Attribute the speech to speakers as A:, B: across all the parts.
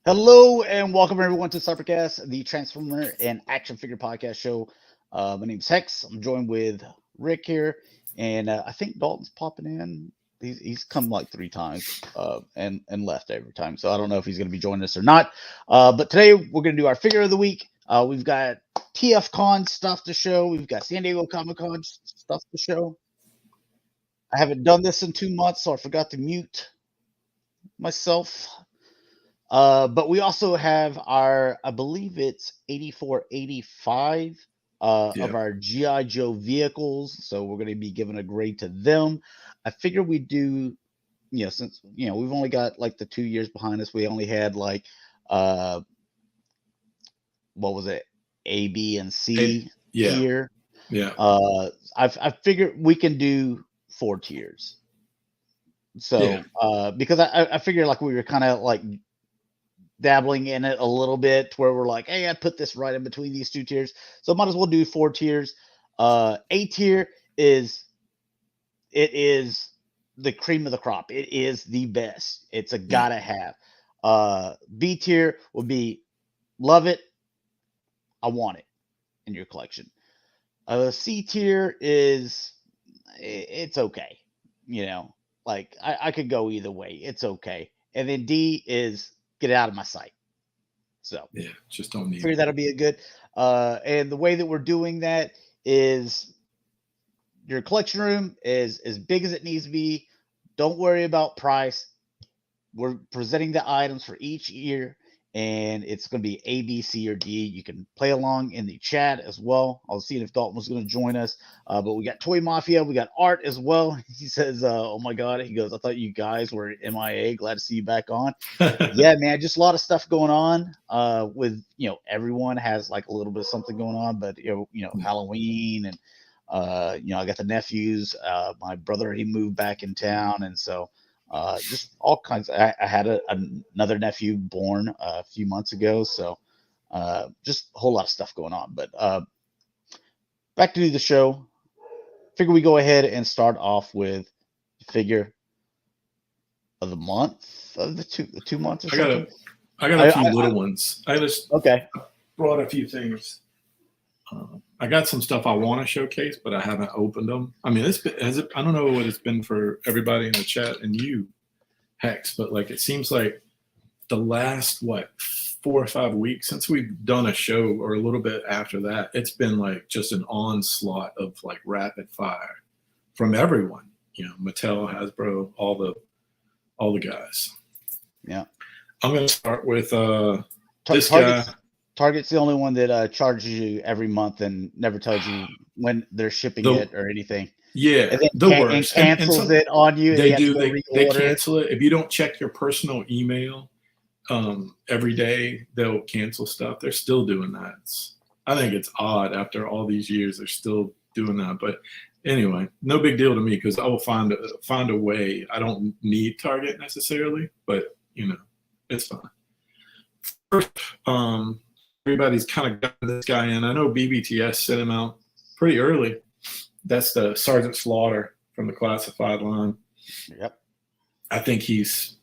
A: Hello and welcome everyone to Cybercast, the Transformer and Action Figure Podcast show. My name's Hex. I'm joined with Rick here, and I think Dalton's popping in. He's come like 3 times and left every time, so I don't know if he's going to be joining us or not. But today we're going to do our figure of the week. We've got TFCon stuff to show. We've got San Diego Comic Con stuff to show. I haven't done this in 2 months, so I forgot to mute myself. But we also have our, I believe it's 8485 of our G.I. Joe vehicles. So we're going to be giving a grade to them. I figure we do, since, we've only got like the 2 years behind us. We only had like, what was it? A, B, and C tier.
B: Yeah.
A: I figured we can do 4 tiers. So, because I figured like we were kind of like dabbling in it a little bit where we're like, hey, I put this right in between these 2 tiers, so might as well do 4 tiers. A tier is the cream of the crop. It is the best. It's a gotta have. B tier would be love it, I want it in your collection. C tier is it's okay, like I could go either way. It's okay. And then D is get it out of my sight. So
B: just don't need.
A: Figure that'll be a good. And the way that we're doing that is your collection room is as big as it needs to be. Don't worry about price. We're presenting the items for each year, and it's going to be A, B, C, or D. You can play along in the chat as well. I was seeing if Dalton was going to join us. But we got Toy Mafia. We got Art as well. He says, oh, my God. He goes, I thought you guys were MIA. Glad to see you back on. Yeah, man, just a lot of stuff going on with, everyone has like a little bit of something going on. But, Halloween and, I got the nephews. My brother, he moved back in town. And so just all kinds. I had another nephew born a few months ago, so just a whole lot of stuff going on. But back to the show. Figure we go ahead and start off with the figure of the month of the two months. Or
B: I got a few little ones. I just brought a few things. I got some stuff I want to showcase, but I haven't opened them. I mean, I don't know what it's been for everybody in the chat and you, Hex, but like it seems like the last 4 or 5 weeks since we've done a show, or a little bit after that, it's been like just an onslaught of like rapid fire from everyone. Mattel, Hasbro, all the guys.
A: Yeah,
B: I'm going to start with this guy.
A: Target's the only one that charges you every month and never tells you when they're shipping it or anything.
B: Yeah,
A: and then cancels it on you.
B: They do. They cancel it if you don't check your personal email every day. They'll cancel stuff. They're still doing that. I think it's odd after all these years. They're still doing that. But anyway, no big deal to me because I will find a way. I don't need Target necessarily, but it's fine. First, everybody's kind of gotten this guy in. I know BBTS sent him out pretty early. That's the Sergeant Slaughter from the Classified line.
A: Yep.
B: I think he's,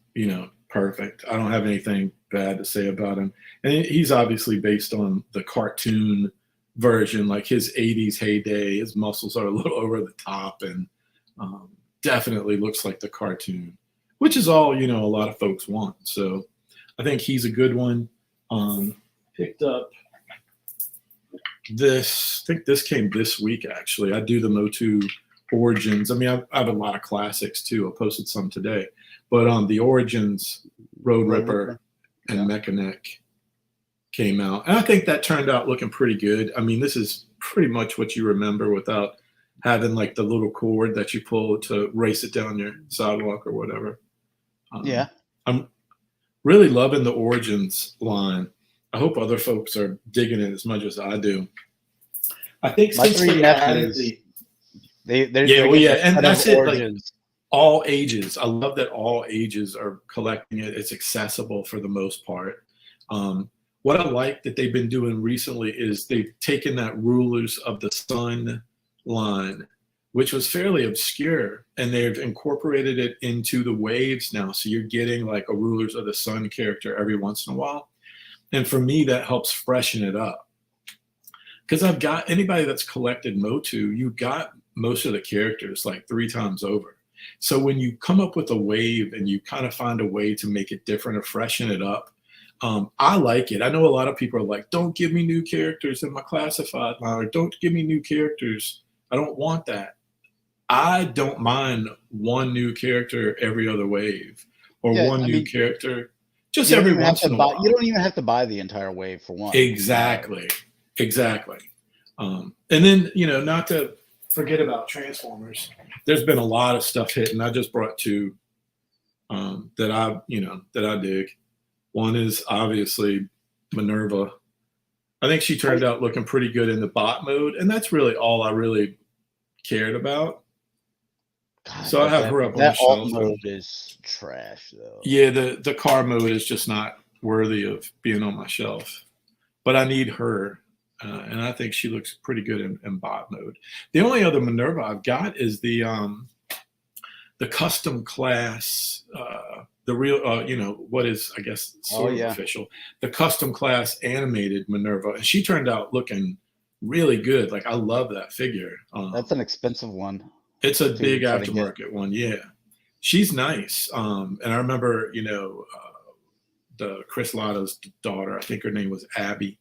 B: perfect. I don't have anything bad to say about him. And he's obviously based on the cartoon version, like his 80s heyday. His muscles are a little over the top and definitely looks like the cartoon, which is all, a lot of folks want. So I think he's a good one. Picked up this. I think this came this week, actually. I do the MOTU Origins. I mean, I have a lot of classics, too. I posted some today. But the Origins Road Ripper and Mechanic came out. And I think that turned out looking pretty good. I mean, this is pretty much what you remember without having, like, the little cord that you pull to race it down your sidewalk or whatever. I'm really loving the Origins line. I hope other folks are digging it as much as I do. I think since they added and that's it. Like, all ages. I love that all ages are collecting it. It's accessible for the most part. What I like that they've been doing recently is they've taken that Rulers of the Sun line which was fairly obscure, and they've incorporated it into the waves now. So you're getting like a Rulers of the Sun character every once in a while. And for me, that helps freshen it up. Because I've got anybody that's collected MOTU, you got most of the characters like 3 times over. So when you come up with a wave and you kind of find a way to make it different or freshen it up, I like it. I know a lot of people are like, don't give me new characters in my classified line, or don't give me new characters. I don't want that. I don't mind one new character every other wave, or one new character just every once in a while.
A: You don't even have to buy the entire wave for one.
B: Exactly. And then, not to forget about Transformers, there's been a lot of stuff hitting. I just brought 2 that I dig. One is obviously Minerva. I think she turned out looking pretty good in the bot mode, and that's really all I really cared about.
A: God,
B: so I have her up on the
A: shelf. That alt
B: shelf.
A: mode is trash, though.
B: Yeah, the car mode is just not worthy of being on my shelf. But I need her, and I think she looks pretty good in bot mode. The only other Minerva I've got is the custom class, the real, what is, I guess, sort of official, the custom class animated Minerva. And she turned out looking really good. Like, I love that figure.
A: That's an expensive one.
B: It's a big aftermarket one, yeah. She's nice. And I remember, the Chris Lotto's daughter, I think her name was Abby.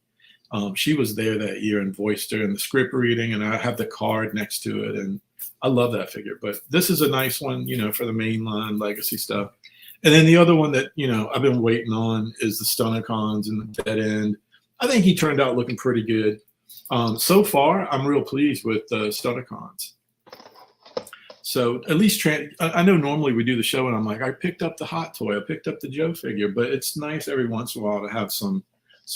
B: She was there that year and voiced her in the script reading, and I have the card next to it, and I love that figure. But this is a nice one, for the mainline legacy stuff. And then the other one that, I've been waiting on is the Stunticons and the Dead End. I think he turned out looking pretty good. So far, I'm real pleased with the Stunticons. So at least I know normally we do the show and I'm like, I picked up the Hot Toy, I picked up the Joe figure, but it's nice every once in a while to have some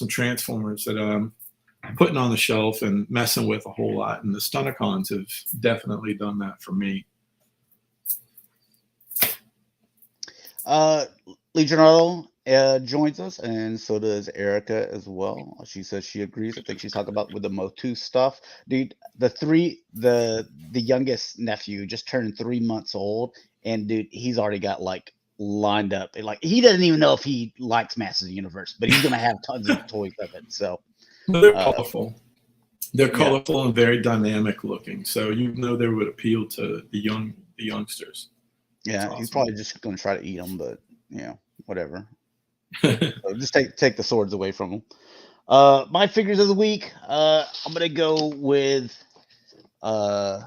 B: Transformers that I'm putting on the shelf and messing with a whole lot. And the Stunticons have definitely done that for me.
A: Legion Auto joins us, and so does Erica as well. She says she agrees. I think she's talking about with the MOTU stuff. Dude, the youngest nephew just turned 3 months old, and dude, he's already got like lined up. Like, he doesn't even know if he likes Masters of the Universe, but he's gonna have tons of toys of it. So
B: they're colorful. They're colorful and very dynamic looking. So they would appeal to the youngsters.
A: Yeah, awesome. He's probably just gonna try to eat them, but whatever. So just take the swords away from him. My figures of the week. I'm gonna go with God,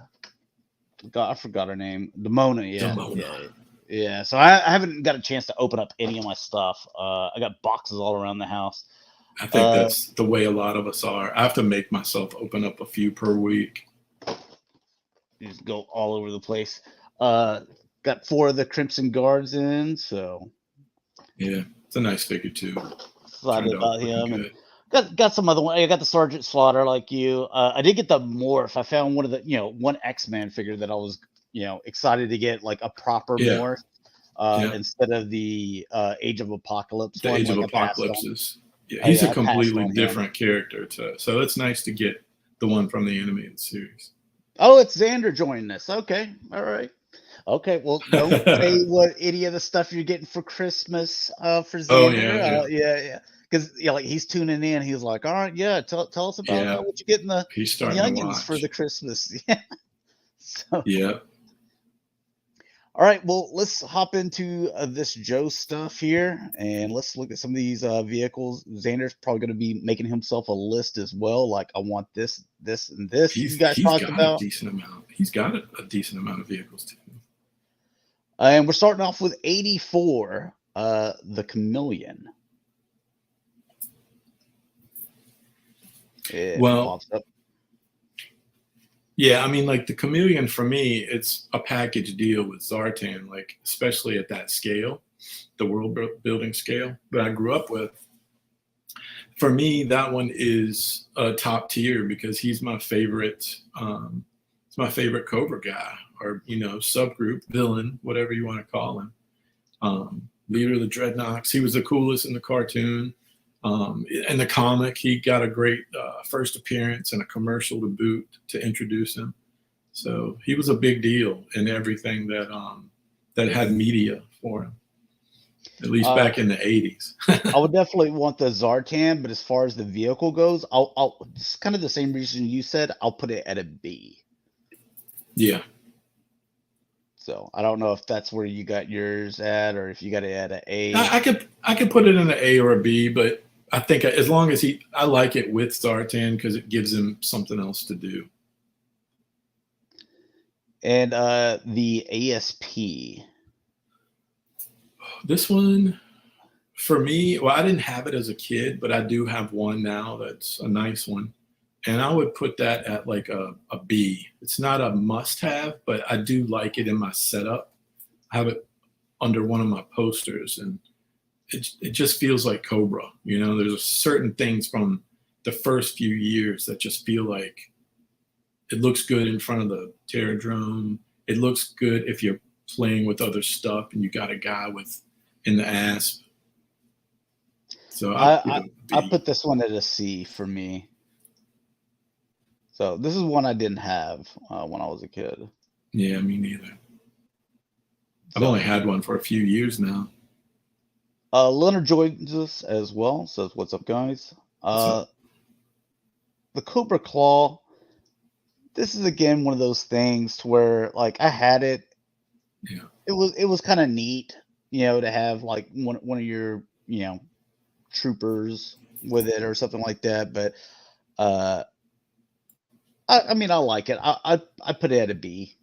A: I forgot her name. Demona. Yeah. So I haven't got a chance to open up any of my stuff. I got boxes all around the house.
B: I think that's the way a lot of us are. I have to make myself open up a few per week.
A: You just go all over the place. Got 4 of the Crimson Guards in, so
B: yeah, it's a nice figure too.
A: Excited about him. And got some other one. I got the Sergeant Slaughter, like you. I did get the Morph. I found one of the one X-Man figure that I was excited to get, like a proper Morph instead of the Age of Apocalypse.
B: The Age of Apocalypse is he's a completely different character so it's nice to get the one from the animated series.
A: Oh, it's Xander joining us. Okay, all right. Okay, well, don't say what any of the stuff you're getting for Christmas for Xander. Yeah. Because like he's tuning in. He's like, all right, tell us about what you get in the youngins for the Christmas. So, all right, well, let's hop into this Joe stuff here, and let's look at some of these vehicles. Xander's probably going to be making himself a list as well. Like, I want this, and this. You guys talked about
B: a decent amount. He's got a decent amount of vehicles too.
A: And we're starting off with 84, the Chameleon.
B: Pops up. Yeah, I mean, like the Chameleon for me, it's a package deal with Zartan, like especially at that scale, the world building scale that I grew up with. For me, that one is a top tier because he's my favorite. It's my favorite Cobra guy, or subgroup villain, whatever you want to call him. Leader of the Dreadnoks. He was the coolest in the cartoon. In the comic, he got a great first appearance and a commercial to boot to introduce him. So he was a big deal in everything that had media for him, at least back in the 80s.
A: I would definitely want the Zartan, but as far as the vehicle goes, I'll it's kind of the same reason you said. I'll put it at a B.
B: Yeah.
A: So I don't know if that's where you got yours at, or if you got it at an A.
B: I could put it in an A or a B, but I think as long as I like it with Zartan because it gives him something else to do.
A: And the ASP.
B: This one, for me, well, I didn't have it as a kid, but I do have one now that's a nice one. And I would put that at like a B. It's not a must-have, but I do like it in my setup. I have it under one of my posters, and it just feels like Cobra. You know, there's certain things from the first few years that just feel like it looks good in front of the Terradrome. It looks good if you're playing with other stuff and you got a guy in the ASP. So
A: I put this one at a C for me. So this is one I didn't have when I was a kid.
B: Yeah, me neither. I've only had one for a few years now.
A: Leonard joins us as well. Says, "What's up, guys?"
B: What's up?
A: The Cobra Claw. This is again one of those things to where, like, I had it.
B: Yeah.
A: It was kind of neat, you know, to have like one of your, you know, troopers with it or something like that. But I mean, I like it. I put it at a B.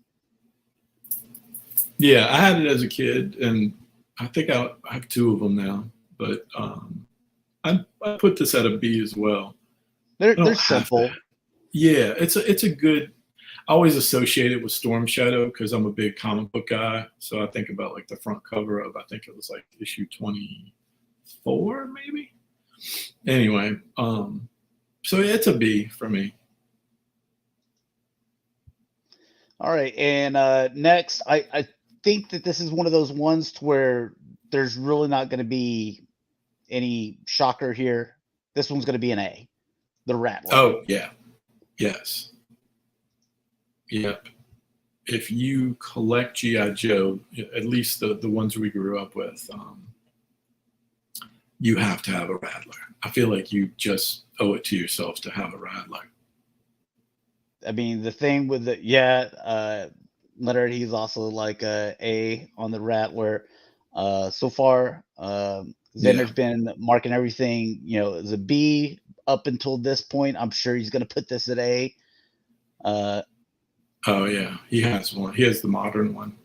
B: Yeah, I had it as a kid, and I think I have two of them now. But I put this at a B as well.
A: They're simple.
B: Yeah, it's a good. I always associate it with Storm Shadow because I'm a big comic book guy. So I think about like the front cover of, I think it was like issue 24, maybe. Anyway, so it's a B for me.
A: All right, and next, I think that this is one of those ones to where there's really not going to be any shocker here. This one's going to be an A. The Rattler.
B: Oh yeah, yes, yep. If you collect GI Joe, at least the ones we grew up with, you have to have a Rattler. I feel like you just owe it to yourself to have a Rattler.
A: I mean, the thing with Leonard, he's also like A on the Rattler. So far, Xander's been marking everything, you know, as a B up until this point. I'm sure he's going to put this at A.
B: Oh yeah, he has one. He has the modern one.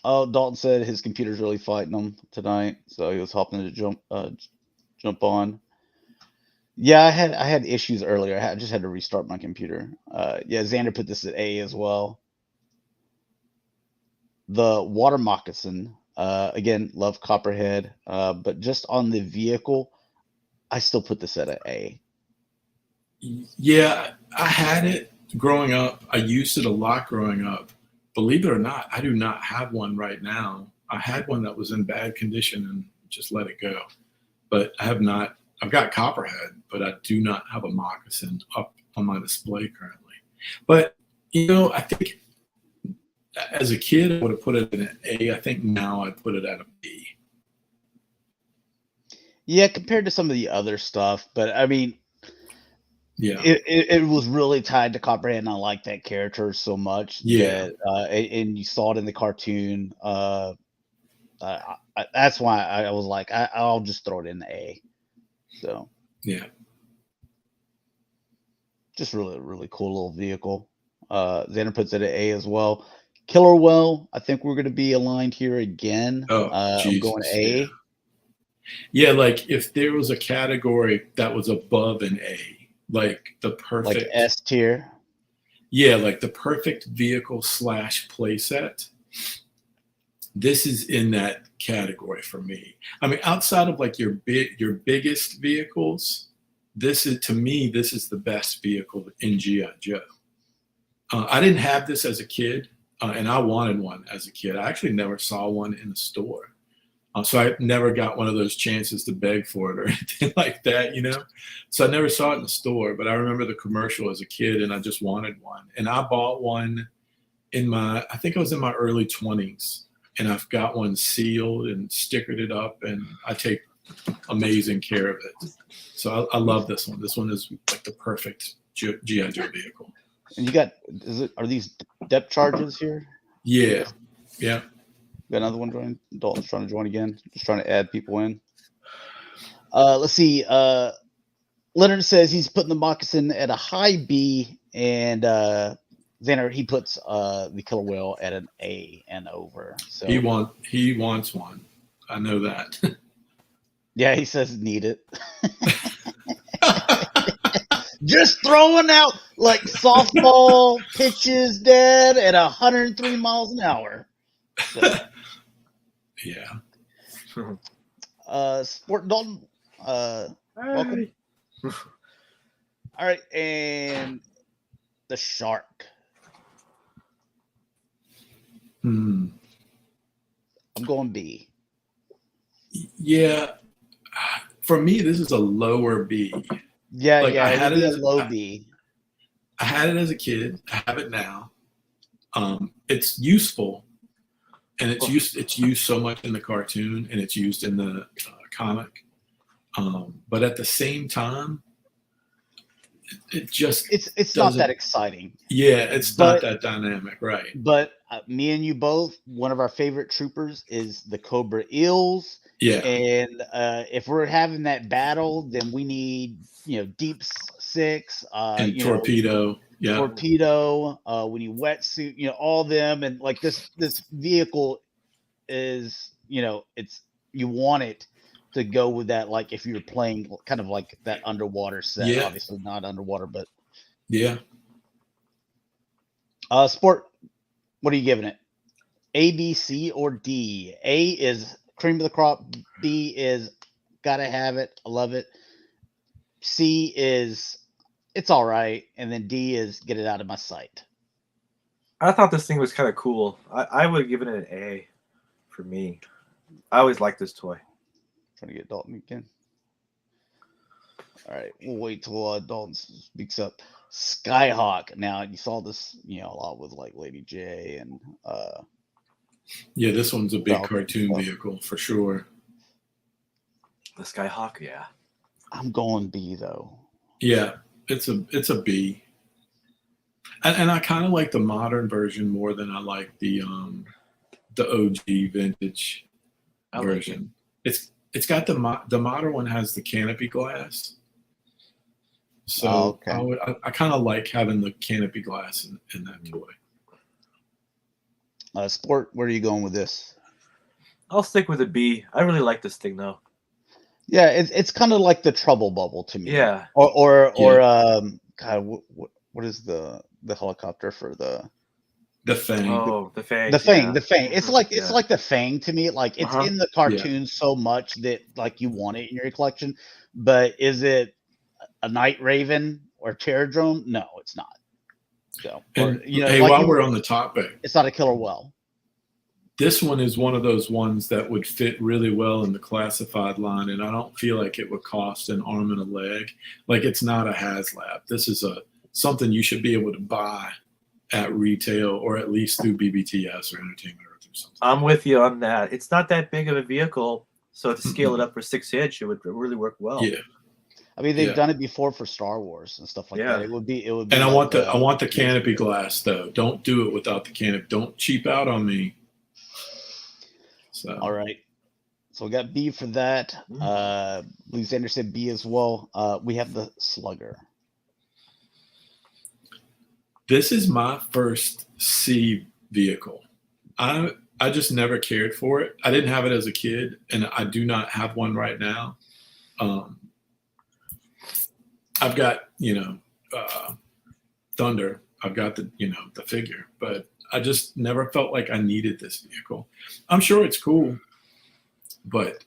A: Oh, Dalton said his computer's really fighting him tonight, so he was hoping to jump on. Yeah, I had issues earlier. I just had to restart my computer. Yeah, Xander put this at A as well. The Water Moccasin, again, love Copperhead, but just on the vehicle, I still put this at an A.
B: Yeah, I had it growing up. I used it a lot growing up. Believe it or not, I do not have one right now. I had one that was in bad condition and just let it go. But I have not. I've got Copperhead, but I do not have a moccasin up on my display currently. But, you know, I think as a kid, I would have put it in an A. I think now I'd put it at a B.
A: Yeah, compared to some of the other stuff. But, I mean,
B: yeah,
A: it was really tied to Copperhead, and I like that character so much.
B: Yeah.
A: That, and you saw it in the cartoon. That's why I was like, I'll just throw it in the A. So
B: yeah,
A: just really cool little vehicle. Xander puts it at A as well. Killer Whale, I think we're going to be aligned here again.
B: Oh,
A: I'm going A.
B: Yeah, like if there was a category that was above an A, like the perfect,
A: like S tier.
B: Yeah, like the perfect vehicle / playset. This is in that category for me. I mean, outside of like your biggest vehicles, this is, to me, this is the best vehicle in GI Joe. I didn't have this as a kid, and I wanted one as a kid. I actually never saw one in the store. So I never got one of those chances to beg for it or anything like that, So I never saw it in the store, but I remember the commercial as a kid, and I just wanted one. And I bought one I think I was in my early 20s, and I've got one sealed and stickered it up, and I take amazing care of it. So I love this one. This one is like the perfect G.I. Joe vehicle.
A: And you got, are these depth charges here?
B: Yeah.
A: Got another one joining. Dalton's trying to join again. Just trying to add people in. Let's see. Leonard says he's putting the moccasin at a high B, and Xander, he puts the killer whale at an A and over. So
B: he wants one. I know that.
A: Yeah, he says need it. Just throwing out like softball pitches, Dad, at 103 miles an hour. So.
B: Yeah.
A: Sport Dalton. Welcome. All right, and the shark. I'm going B.
B: Yeah. For me, this is a lower B.
A: Yeah,
B: like,
A: I had it as a low B.
B: I had it as a kid. I have it now. It's useful, and it's used so much in the cartoon, and it's used in the comic. But at the same time, it just
A: it's not that exciting.
B: Yeah, it's not that dynamic, right?
A: But me and you both, one of our favorite troopers is the Cobra Eels.
B: Yeah,
A: and if we're having that battle, then we need deep six,
B: and torpedo. Yeah,
A: torpedo. We need wetsuit. All them, and like this vehicle is it's you want it to go with that. Like if you're playing kind of like that underwater set, obviously not underwater, but
B: yeah.
A: Sport. What are you giving it? A, B, C, or D? A is cream of the crop. B is gotta have it. I love it. C is it's all right, and then D is get it out of my sight.
C: I thought this thing was kind of cool. I would have given it an A for me. I always liked this toy.
A: Trying to get Dalton again. All right, we'll wait till Dalton speaks up. Skyhawk. Now you saw this, a lot with like Lady J and.
B: Yeah, this one's a big cartoon vehicle for sure.
C: The Skyhawk, yeah.
A: I'm going B though.
B: Yeah, it's a B. And I kind of like the modern version more than I like the OG vintage version. It's got the modern one has the canopy glass. So I kind of like having the canopy glass in that toy.
A: Sport, where are you going with this?
C: I'll stick with a B. I really like this thing though.
A: Yeah, it's kind of like the Trouble Bubble to me.
C: Yeah.
A: Or God, what is the helicopter for the
B: Fang?
C: Oh, the Fang.
A: The Fang. It's like the Fang to me. Like it's in the cartoon so much that like you want it in your collection. But is it a Night Raven or Terradrome? No, it's not. So,
B: while we're on the topic,
A: it's not a killer whale.
B: This one is one of those ones that would fit really well in the classified line, and I don't feel like it would cost an arm and a leg. Like it's not a HasLab. This is something you should be able to buy at retail or at least through BBTS or Entertainment Earth or something.
C: I'm with you on that. It's not that big of a vehicle, so to scale it up for 6-inch, it would really work well.
B: Yeah.
A: I mean, they've done it before for Star Wars and stuff like that. It would be.
B: And I want the canopy glass though. Don't do it without the canopy. Don't cheap out on me. So.
A: All right. So we got B for that. Lee Sanders said B as well. We have the Slugger.
B: This is my first C vehicle. I just never cared for it. I didn't have it as a kid, and I do not have one right now. I've got, Thunder. I've got the figure, but I just never felt like I needed this vehicle. I'm sure it's cool, but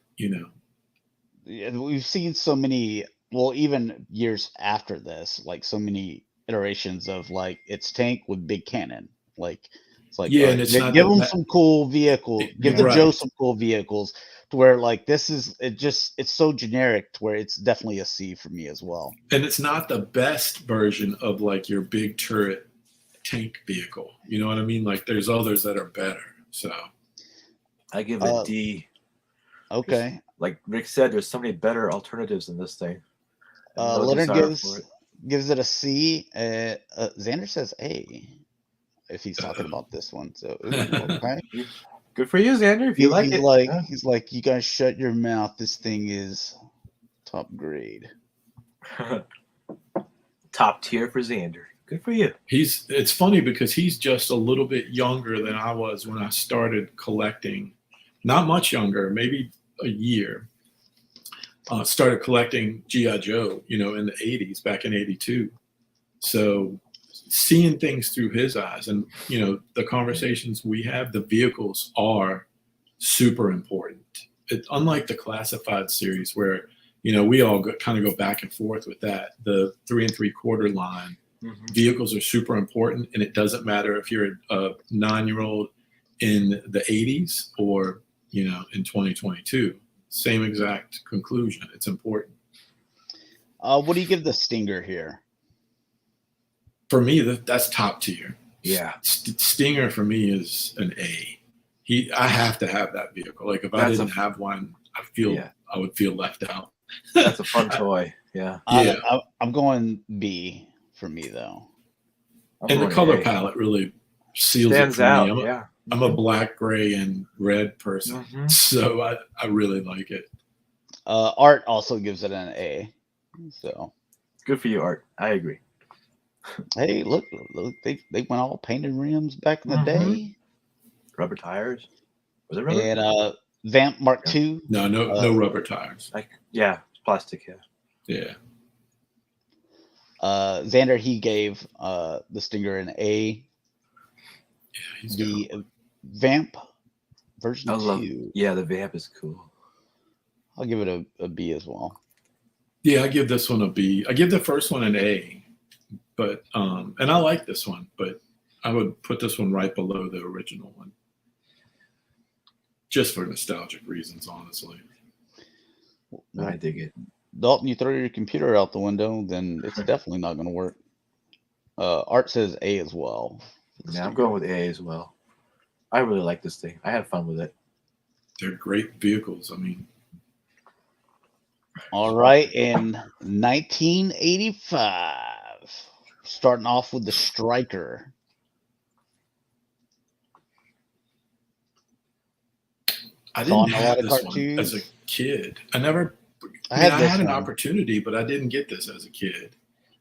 A: Yeah, we've seen so many, well, even years after this, like so many iterations of like its tank with big cannon. Like It's like,
B: Yeah, and it's not
A: give
B: the
A: them
B: ba-
A: some cool vehicles. Give the
B: Right.
A: Joe some cool vehicles to where like it's so generic to where it's definitely a C for me as well.
B: And it's not the best version of like your big turret tank vehicle. You know what I mean? Like there's others that are better. So
C: I give it a D.
A: Okay.
C: Like Rick said, there's so many better alternatives in this thing. No
A: Leonard
C: desire for it.
A: gives it a C. Xander says A. If he's talking about this one, so ooh, okay.
C: Good for you, Xander. If you like it,
A: he's like, you guys shut your mouth. This thing is top grade.
C: Top tier for Xander. Good for you.
B: It's funny because he's just a little bit younger than I was when I started collecting. Not much younger, maybe a year. Started collecting G.I. Joe, in the 80s, back in 82. So seeing things through his eyes and, the conversations we have, the vehicles are super important. Unlike the classified series where, we all kind of go back and forth with that, the 3 3/4 line, vehicles are super important. And it doesn't matter if you're a 9-year-old in the 80s or, in 2022. Same exact conclusion. It's important.
A: What do you give the Stinger here?
B: For me, that's top tier.
C: Yeah.
B: Stinger for me is an A. I have to have that vehicle. Like if I didn't have one, I would feel left out.
C: That's a fun toy. Yeah.
A: I'm going B for me though.
B: And the color palette really seals it for
C: out.
B: me. I'm a black, gray, and red person, so I really like it.
A: Art also gives it an A. So
C: good for you, Art. I agree.
A: Hey, look, they went all painted rims back in the day.
C: Rubber tires. Was it rubber?
A: And Vamp Mark II.
B: No rubber tires.
C: It's plastic.
B: Yeah.
A: Xander, he gave the Stinger an A.
B: Yeah,
A: the Vamp version 2.
C: Yeah, the Vamp is cool.
A: I'll give it a B as well.
B: Yeah, I give this one a B. I give the first one an A, but and I like this one, but I would put this one right below the original one, just for nostalgic reasons, honestly.
C: I dig it.
A: Dalton, you throw your computer out the window, then it's definitely not going to work. Art says A as well.
C: Yeah, I'm going with A as well. I really like this thing. I had fun with it.
B: They're great vehicles. I mean.
A: All right, in 1985, starting off with the Striker.
B: I didn't have this one as a kid. I had an opportunity, but I didn't get this as a kid.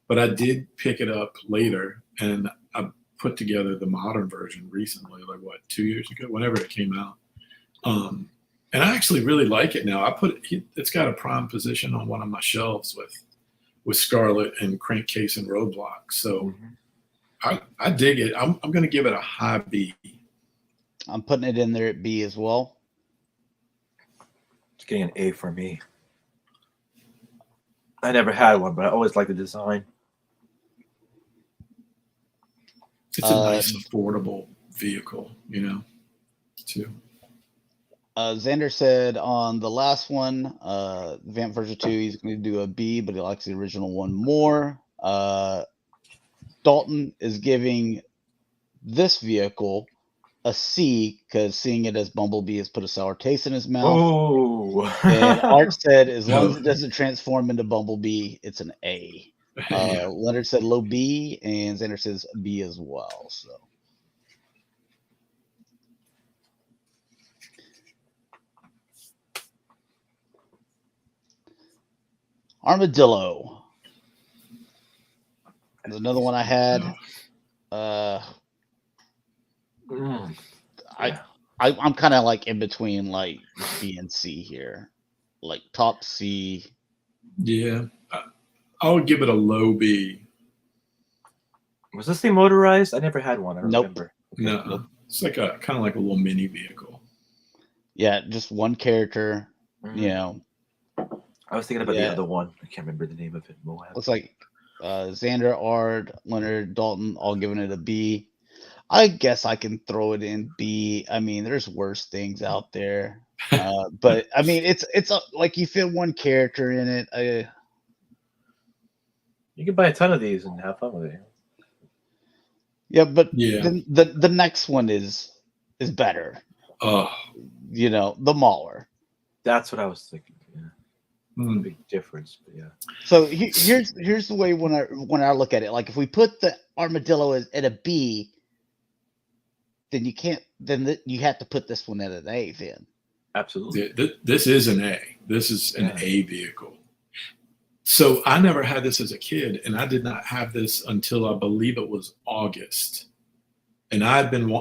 B: But I did pick it up later, and I put together the modern version recently, like 2 years ago, whenever it came out. And I actually really like it now. It's got a prime position on one of my shelves with Scarlet and Crankcase and Roadblock. So I dig it. I'm going to give it a high B.
A: I'm putting it in there at B as well.
C: It's getting an A for me. I never had one, but I always liked the design.
B: It's a nice, affordable vehicle, too.
A: Xander said on the last one, Vamp version 2, he's going to do a B, but he likes the original one more. Dalton is giving this vehicle a C because seeing it as Bumblebee has put a sour taste in his mouth.
C: Oh.
A: And Art said as long as it doesn't transform into Bumblebee, it's an A. Leonard said low B, and Xander says B as well. So. Armadillo. There's another one I had. I'm kind of like in between like B and C here, like top C.
B: Yeah, I would give it a low B.
C: Was this thing motorized? I never had one. I don't remember.
B: Okay. No, it's like kind of like a little mini vehicle.
A: Yeah, just one character.
C: I was thinking about the other one. I can't remember the name of it. Moab.
A: Looks like Xander, Ard, Leonard, Dalton all giving it a B. I guess I can throw it in B. I mean, there's worse things out there. But I mean, it's like you fit one character in it.
C: You can buy a ton of these and have fun with it.
A: Yeah, but
B: Yeah.
A: the next one is better.
B: Oh,
A: You know, the Mauler.
C: That's what I was thinking. Yeah.
B: mm,
C: Big difference, but yeah.
A: So here's the way when I look at it. Like if we put the Armadillo at a B, then you can't. Then you have to put this one at an A. Then
C: Absolutely.
B: this is an A. This is an A vehicle. So I never had this as a kid, and I did not have this until I believe it was August. And I've been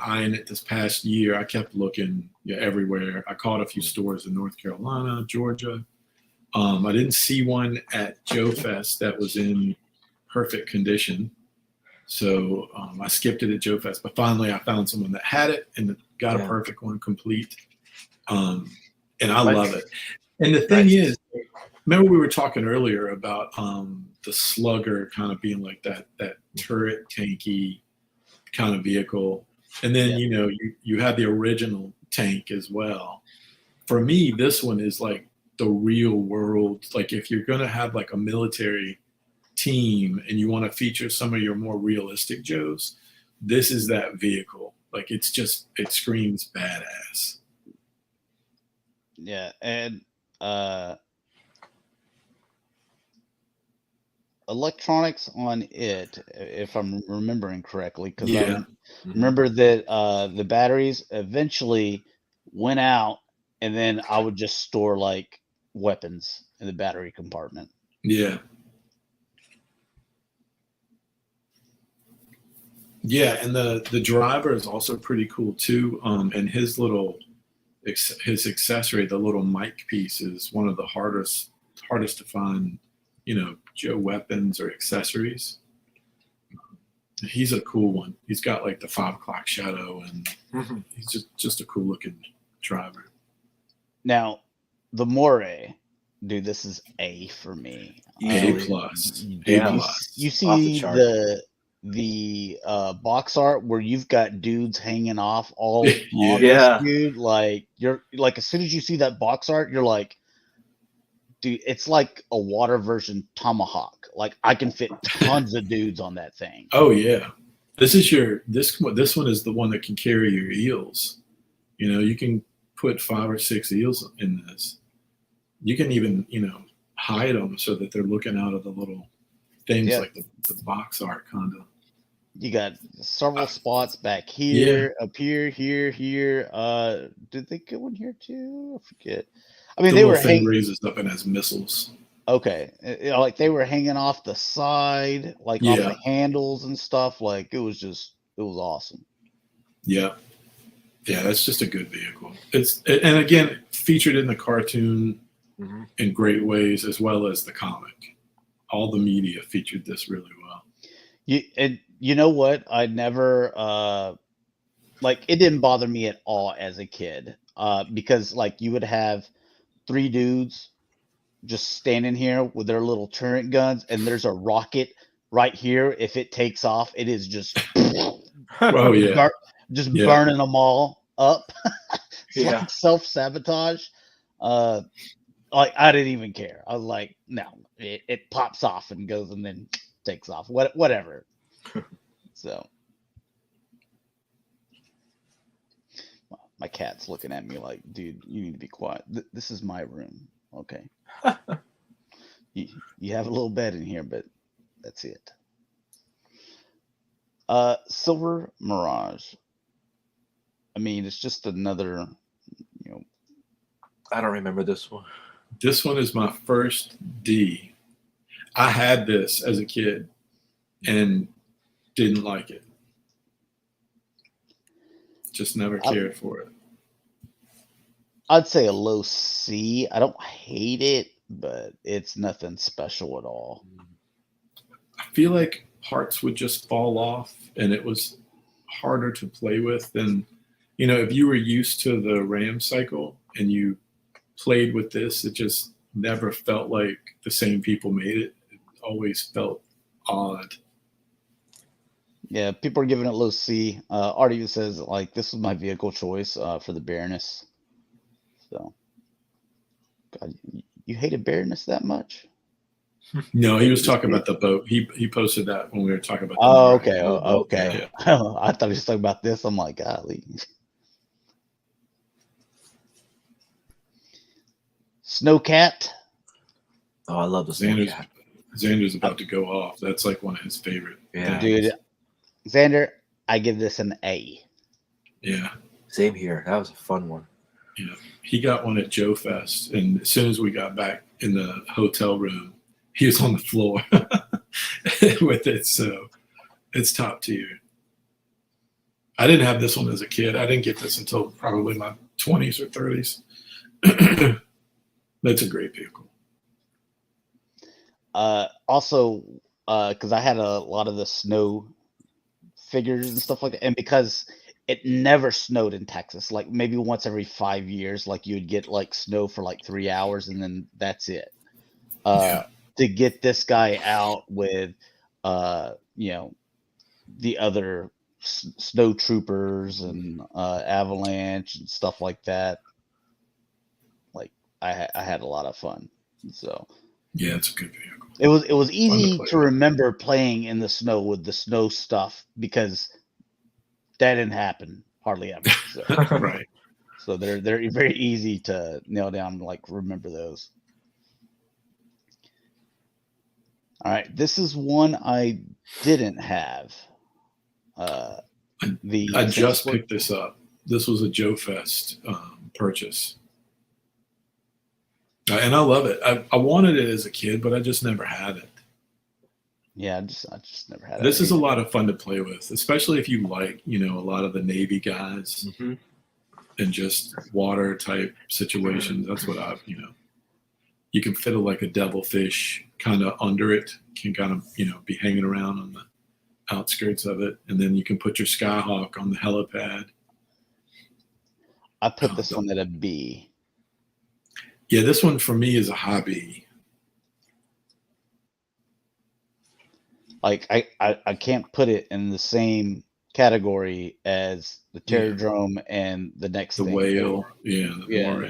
B: eyeing it this past year. I kept looking everywhere. I caught a few stores in North Carolina, Georgia. I didn't see one at Joe Fest that was in perfect condition. So I skipped it at Joe Fest. But finally, I found someone that had it and got a perfect one complete. And I love it. And the thing is, remember we were talking earlier about the Slugger kind of being like that turret tanky kind of vehicle. And then, you had the original tank as well. For me, this one is like the real world. Like if you're going to have like a military team and you want to feature some of your more realistic Joes, this is that vehicle. Like it screams badass.
A: yeah, and electronics on it, if I'm remembering correctly, because I remember that the batteries eventually went out, and then I would just store like weapons in the battery compartment.
B: Yeah. Yeah, and the driver is also pretty cool too. And his accessory, the little mic piece, is one of the hardest to find, Joe weapons or accessories. He's a cool one. He's got like the 5 o'clock shadow, and he's just a cool looking driver.
A: Now, the Moray, dude, this is A for me.
B: A plus.
A: Yeah. You see the box art where you've got dudes hanging off all on this dude. Like you're like, as soon as you see that box art, you're like, dude, it's like a water version Tomahawk. Like I can fit tons of dudes on that thing.
B: Oh yeah. This one is the one that can carry your eels. You can put 5 or 6 eels in this. You can even, hide them so that they're looking out of the little things like the box art kind of.
A: You got several spots back here, up here, here. Did they go in here too? I forget. I mean, they were hanging.
B: Raises up and has missiles.
A: Okay, like they were hanging off the side, like off the handles and stuff. Like it was awesome.
B: Yeah, that's just a good vehicle. And again, featured in the cartoon in great ways, as well as the comic. All the media featured this really well.
A: You know what? I never it didn't bother me at all as a kid, because like you would have 3 dudes just standing here with their little turret guns, and there's a rocket right here. If it takes off, it is just burning them all up. It's like self-sabotage. Like I didn't even care. I was like, no, it pops off and goes and then takes off. Whatever. So my cat's looking at me like, dude, you need to be quiet. This is my room. Okay. You have a little bed in here, but that's it. Silver Mirage. I mean, it's just another,
C: I don't remember this one.
B: This one is my first D. I had this as a kid and didn't like it. Just never cared for it.
A: I'd say a low C. I don't hate it, but it's nothing special at all.
B: I feel like parts would just fall off, and it was harder to play with than, if you were used to the RAM cycle and you played with this, it just never felt like the same people made it. It always felt odd.
A: Yeah, people are giving it low C. Art even says like this was my vehicle choice for the Baroness. So, God, you hated Baroness that much?
B: No, he was talking about the boat. He posted that when we were talking about the
A: Oh,
B: North.
A: okay, okay.
B: Yeah.
A: I thought he was talking about this. I'm like, golly. Snowcat.
C: Oh, I love the Snowcat.
B: Xander's about to go off. That's like one of his favorite
C: Yeah.
B: things.
A: Dude, Xander, I give this an A.
B: Yeah.
C: Same here. That was a fun one.
B: Yeah. He got one at Joe Fest, and as soon as we got back in the hotel room, he was on the floor with it. So it's top tier. I didn't have this one as a kid. I didn't get this until probably my 20s or 30s. That's a great vehicle.
A: Also, because I had a lot of the snow figures and stuff like that, and because it never snowed in Texas, like maybe once every 5 years, like you would get like snow for like 3 hours and then that's it. To get this guy out with, the other snow troopers and avalanche and stuff like that, like I had a lot of fun. So
B: yeah, it's a good vehicle.
A: it was easy
B: play
A: to remember playing in the snow with the snow stuff because that didn't happen hardly ever. So,
B: Right.
A: so they're very easy to nail down and like remember those. All right, this is one I didn't have.
B: I just picked this up. This was a Joe Fest purchase. And I love it. I wanted it as a kid, but I just never had it.
A: Yeah, I just never had it.
B: This is a lot of fun to play with, especially if you like, a lot of the Navy guys and just water type situations. That's what you can fit like a devilfish kind of under it, can kind of, be hanging around on the outskirts of it. And then you can put your Skyhawk on the helipad.
A: I put this one at a B.
B: Yeah, this one for me is a hobby.
A: Like I can't put it in the same category as the Pterodrome and the next
B: the
A: thing.
B: whale. Yeah,
A: yeah.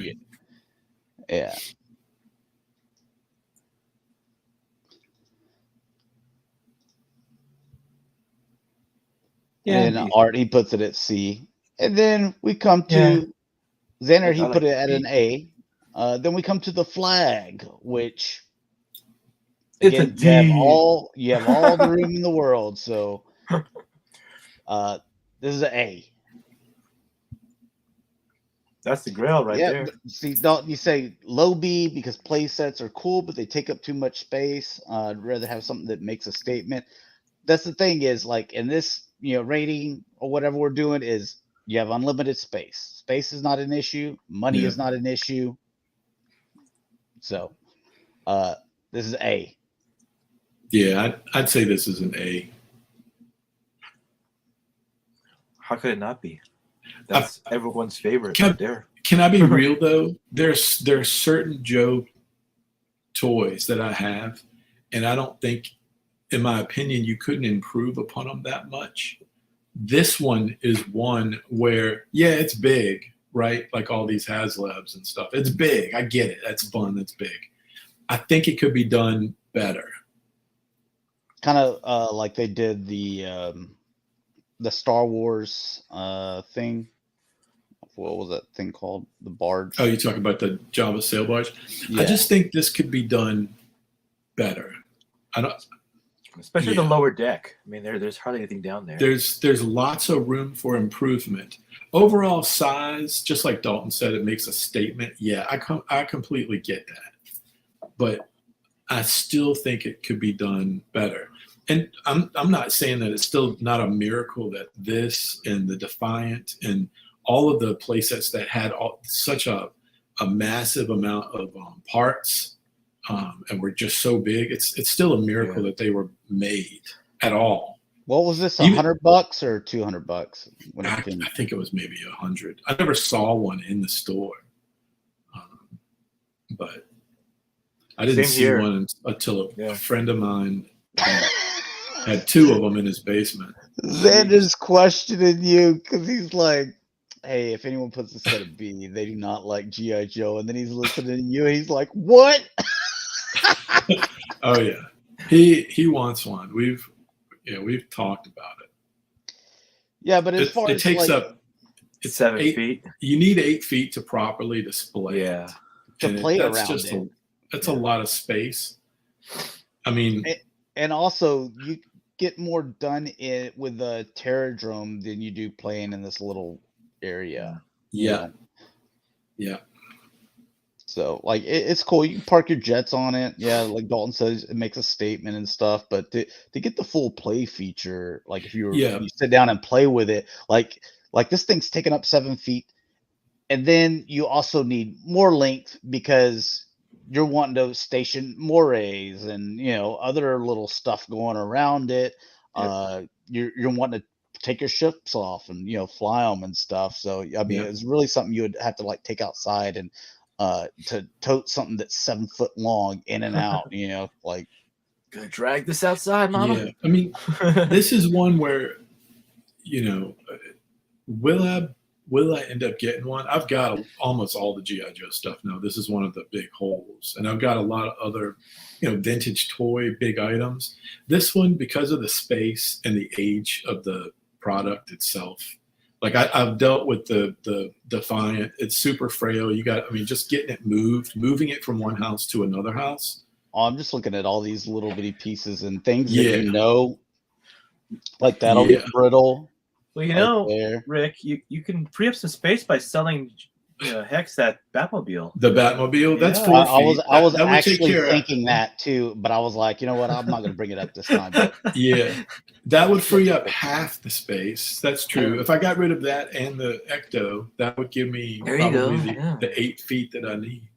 A: And then Art, he puts it at C. And then we come to Xander, he put it at an A. Then we come to the flag, which
C: it's
A: again,
C: a D.
A: You have all the room in the world. So this is an A.
C: That's the grail right there.
A: See, Dalton, you say low B because play sets are cool, but they take up too much space. I'd rather have something that makes a statement. That's the thing is, like in this, rating or whatever we're doing is you have unlimited space. Space is not an issue. Money is not an issue. So this is A.
B: Yeah, I'd say this is an A.
C: How could it not be? That's everyone's favorite right there.
B: Can I be real though? There's certain Joe toys that I have, and I don't think, in my opinion, you couldn't improve upon them that much. This one is one where, it's big, right? Like all these HasLabs and stuff. It's big. I get it. That's fun. That's big. I think it could be done better.
A: Kind of like they did the Star Wars thing. What was that thing called? The barge.
B: Oh, you talking about the Java sail barge?
A: Yeah.
B: I just think this could be done better.
C: Especially the lower deck. I mean, there's hardly anything down there.
B: There's lots of room for improvement. Overall size, just like Dalton said, it makes a statement. Yeah, I completely get that, but I still think it could be done better. And I'm not saying that it's still not a miracle that this and the Defiant and all of the play sets that had such a massive amount of parts and were just so big. It's still a miracle that they were made at all.
A: What was this? $100 or $200?
B: I think it was maybe 100. I never saw one in the store, but I didn't see one until a friend of mine Had 2 of them in his basement.
A: Xander's questioning you because he's like, hey, if anyone puts a set of B, they do not like G.I. Joe. And then he's listening to you and he's like, what?
B: Oh yeah. He wants one. We've talked about it.
A: Yeah, but as far
B: it
A: as
B: takes
A: like,
B: up
C: It's 7 feet.
B: You need 8 feet to properly display
C: Yeah.
B: it.
A: to
B: And
A: play
B: that's
A: around
B: just
A: it.
B: that's a lot of space. I mean,
A: And also you get more done with the Terradrome than you do playing in this little area. you
B: yeah.
A: know?
B: Yeah.
A: So like it's cool. You can park your jets on it. Yeah, like Dalton says, it makes a statement and stuff. But to get the full play feature, like if you sit down and play with it, like this thing's taking up 7 feet, and then you also need more length because you're wanting to station morays and other little stuff going around it.
C: Yep.
A: You're wanting to take your ships off and fly them and stuff. So I mean,
B: Yep.
A: it's really something you would have to like take outside and to tote something that's 7 foot long in and out. Like
C: Gonna drag this outside, mama.
B: Yeah. I mean, this is one where will I end up getting one? I've got almost all the G.I. Joe stuff now. This is one of the big holes. And I've got a lot of other, vintage toy, big items. This one, because of the space and the age of the product itself, like I've dealt with the Defiant. It's super frail. Just getting it moving it from one house to another house.
A: I'm just looking at all these little bitty pieces and things that like that'll
B: Yeah.
A: get brittle.
C: Well,
A: there.
C: Rick, you can free up some space by selling Hex that Batmobile.
B: The Batmobile, that's
C: Yeah.
B: 4
A: I
B: feet.
A: was
B: That would take
A: actually
B: care of-
A: thinking that too, but I was like, you know what? I'm not going to bring it up this time. But
B: Yeah, that would free up half the space. That's true. If I got rid of that and the Ecto, that would give me
C: There you
B: probably
C: go.
B: the 8 feet that I need.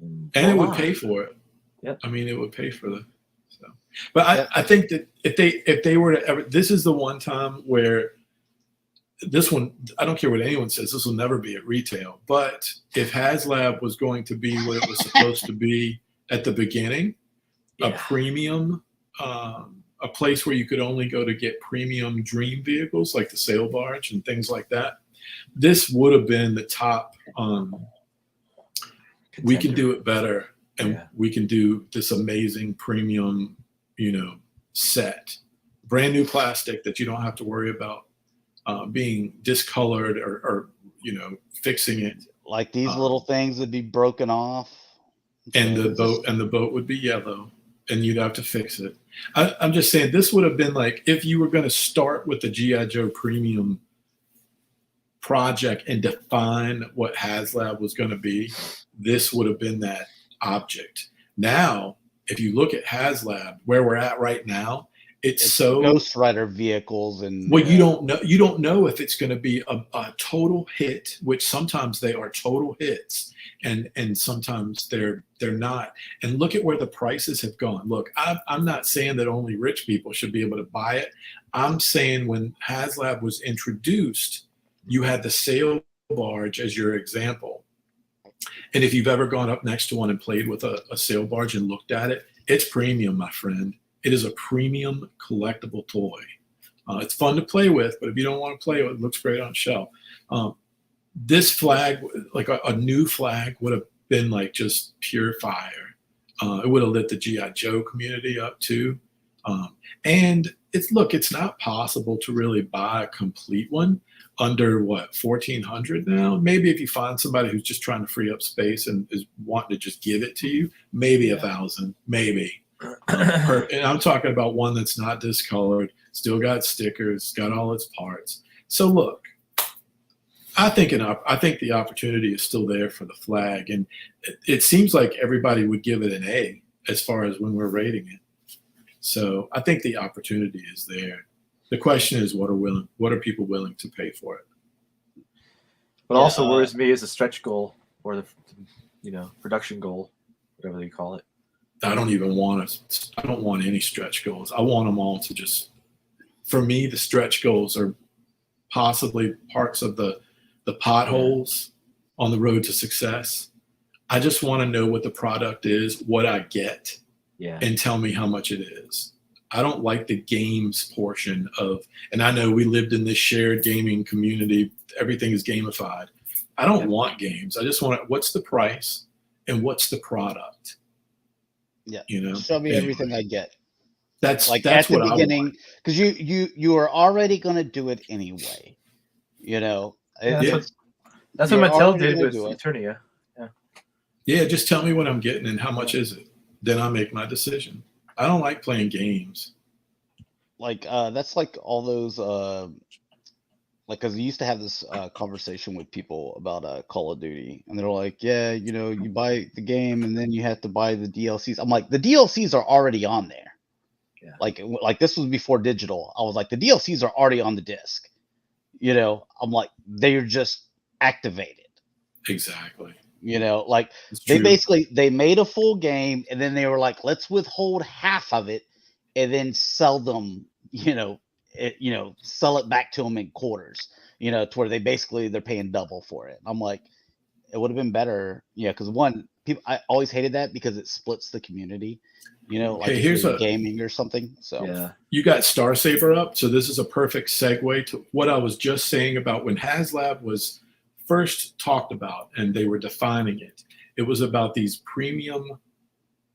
B: And
C: Go
B: it would
C: on.
B: pay for it.
C: Yep.
B: I mean, it would pay for the. So, but I think that if they were to ever, this is the one time where this one, I don't care what anyone says, this will never be at retail. But if HasLab was going to be what it was supposed to be at the beginning, a premium, a place where you could only go to get premium dream vehicles like the sail barge and things like that, this would have been the top. We can do it better, and we can do this amazing premium, set, brand new plastic that you don't have to worry about being discolored or fixing it.
A: Like these little things would be broken off,
B: and the boat would be yellow, and you'd have to fix it. I'm just saying, this would have been like if you were going to start with the G.I. Joe Premium project and define what HasLab was going to be. This would have been that object. Now, if you look at HasLab, where we're at right now, it's so
A: Ghost Rider vehicles and
B: you don't know if it's going to be a total hit, which sometimes they are total hits, and sometimes they're not. And look at where the prices have gone. Look, I'm not saying that only rich people should be able to buy it. I'm saying when HasLab was introduced, you had the sail barge as your example. And if you've ever gone up next to one and played with a sail barge and looked at it, it's premium, my friend. It is a premium collectible toy. It's fun to play with, but if you don't want to play with it, it looks great on shelf. This flag, like a new flag, would have been like just pure fire. It would have lit the G.I. Joe community up too. And it's not possible to really buy a complete one under what, $1,400 now? Maybe if you find somebody who's just trying to free up space and is wanting to just give it to you, maybe $1,000, maybe. And I'm talking about one that's not discolored, still got stickers, got all its parts. So look, I think the opportunity is still there for the flag, and it seems like everybody would give it an A as far as when we're rating it. So I think the opportunity is there. The question is, what are people willing to pay for it?
C: What also worries me is the stretch goal or the production goal, whatever they call it.
B: I don't want any stretch goals. I want them all to just, for me, the stretch goals are possibly parts of the potholes on the road to success. I just want to know what the product is, what I get, and tell me how much it is. I don't like the games portion of, and I know we lived in this shared gaming community. Everything is gamified. I don't want games. I just want what's the price and what's the product.
A: Yeah.
B: You know,
A: Show me everything I get.
B: That's
A: Like
B: that's
A: at the
B: what
A: beginning, because you are already going to do it anyway. You know,
C: That's what Mattel did with Eternia.
B: Yeah, just tell me what I'm getting and how much is it. Then I make my decision. I don't like playing games.
A: Like that's like all those like, because you used to have this conversation with people about Call of Duty, and they're like, yeah, you know, you buy the game and then you have to buy the DLCs. I'm like, the DLCs are already on there.
C: Yeah.
A: Like this was before digital. I was like, the DLCs are already on the disc. You know, I'm like, they're just activated.
B: Exactly.
A: You know, like they made a full game, and then they were like, let's withhold half of it and then sell them, sell it back to them in quarters, to where they're paying double for it. I'm like, it would have been better. Yeah. Cause I always hated that because it splits the community, like
B: hey, here's
A: gaming or something. So
C: yeah,
B: you got Star Saber up. So this is a perfect segue to what I was just saying about when HasLab was first talked about and they were defining it. It was about these premium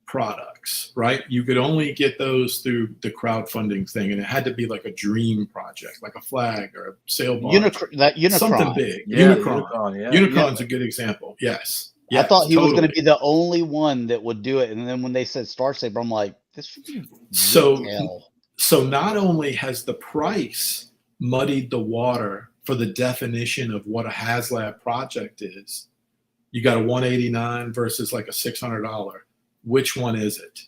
B: products, right? You could only get those through the crowdfunding thing, and it had to be like a dream project, like a flag or a sailboat.
A: Unicron.
B: Something big.
C: Yeah,
B: Unicron. Unicron's a good example. Yes.
A: I thought he was going to be the only one that would do it, and then when they said Star Saber, I'm like, this should be retail.
B: So not only has the price muddied the water for the definition of what a HasLab project is, you got a $189 versus like a $600. Which one is it?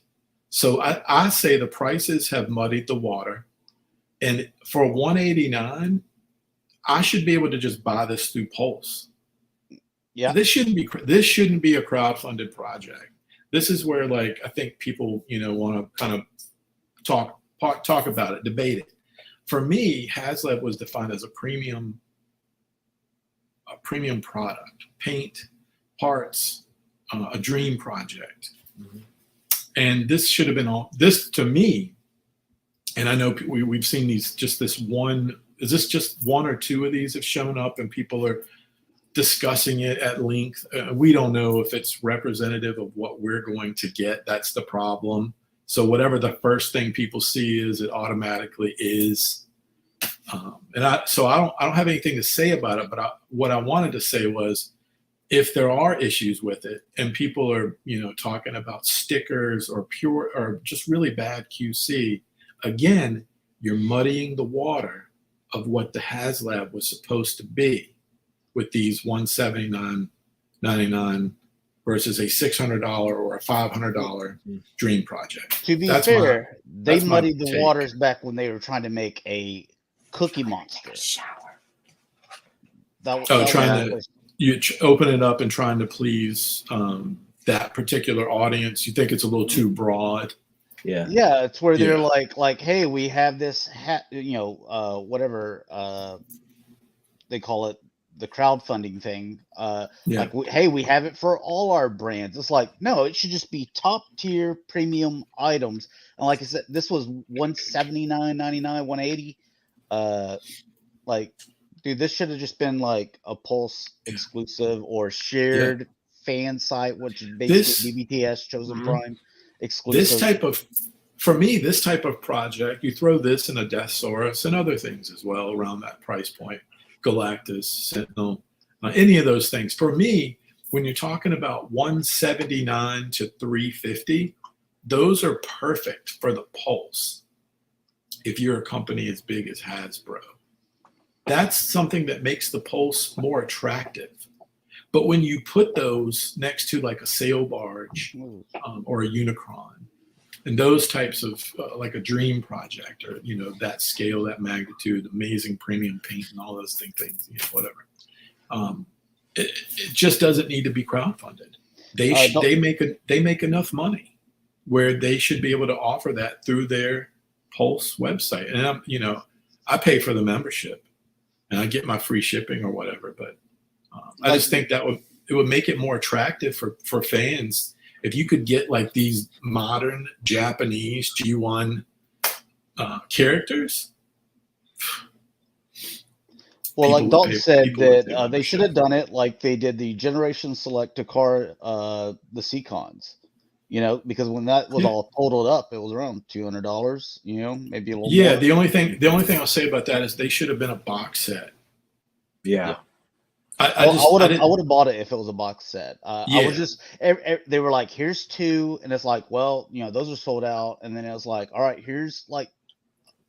B: So I say the prices have muddied the water, and for $189, I should be able to just buy this through Pulse.
A: Yeah,
B: this shouldn't be a crowdfunded project. This is where, like, I think people want to kind of talk about it, debate it. For me, HasLab was defined as a premium product, paint, parts, a dream project. Mm-hmm. And this should have been this to me. And I know we've seen these, just this one. Is this just one or two of these have shown up and people are discussing it at length? We don't know if it's representative of what we're going to get. That's the problem. So whatever the first thing people see is, it automatically is. And I don't have anything to say about it. But what I wanted to say was, if there are issues with it and people are, talking about stickers or just really bad QC, again, you're muddying the water of what the HasLab was supposed to be with these $179.99 versus a $600 or a $500 dream project.
A: To be fair, they muddied the waters back when they were trying to make a Cookie Monster.
B: You open it up and trying to please that particular audience. You think it's a little too broad.
C: Yeah.
A: Yeah, it's where they're like, hey, we have this whatever they call it, the crowdfunding thing. Like, hey, we have it for all our brands. It's like, no, it should just be top tier premium items. And like I said, this was $179.99, $180. Like, dude, this should have just been like a Pulse exclusive or shared fan site, which is basically BBTS Chosen Prime exclusive.
B: This type of project, you throw this in a Deathsaurus and other things as well around that price point, Galactus, Sentinel, any of those things. For me, when you're talking about $179 to $350, those are perfect for the Pulse. If you're a company as big as Hasbro, that's something that makes the Pulse more attractive. But when you put those next to like a sail barge or a Unicron, and those types of like a dream project, or that scale, that magnitude, amazing premium paint and all those things, whatever, it just doesn't need to be crowdfunded. They make enough money where they should be able to offer that through their Pulse website. And I pay for the membership and I get my free shipping or whatever, but I just think it would make it more attractive for fans if you could get like these modern Japanese G1 characters.
A: Well, like Dalton said,
B: people would pay
A: that they should have done it like they did the Generation Select to car the Seacons. You know, because when that was all totaled up, it was around $200. You know, maybe a little more.
B: Yeah, the only thing I'll say about that is they should have been a box set.
C: Yeah.
A: I would have bought it if it was a box set. I was just they were like, here's 2, and it's like, well, you know, those are sold out, and then it was like, all right, here's like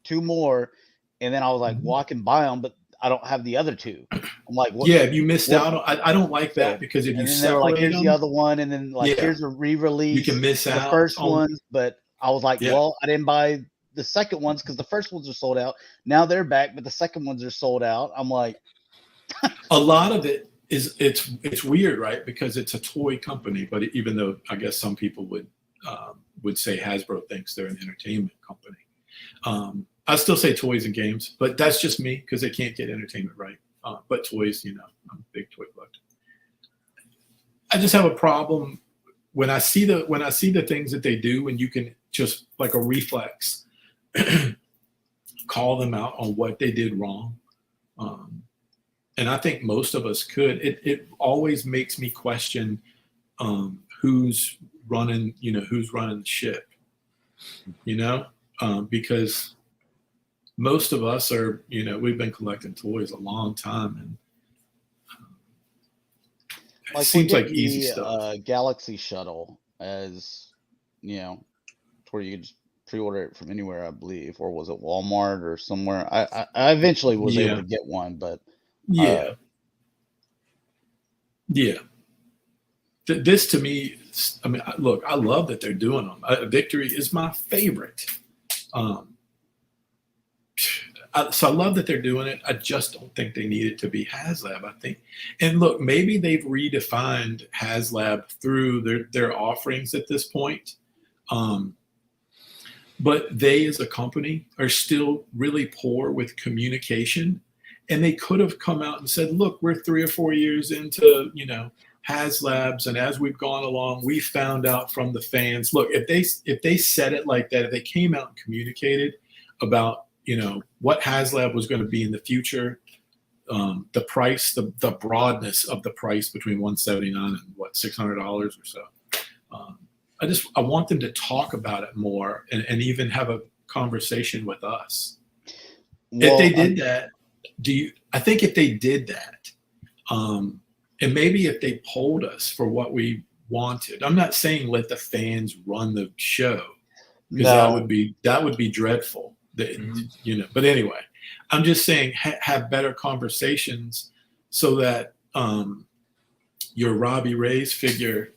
A: 2 more, and then I was like, well, I can buy them, but I don't have the other 2. I'm like, what?
B: Yeah, you missed out. I don't like that because if you separate
A: like, here's
B: them,
A: the other one, and then like here's a re-release.
B: You can miss out
A: the first ones, but I was like, well, I didn't buy the second ones because the first ones are sold out. Now they're back, but the second ones are sold out. I'm like,
B: a lot of it is it's weird, right? Because it's a toy company, but even though I guess some people would say Hasbro thinks they're an entertainment company. I still say toys and games, but that's just me because they can't get entertainment right. But toys, you know, I'm a big toy collector. I just have a problem when I see the things that they do, and you can just like a reflex call them out on what they did wrong. And I think most of us could. It always makes me question who's running the ship, you know, because most of us are, you know, we've been collecting toys a long time, and it seems like easy stuff.
A: Galaxy Shuttle, as you know, where you could just pre-order it from anywhere, I believe, or was it Walmart or somewhere? I eventually was able to get one, but
B: this to me, I mean, look, I love that they're doing them. Victory is my favorite. So I love that they're doing it. I just don't think they need it to be HasLab, I think. And look, maybe they've redefined HasLab through their offerings at this point. But they as a company are still really poor with communication. And they could have come out and said, look, we're 3 or 4 years into, you know, HasLabs, and as we've gone along, we found out from the fans. Look, if they said it like that, if they came out and communicated about, you know, what HasLab was going to be in the future, the price, the broadness of the price between $179 and what, $600 or so. I want them to talk about it more and even have a conversation with us. Well, if they did that, I think if they did that, and maybe if they polled us for what we wanted, I'm not saying let the fans run the show, because that would be dreadful. You know, but anyway, I'm just saying have better conversations so that your Robbie Reyes figure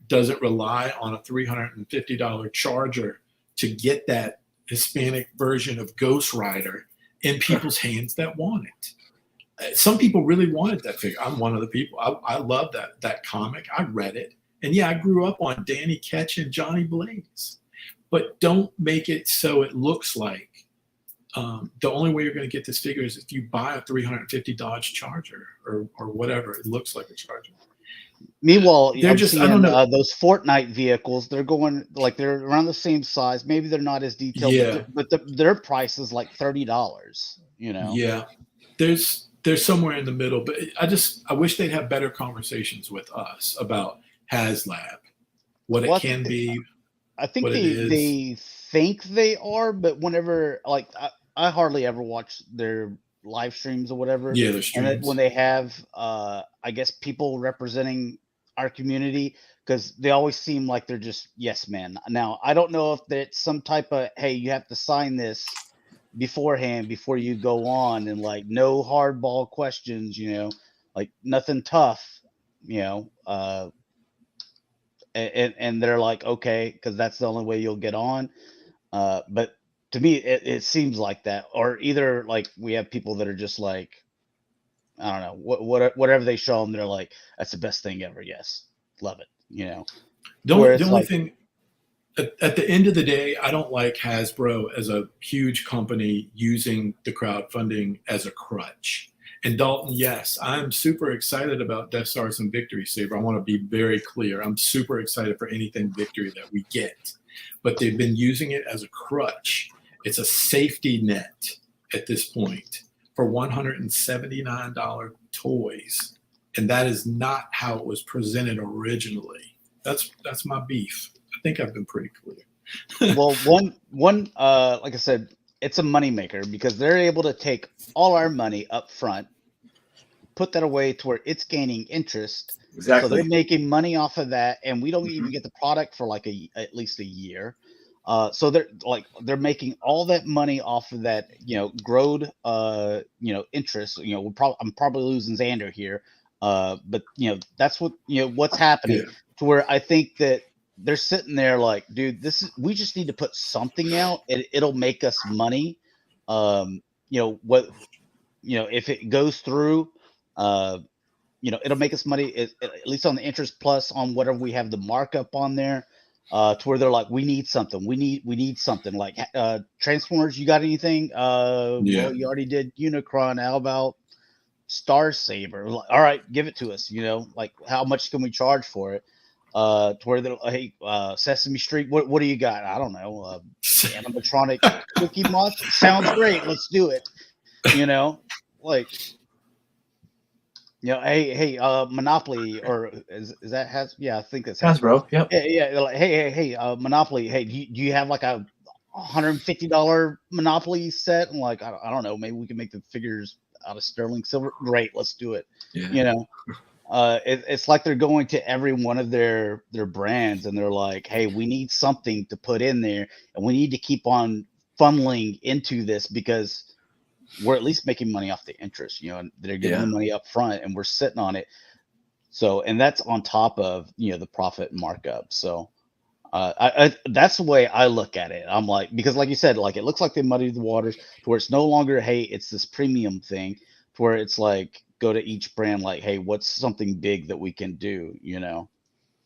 B: doesn't rely on a $350 charger to get that Hispanic version of Ghost Rider in people's hands that want it. Some people really wanted that figure. I'm one of the people. I love that comic. I read it, and I grew up on Danny Ketch and Johnny Blaze. But don't make it so it looks like the only way you're going to get this figure is if you buy a $350 Dodge Charger or whatever. It looks like a Charger.
A: Meanwhile, I don't know. Those Fortnite vehicles, they're going like they're around the same size. Maybe they're not as detailed, but their price is like $30. You know. Yeah,
B: there's somewhere in the middle, but I wish they'd have better conversations with us about HasLab, what it can be.
A: I think they think they are, but whenever like I hardly ever watch their live streams or whatever.
B: Yeah, their streams.
A: And when they have I guess people representing our community, because they always seem like they're just yes men. Now I don't know if that's some type of hey, you have to sign this beforehand before you go on, and like no hardball questions, you know, like nothing tough, you know. And they're like, okay, because that's the only way you'll get on. But to me, it seems like that. Or either like we have people that are just like, I don't know, whatever they show them, they're like, that's the best thing ever. Yes, love it. You know.
B: The only thing, at the end of the day, I don't like Hasbro as a huge company using the crowdfunding as a crutch. And Dalton, yes, I'm super excited about Death Stars and Victory Saber. I want to be very clear. I'm super excited for anything Victory that we get. But they've been using it as a crutch. It's a safety net at this point for $179 toys. And that is not how it was presented originally. That's my beef. I think I've been pretty clear.
A: Well, one like I said, it's a moneymaker because they're able to take all our money up front, put that away to where it's gaining interest.
C: Exactly.
A: So they're making money off of that, and we don't even get the product for like at least a year. So they're making all that money off of that, growed interest. I'm probably losing Xander here, but that's what's happening to where I think that they're sitting there like, dude, we just need to put something out, and it'll make us money. If it goes through, it'll make us money at least on the interest plus on whatever we have the markup on there. To where they're like, we need something. We need something like Transformers. You got anything? Well, you already did Unicron. How about Star Saber? Like, all right, give it to us. Like how much can we charge for it? To where they're hey, Sesame Street. What do you got? I don't know. Animatronic Cookie Monster sounds great. Let's do it. Like. Hey, Monopoly, or is that Has? Yeah, I think that's
C: Hasbro. Yep.
A: Yeah. Like, hey, Monopoly. Hey, do you have like a $150 Monopoly set? And like, I don't know, maybe we can make the figures out of sterling silver. Great, let's do it.
B: Yeah.
A: It's like they're going to every one of their brands, and they're like, hey, we need something to put in there, and we need to keep on funneling into this because we're at least making money off the interest, and they're getting the money up front and we're sitting on it. So, and that's on top of, the profit markup. So, that's the way I look at it. I'm like, because like you said, like, it looks like they muddied the waters to where it's no longer, hey, it's this premium thing to where it's like, go to each brand, like, hey, what's something big that we can do,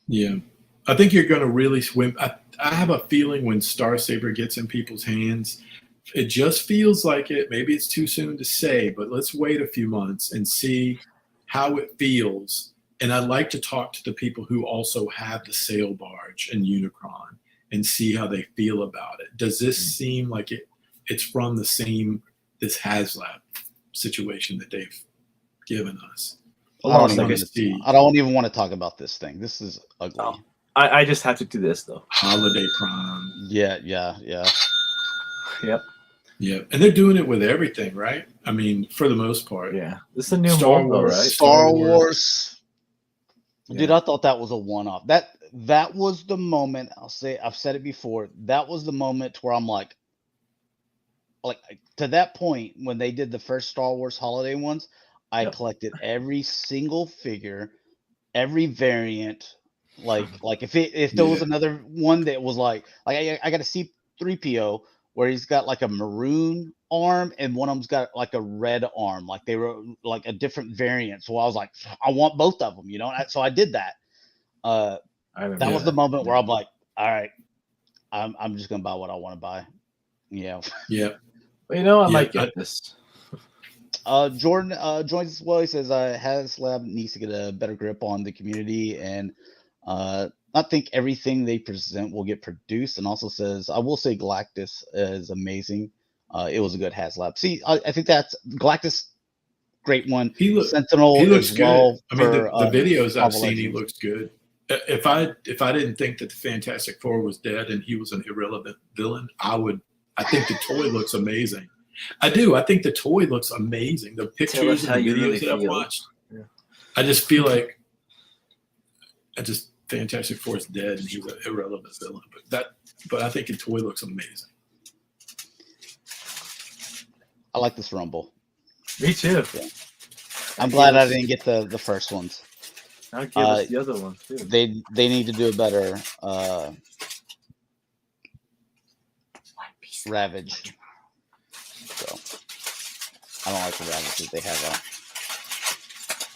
B: Yeah. I think you're going to really swim. I have a feeling when Star Saber gets in people's hands, it just feels like it. Maybe it's too soon to say, but let's wait a few months and see how it feels. And I'd like to talk to the people who also have the sail barge and Unicron and see how they feel about it. Does this seem like it's from this HasLab situation that they've given us?
A: I don't even want to talk about this thing. This is ugly.
C: Oh, I just have to do this though.
B: Holiday Prime.
A: Yeah.
C: Yep.
B: Yeah, and they're doing it with everything, right? I mean, for the most part.
C: Yeah, this is a new
B: Star
C: model,
B: Wars,
C: right?
A: Star Wars.
C: Yeah.
A: Dude, I thought that was a one-off. That was the moment. I've said it before. That was the moment where I'm like to that point when they did the first Star Wars holiday ones, I collected every single figure, every variant. Like if there was another one that was like I got a C-3PO where he's got like a maroon arm and one of them's got like a red arm, like they were like a different variant. So I was like, I want both of them, so I did that. That was the moment where I'm like, all right, I'm just gonna buy what I want to buy.
B: Yeah.
C: Well, I might get this.
A: Jordan joins as well. He says HasLab needs to get a better grip on the community, and I think everything they present will get produced. And also says, I will say Galactus is amazing. It was a good HasLab. See, I think that's Galactus, great one. Sentinel,
B: he looks
A: as
B: good.
A: well.
B: I mean, the videos I've seen, he looks good. If I didn't think that the Fantastic Four was dead and he was an irrelevant villain, I think the toy looks amazing. I do. I think the toy looks amazing. The pictures and the videos that I've watched. Yeah. I just feel like Fantastic Four is dead and he was an irrelevant villain. But I think the toy looks amazing.
A: I like this Rumble.
C: Me too.
A: Yeah. I'm glad I didn't get the first ones.
C: I'll give us the other ones too.
A: They need to do a better Ravage. So I don't like the Ravages they have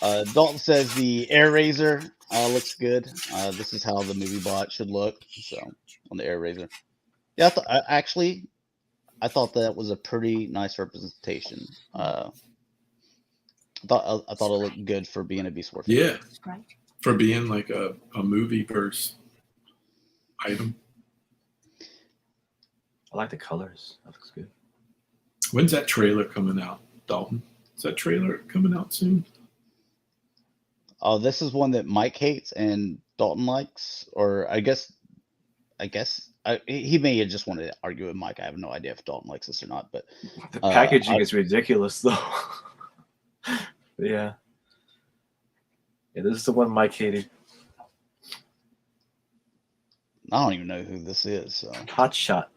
A: out. Dalton says the Air Razor looks good. This is how the movie bot should look. So on the Air Razor. Yeah, I thought that was a pretty nice representation. I thought it looked good for being a Beast Wars.
B: Yeah, for being like a movie verse item.
C: I like the colors. That looks good.
B: When's that trailer coming out, Dalton? Is that trailer coming out soon?
A: Oh, this is one that Mike hates and Dalton likes, or I guess he may have just wanted to argue with Mike. I have no idea if Dalton likes this or not, but
C: The packaging is ridiculous, though. Yeah. Yeah, this is the one Mike hated.
A: I don't even know who this is. So.
C: Hot Shot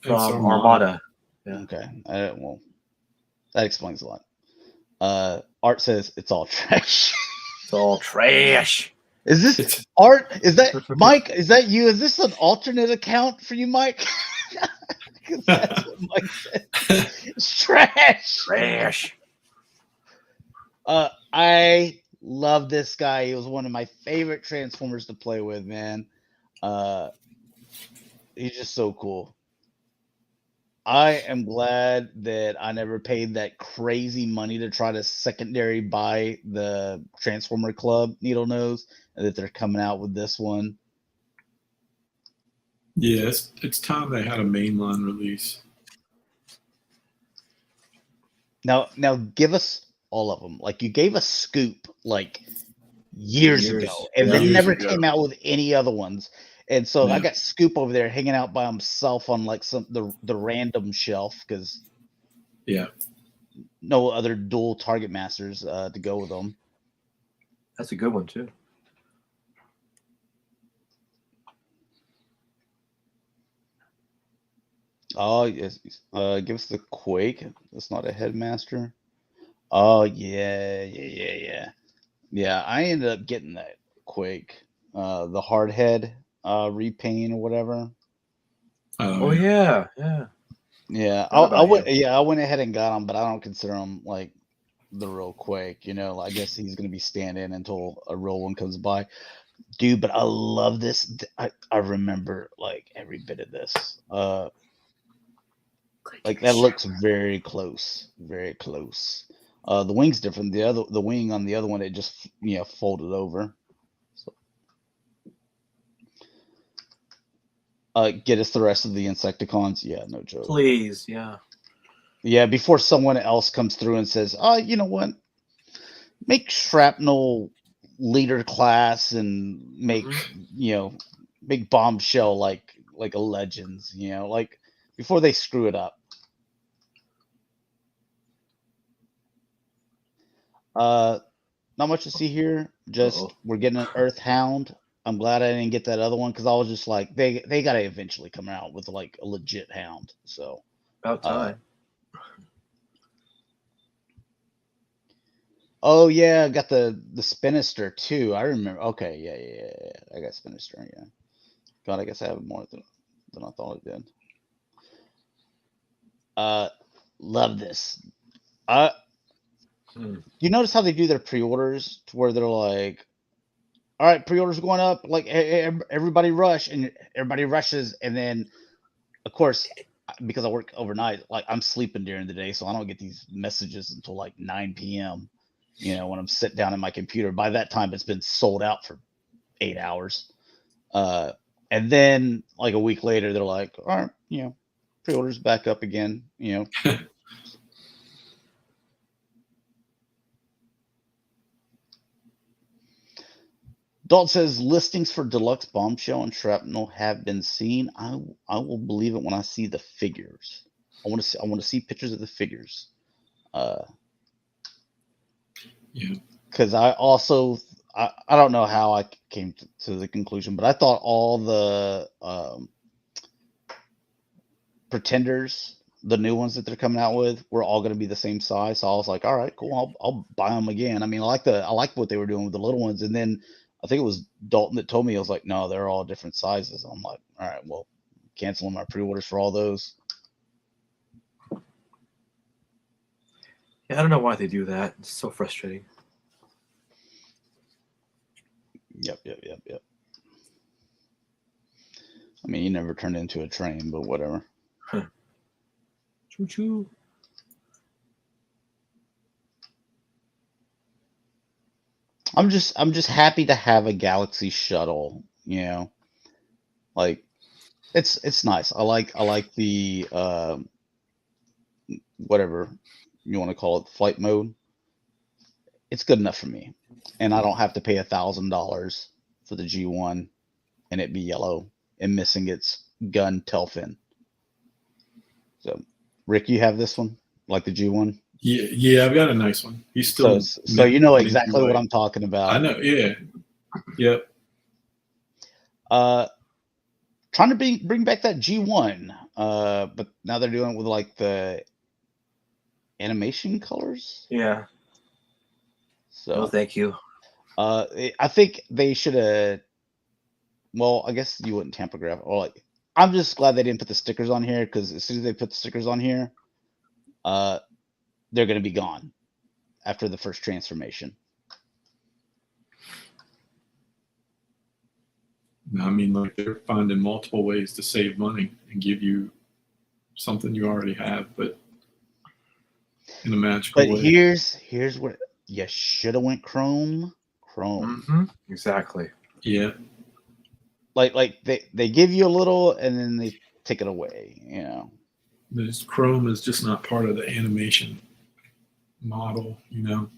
C: from
B: It's
C: Armada. Yeah.
A: Okay, well, that explains a lot. Art says it's all trash.
C: It's all trash.
A: Is this Art? Is that Mike? Is that you? Is this an alternate account for you, Mike? Because that's what Mike said. It's trash.
C: Trash.
A: I love this guy. He was one of my favorite Transformers to play with, man. He's just so cool. I am glad that I never paid that crazy money to try to secondary buy the Transformer Club Needle Nose, and that they're coming out with this one.
B: Yeah, it's time they had a mainline release.
A: Now give us all of them. Like, you gave us Scoop like years ago, and then never came out with any other ones. And so I got Scoop over there hanging out by himself on like the random shelf because no other dual Target Masters to go with them.
C: That's a good one too.
A: Oh yes, give us the Quake. That's not a Headmaster. Oh yeah. I ended up getting that Quake, the hard head repaint or whatever.
C: Oh yeah.
A: I went ahead and got him, but I don't consider him like the real Quake. You know, I guess he's gonna be stand-in until a real one comes by. Dude, but I love this. I remember like every bit of this. Like that looks very close. The wing's different. The wing on the other one, it just folded over. So. Get us the rest of the Insecticons. Yeah, no joke.
C: Please, yeah.
A: Yeah, before someone else comes through and says, "Oh, you know what? Make Shrapnel leader class and make make Bombshell like a Legends." Like before they screw it up. Not much to see here. Just we're getting an Earth Hound. I'm glad I didn't get that other one because I was just like, they got to eventually come out with like a legit Hound. So
C: about time.
A: Oh yeah, I got the Spinister too. I remember. Okay, yeah. I got Spinister. Yeah. God, I guess I have more than I thought I did. Love this. You notice how they do their pre-orders to where they're like, all right, pre-orders going up, like everybody rush, and everybody rushes, and then of course because I work overnight, like I'm sleeping during the day, so I don't get these messages until like 9 p.m. When I'm sitting down at my computer. By that time it's been sold out for 8 hours. And then like a week later they're like, all right, pre-orders back up again, Dalton says listings for Deluxe Bombshell and Shrapnel have been seen. I will believe it when I see the figures. I want to see pictures of the figures. Because I also I don't know how I came to the conclusion, but I thought all the Pretenders, the new ones that they're coming out with, were all going to be the same size. So I was like, all right, cool. I'll buy them again. I mean, I like what they were doing with the little ones, and then I think it was Dalton that told me. I was like, no, they're all different sizes. I'm like, all right, well, canceling my pre-orders for all those.
C: Yeah, I don't know why they do that. It's so frustrating.
A: Yep. I mean, you never turned into a train, but whatever.
C: Choo-choo.
A: I'm just happy to have a Galaxy shuttle, like It's nice. I like the whatever you want to call it, flight mode. It's good enough for me, and I don't have to pay $1,000 for the G1 and it be yellow and missing its gun tail fin. So, Rick, you have this one, like the G1.
B: Yeah, I've got a nice one. He's still
A: So you know exactly what I'm talking about.
B: I know. Yeah. Yep.
A: Trying to bring back that G1, but now they're doing it with like the animation colors.
C: Yeah.
A: So
C: No, thank you.
A: I think they should have. Well, I guess you wouldn't tampograph. Or like, I'm just glad they didn't put the stickers on here, because as soon as they put the stickers on here, they're going to be gone after the first transformation.
B: I mean, like, they're finding multiple ways to save money and give you something you already have, but in a magical way.
A: But here's what you should have went chrome.
C: Mm-hmm. Exactly.
B: Yeah.
A: Like they give you a little and then they take it away. You know,
B: This chrome is just not part of the animation model, you know.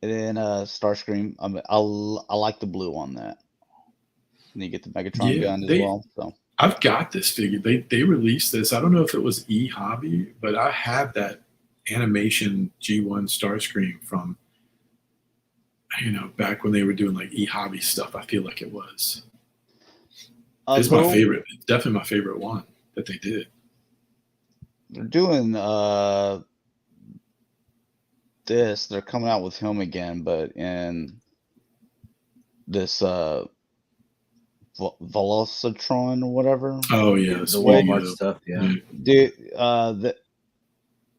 A: and then Starscream. I like the blue on that. And you get the Megatron gun as well. So
B: I've got this figure. They released this. I don't know if it was eHobby, but I have that animation G1 Starscream from, you know, back when they were doing like eHobby stuff. I feel like it was. It's my favorite. It's definitely my favorite one that they did.
A: They're doing this. They're coming out with him again, but in this Velocitron or whatever.
B: Oh yeah,
C: the Walmart stuff. Yeah,
A: dude. I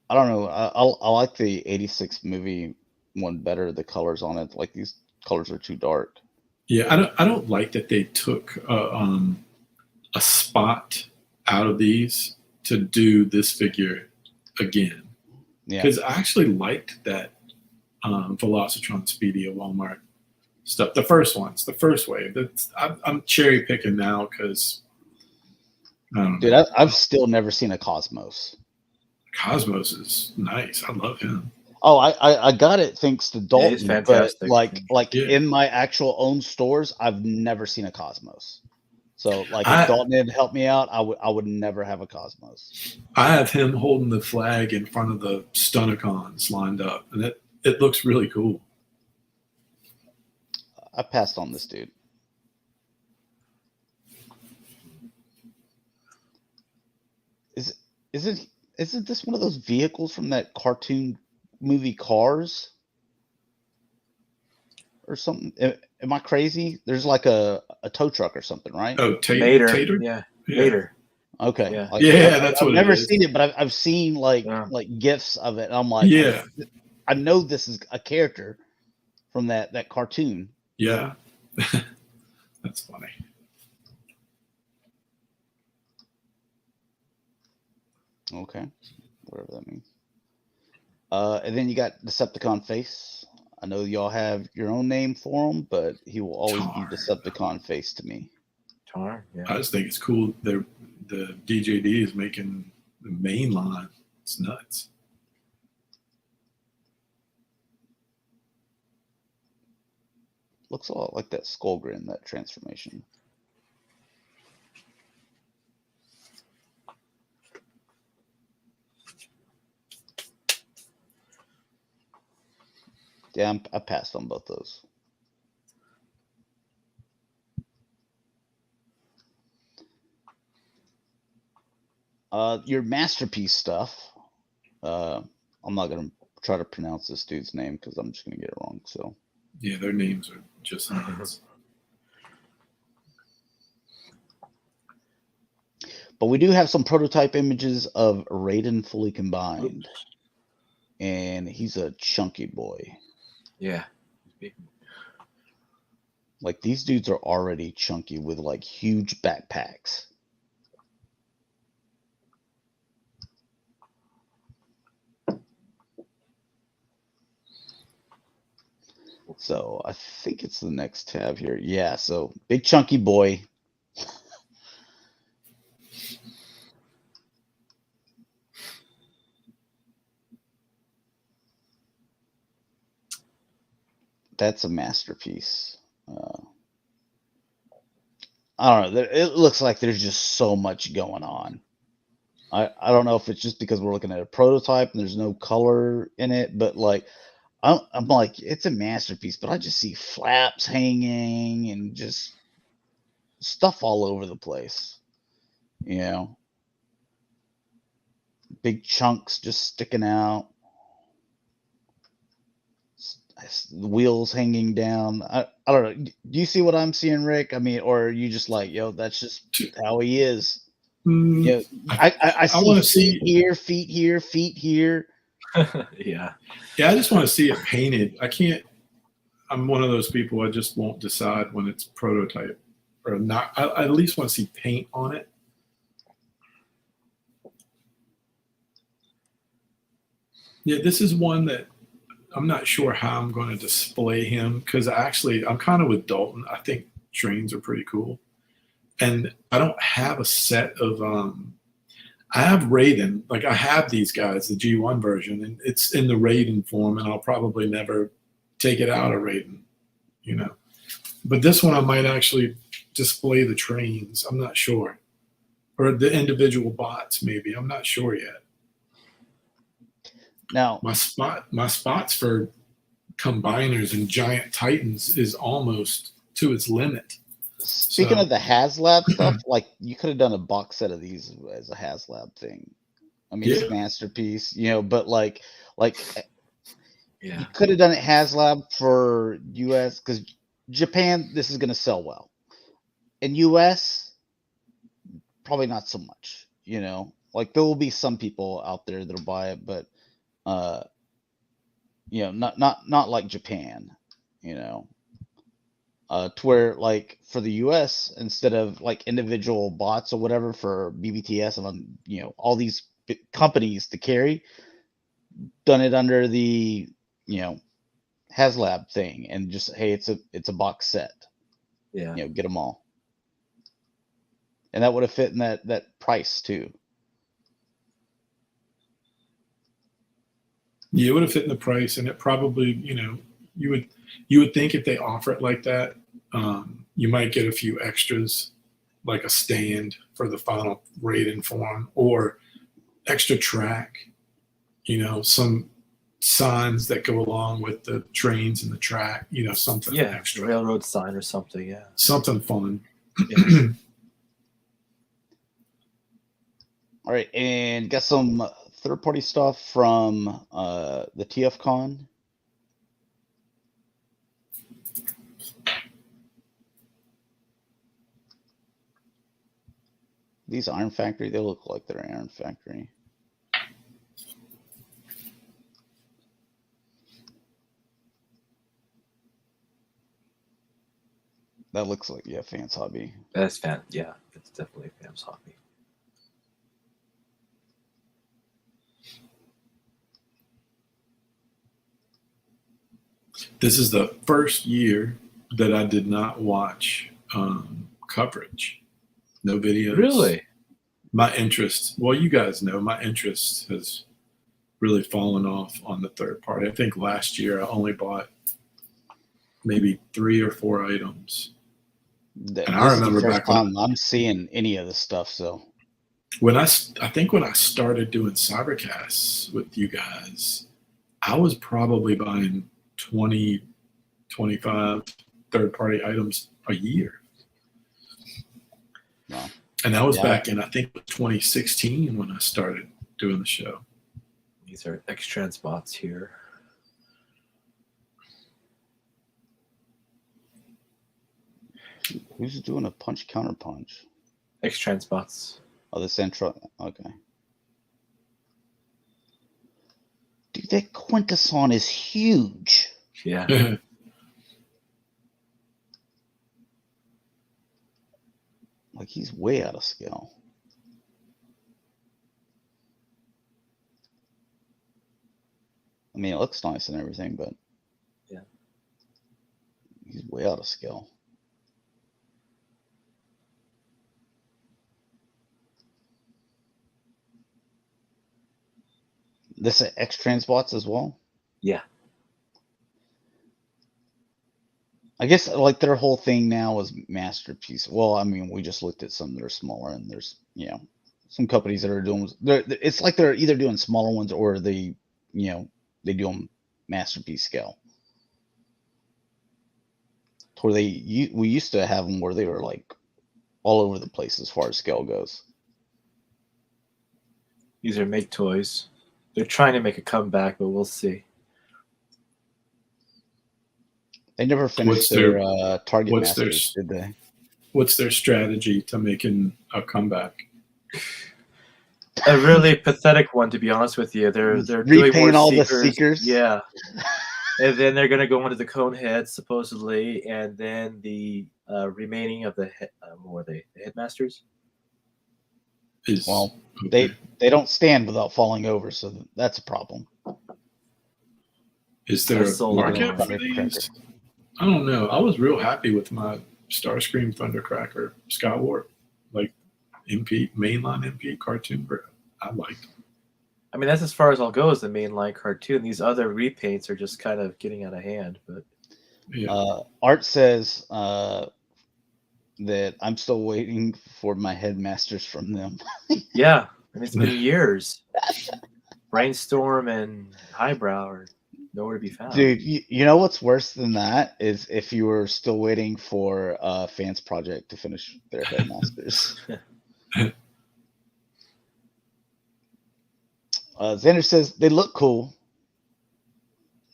A: don't know. I like the '86 movie one better. The colors on it, like these colors are too dark.
B: Yeah, I don't like that they took a spot out of these to do this figure again.
A: Yeah,
B: because I actually liked that Velocitron Speedy Walmart stuff. The first ones, the first wave. I'm cherry picking now because I don't know.
A: dude, I've still never seen a Cosmos.
B: Cosmos is nice. I love him.
A: Oh, I got it thanks to Dalton.
C: Yeah, he's fantastic.
A: But like in my actual own stores, I've never seen a Cosmos. So like if Dalton didn't help me out, I would never have a Cosmos.
B: I have him holding the flag in front of the Stunticons lined up, and it looks really cool.
A: I passed on this dude. Isn't this one of those vehicles from that cartoon movie Cars or something? Am I crazy? There's like a tow truck or something, right?
B: Oh,
C: Tater. Yeah, Tater.
A: Okay.
B: Yeah,
A: like,
B: that's
A: I've
B: what
A: never
B: it is.
A: seen it, but I've seen like gifs of it. And I'm like,
B: yeah,
A: I know this is a character from that cartoon.
B: Yeah, that's funny.
A: Okay, whatever that means. And then you got Decepticon Face. I know y'all have your own name for him, but he will always be Decepticon Face to me.
C: Tar, yeah.
B: I just think it's cool. The DJD is making the main line. It's nuts.
A: Looks a lot like that Skullgrin, that transformation. Yeah, I passed on both those. Your masterpiece stuff. I'm not gonna try to pronounce this dude's name because I'm just gonna get it wrong. So
B: yeah, their names are just nuts.
A: But we do have some prototype images of Raiden fully combined, and he's a chunky boy.
C: Yeah.
A: Like these dudes are already chunky with like huge backpacks. So I think it's the next tab here. Yeah, so big chunky boy, That's a masterpiece. I don't know. It looks like there's just so much going on. I don't know if it's just because we're looking at a prototype and there's no color in it, but like I'm like, it's a masterpiece, but I just see flaps hanging and just stuff all over the place. You know, big chunks just sticking out. The wheels hanging down. I don't know. Do you see what I'm seeing, Rick? I mean, or are you just like, yo, that's just how he is?
B: Mm,
A: You know, I
B: want to
A: see
B: see.
A: here, feet here, feet here.
C: Yeah.
B: Yeah, I just want to see it painted. I can't. I'm one of those people. I just won't decide when it's prototype or not. I at least want to see paint on it. Yeah, this is one that I'm not sure how I'm going to display him because actually I'm kind of with Dalton. I think trains are pretty cool, and I don't have a set of. I have Raiden. Like I have these guys, the G1 version, and it's in the Raiden form, and I'll probably never take it out of Raiden, you know. But this one I might actually display the trains. I'm not sure, or the individual bots maybe. I'm not sure yet.
A: Now,
B: my spots for combiners and giant titans is almost to its limit.
A: Speaking of the HasLab stuff, like you could have done a box set of these as a HasLab thing. I mean, it's a masterpiece, you know, but like you could have done it HasLab for US because Japan, this is going to sell well. In US, probably not so much, you know. Like there will be some people out there that'll buy it, but you know, not like Japan, you know. To where like for the US, instead of like individual bots or whatever for BBTS and you know all these companies to carry, done it under the you know HasLab thing and just hey, it's a box set.
C: Yeah.
A: You know, get them all. And that would have fit in that price too.
B: Yeah, it would have fit in the price, and it probably, you know, you would think if they offer it like that, you might get a few extras, like a stand for the final Raiden form, or extra track, you know, some signs that go along with the trains and the track, you know, something extra.
C: Railroad sign or something, yeah.
B: Something fun.
C: Yeah.
A: All right, and got some third-party stuff from the TFCon. These Iron Factory, they look like they're Iron Factory. That looks like, yeah, Fans Hobby.
C: That's yeah, it's definitely Fans Hobby.
B: This is the first year that I did not watch coverage. No videos.
C: Really?
B: My interest, well, you guys know, my interest has really fallen off on the third party. I think last year I only bought maybe 3 or 4 items.
A: And I remember back when I'm seeing any of this stuff. So
B: when I think when I started doing Cybercasts with you guys, I was probably buying 20, 25 third-party items a year.
A: Wow.
B: And that was back in, I think, 2016 when I started doing the show.
C: These are X-Trans bots here.
A: Who's doing a punch counter punch?
C: X-Trans bots.
A: Oh, the Central. Okay. Dude, that Quintesson is huge.
C: Yeah.
A: Like he's way out of scale. I mean, it looks nice and everything, but
C: yeah,
A: he's way out of scale. This X-Trans bots as well?
C: Yeah.
A: I guess like their whole thing now is masterpiece. Well, I mean, we just looked at some that are smaller, and there's some companies that are doing. It's like they're either doing smaller ones or they they do them masterpiece scale. Where we used to have them where they were like all over the place as far as scale goes.
C: These are Make Toys. They're trying to make a comeback, but we'll see.
A: They never finished their Target Masters, did they?
B: What's their strategy to making a comeback?
C: A really pathetic one, to be honest with you. They're doing more
A: all
C: Seekers.
A: The Seekers.
C: Yeah. And then they're going to go into the Cone Heads, supposedly, and then the remaining of the the Headmasters.
A: They don't stand without falling over, so that's a problem.
B: Is there a market for these? I don't know. I was real happy with my Starscream Thundercracker Skyward, like MP mainline MP cartoon. I liked them.
C: I mean, that's as far as I'll go as the mainline cartoon. These other repaints are just kind of getting out of hand. But
A: Art says that I'm still waiting for my Headmasters from them.
C: Yeah, and it's been years. Brainstorm and Highbrow are nowhere to be found.
A: Dude, you know what's worse than that is if you were still waiting for Fans Project to finish their Headmasters. Xander says they look cool.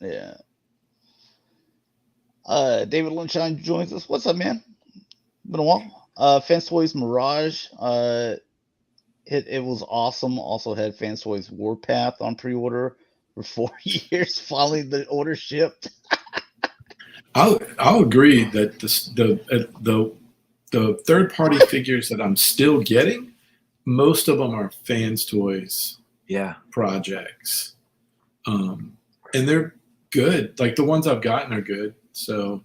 A: Yeah. David Lunshine joins us. What's up, man? Been a while. Fans Toys Mirage. It was awesome. Also had Fans Toys Warpath on pre-order for 4 years following the order shipped.
B: I'll agree that the third-party figures that I'm still getting, most of them are Fans Toys projects. And they're good. Like the ones I've gotten are good. So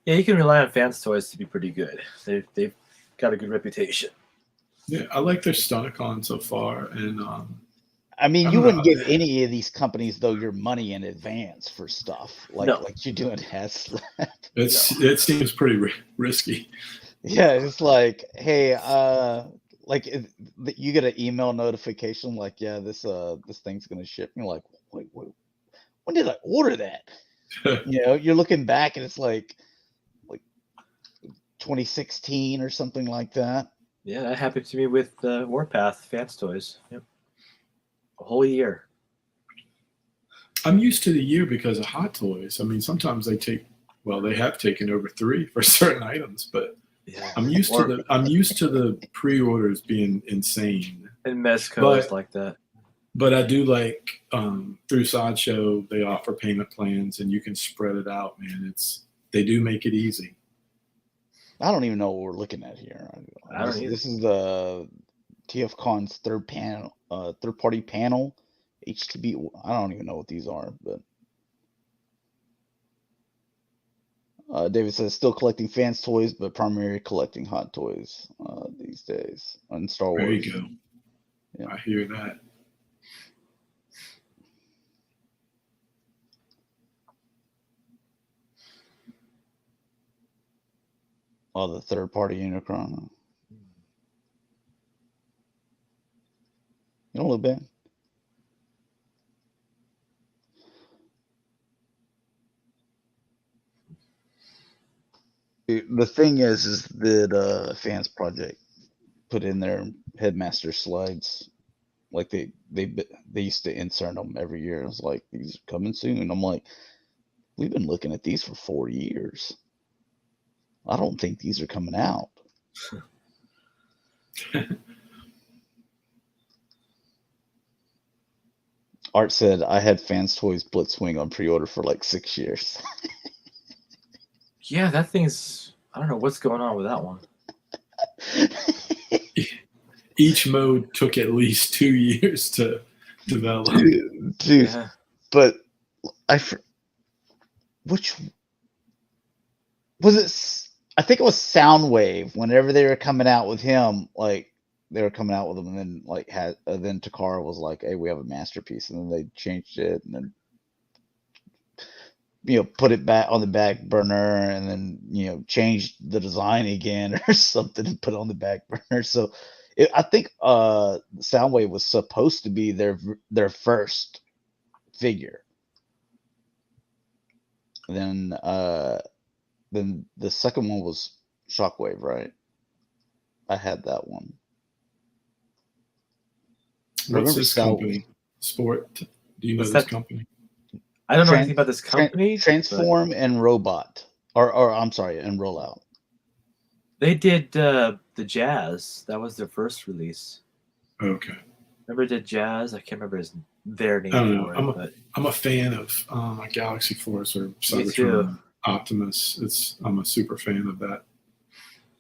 C: yeah, you can rely on Fans Toys to be pretty good. They've got a good reputation.
B: Yeah, I like their Stunticon so far, and
A: I mean, you wouldn't give any of these companies though your money in advance for stuff like you do in HasLab.
B: It seems pretty risky.
A: Yeah, it's like, hey, like you get an email notification like, yeah, this thing's gonna ship. You're like, wait, when did I order that? You're looking back and it's like 2016 or something like that.
C: Yeah, that happened to me with Warpath Fans Toys. Yep. A whole year.
B: I'm used to the year because of Hot Toys. I mean, sometimes they have taken over 3 for certain items, but I'm used to the pre-orders being insane.
C: And Mezco is like that.
B: But I do like through Sideshow they offer payment plans and you can spread it out, man. They do make it easy.
A: I don't even know what we're looking at here. This is the TFCon's third-party panel, HTB. I don't even know what these are, but David says still collecting Fans Toys, but primarily collecting Hot Toys these days on Star Wars.
B: There you go. Yeah. I hear that.
A: Oh, the third-party Unicron. You know, a little bit. The thing is that Fans Project put in their Headmaster slides, like they used to insert them every year. It's like, these are coming soon. I'm like, we've been looking at these for 4 years. I don't think these are coming out. Art said, I had Fans Toys Blitzwing on pre-order for like 6 years.
C: Yeah, that thing's... I don't know what's going on with that one.
B: Each mode took at least 2 years to develop.
A: Dude, yeah. But which... Was it... I think it was Soundwave. Whenever they were coming out with him, like they were coming out with him, and then then Takara was like, "Hey, we have a masterpiece," and then they changed it, and then put it back on the back burner and then change the design again or something and put it on the back burner. So I think Soundwave was supposed to be their first figure. Then the second one was Shockwave, right? I had that one.
B: What's this company? Sport. Do you know this company?
C: I don't know anything about this company.
A: Transform and Robot, or I'm sorry, and Rollout.
C: They did the Jazz. That was their first release.
B: Okay.
C: Remember the Jazz? I can't remember their name.
B: I don't know. I'm a fan of Galaxy Force or Cybertron Optimus. I'm a super fan of that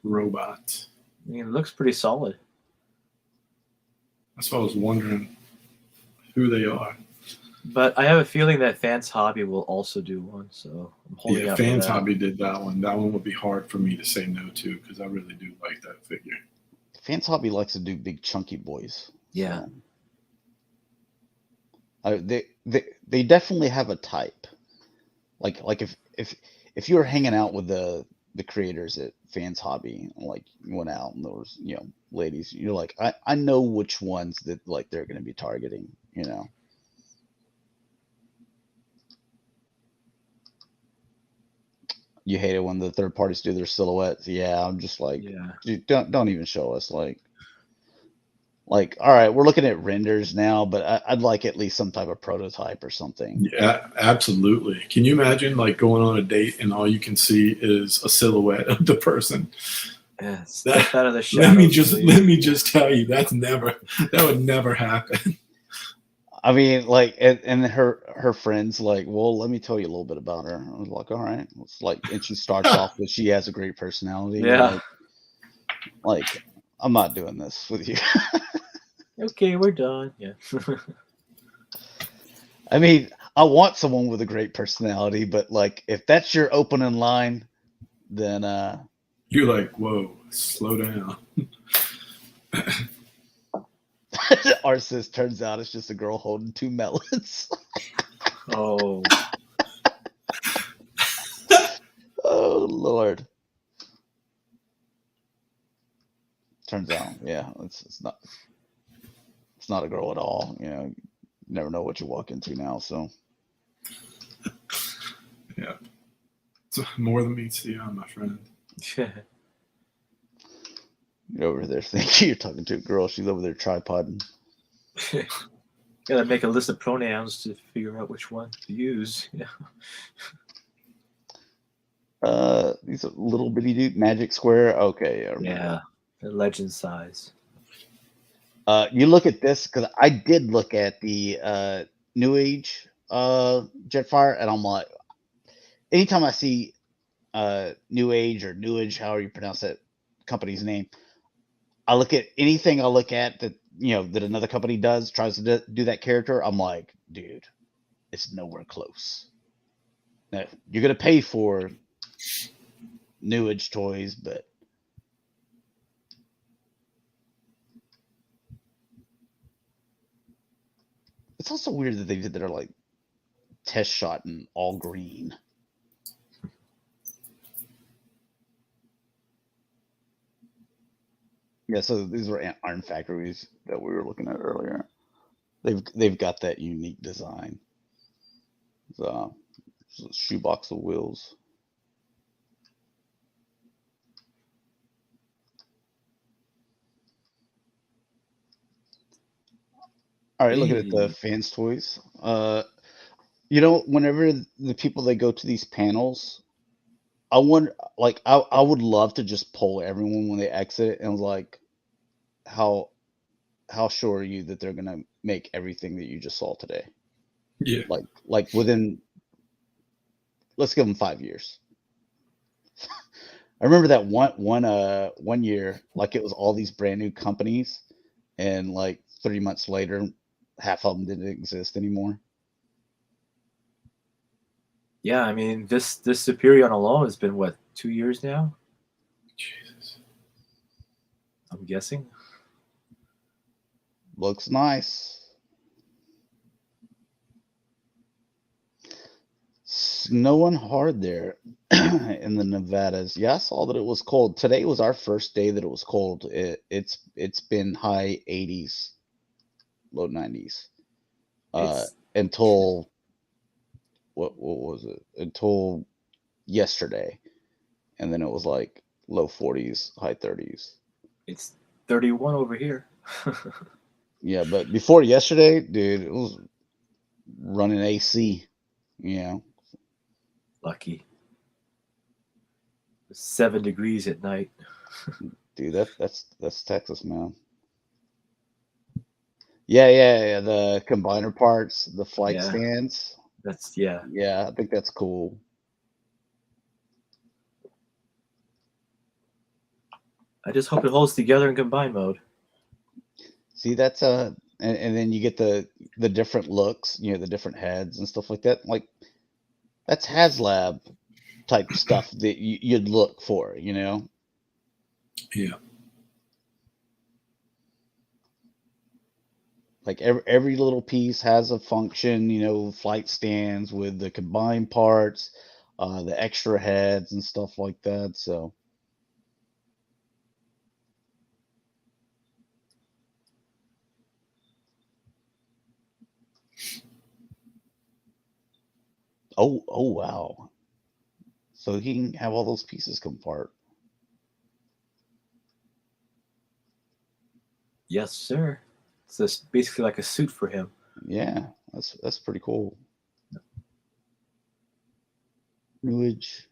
B: robot.
C: I mean, it looks pretty solid.
B: That's why I was wondering who they are.
C: But I have a feeling that Fans Hobby will also do one, so I'm holding out.
B: Fans Hobby did that one. That one would be hard for me to say no to because I really do like that figure.
A: Fans Hobby likes to do big chunky boys.
C: Yeah.
A: So. They definitely have a type. Like if you were hanging out with the creators at Fans Hobby, like you went out and there was ladies, you're like, I know which ones that like they're going to be targeting. You hate it when the third parties do their silhouettes. Yeah, I'm just like, dude, don't even show us. Like, all right, we're looking at renders now, but I'd like at least some type of prototype or something.
B: Yeah, absolutely. Can you imagine like going on a date and all you can see is a silhouette of the person?
C: Yeah, step out of the shadow.
B: Let me just tell you, that would never happen.
A: I mean, like, and her friends like, well, let me tell you a little bit about her. I was like, all right, it's like, and she starts off with she has a great personality.
C: Yeah.
A: Like I'm not doing this with you.
C: Okay, we're done. Yeah.
A: I mean, I want someone with a great personality, but like, if that's your opening line, then
B: you're like, whoa, slow down.
A: Arsis turns out it's just a girl holding 2 melons.
C: Oh.
A: Oh Lord. Turns out, yeah, it's not a girl at all. You never know what you walk into now. So
B: yeah, it's more than meets the eye, my friend.
C: Yeah.
A: You're over there thinking you're talking to a girl. She's over there tripoding.
C: Gotta make a list of pronouns to figure out which one to use. Yeah.
A: These are little bitty dude magic square. Okay,
C: yeah, the legend size.
A: You look at this because I did look at the New Age Jetfire, and I'm like, anytime I see New Age or New Age, however you pronounce that company's name, I look at anything I look at that that another company tries to do that character. I'm like, dude, it's nowhere close. Now, you're gonna pay for New Age toys, but it's also weird that they did their like test shot in all green. Yeah, so these were Iron Factories that we were looking at earlier. They've got that unique design. It's a shoebox of wheels. All right, looking at the fans toys. Whenever the people that go to these panels, I wonder, like, I would love to just poll everyone when they exit and like, how sure are you that they're gonna make everything that you just saw today?
B: Yeah.
A: Like within, let's give them 5 years. I remember that one year, like it was all these brand new companies, and like 3 months later, half of them didn't exist anymore.
C: Yeah, I mean, this Superior alone has been, what, 2 years now?
B: Jesus.
C: I'm guessing.
A: Looks nice. Snowing hard there in the Nevadas. Yeah, I saw that it was cold. Today was our first day that it was cold. It's been high 80s, low 90s.
C: It's
A: Until what was it? Until yesterday. And then it was like low 40s, high 30s.
C: it's 31 over here.
A: Yeah, but before yesterday, dude, it was running AC. Yeah.
C: Lucky. 7 degrees at night.
A: Dude, that's Texas, man. Yeah. The combiner parts, the flight
C: Yeah.
A: stands.
C: Yeah.
A: Yeah, I think that's cool.
C: I just hope it holds together in combine mode.
A: See, that's and then you get the different looks, the different heads and stuff like that. Like that's HasLab type stuff that you'd look for,
B: Yeah.
A: Like every little piece has a function, flight stands with the combined parts, the extra heads and stuff like that. So oh wow. So he can have all those pieces come apart.
C: Yes, sir. It's just basically like a suit for him.
A: Yeah, that's pretty cool. Newage.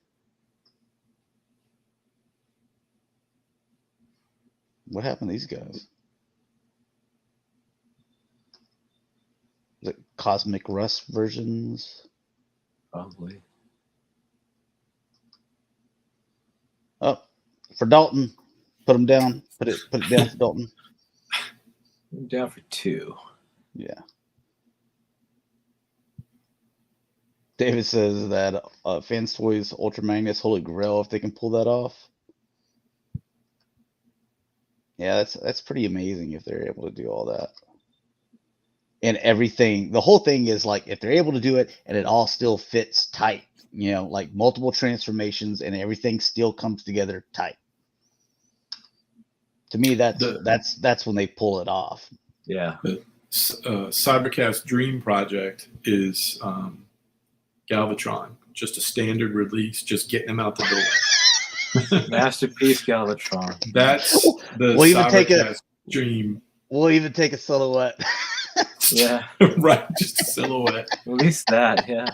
A: What happened to these guys? The Cosmic Rust versions?
C: Probably.
A: Oh, for Dalton. Put him down. Put it down for Dalton.
C: I'm down for 2.
A: Yeah. David says that Fans Toys Ultra Magnus Holy Grail if they can pull that off. Yeah, that's pretty amazing if they're able to do all that. And everything, the whole thing is like if they're able to do it and it all still fits tight, like multiple transformations and everything still comes together tight. To me, that's when they pull it off.
C: Yeah.
B: The Cybercast Dream Project is Galvatron, just a standard release, just getting them out the door.
C: Masterpiece Galvatron.
B: That's the
A: We'll even
B: Cybercast Dream.
A: We'll even take a silhouette.
C: Yeah.
B: Right, just a silhouette.
C: At least that, yeah.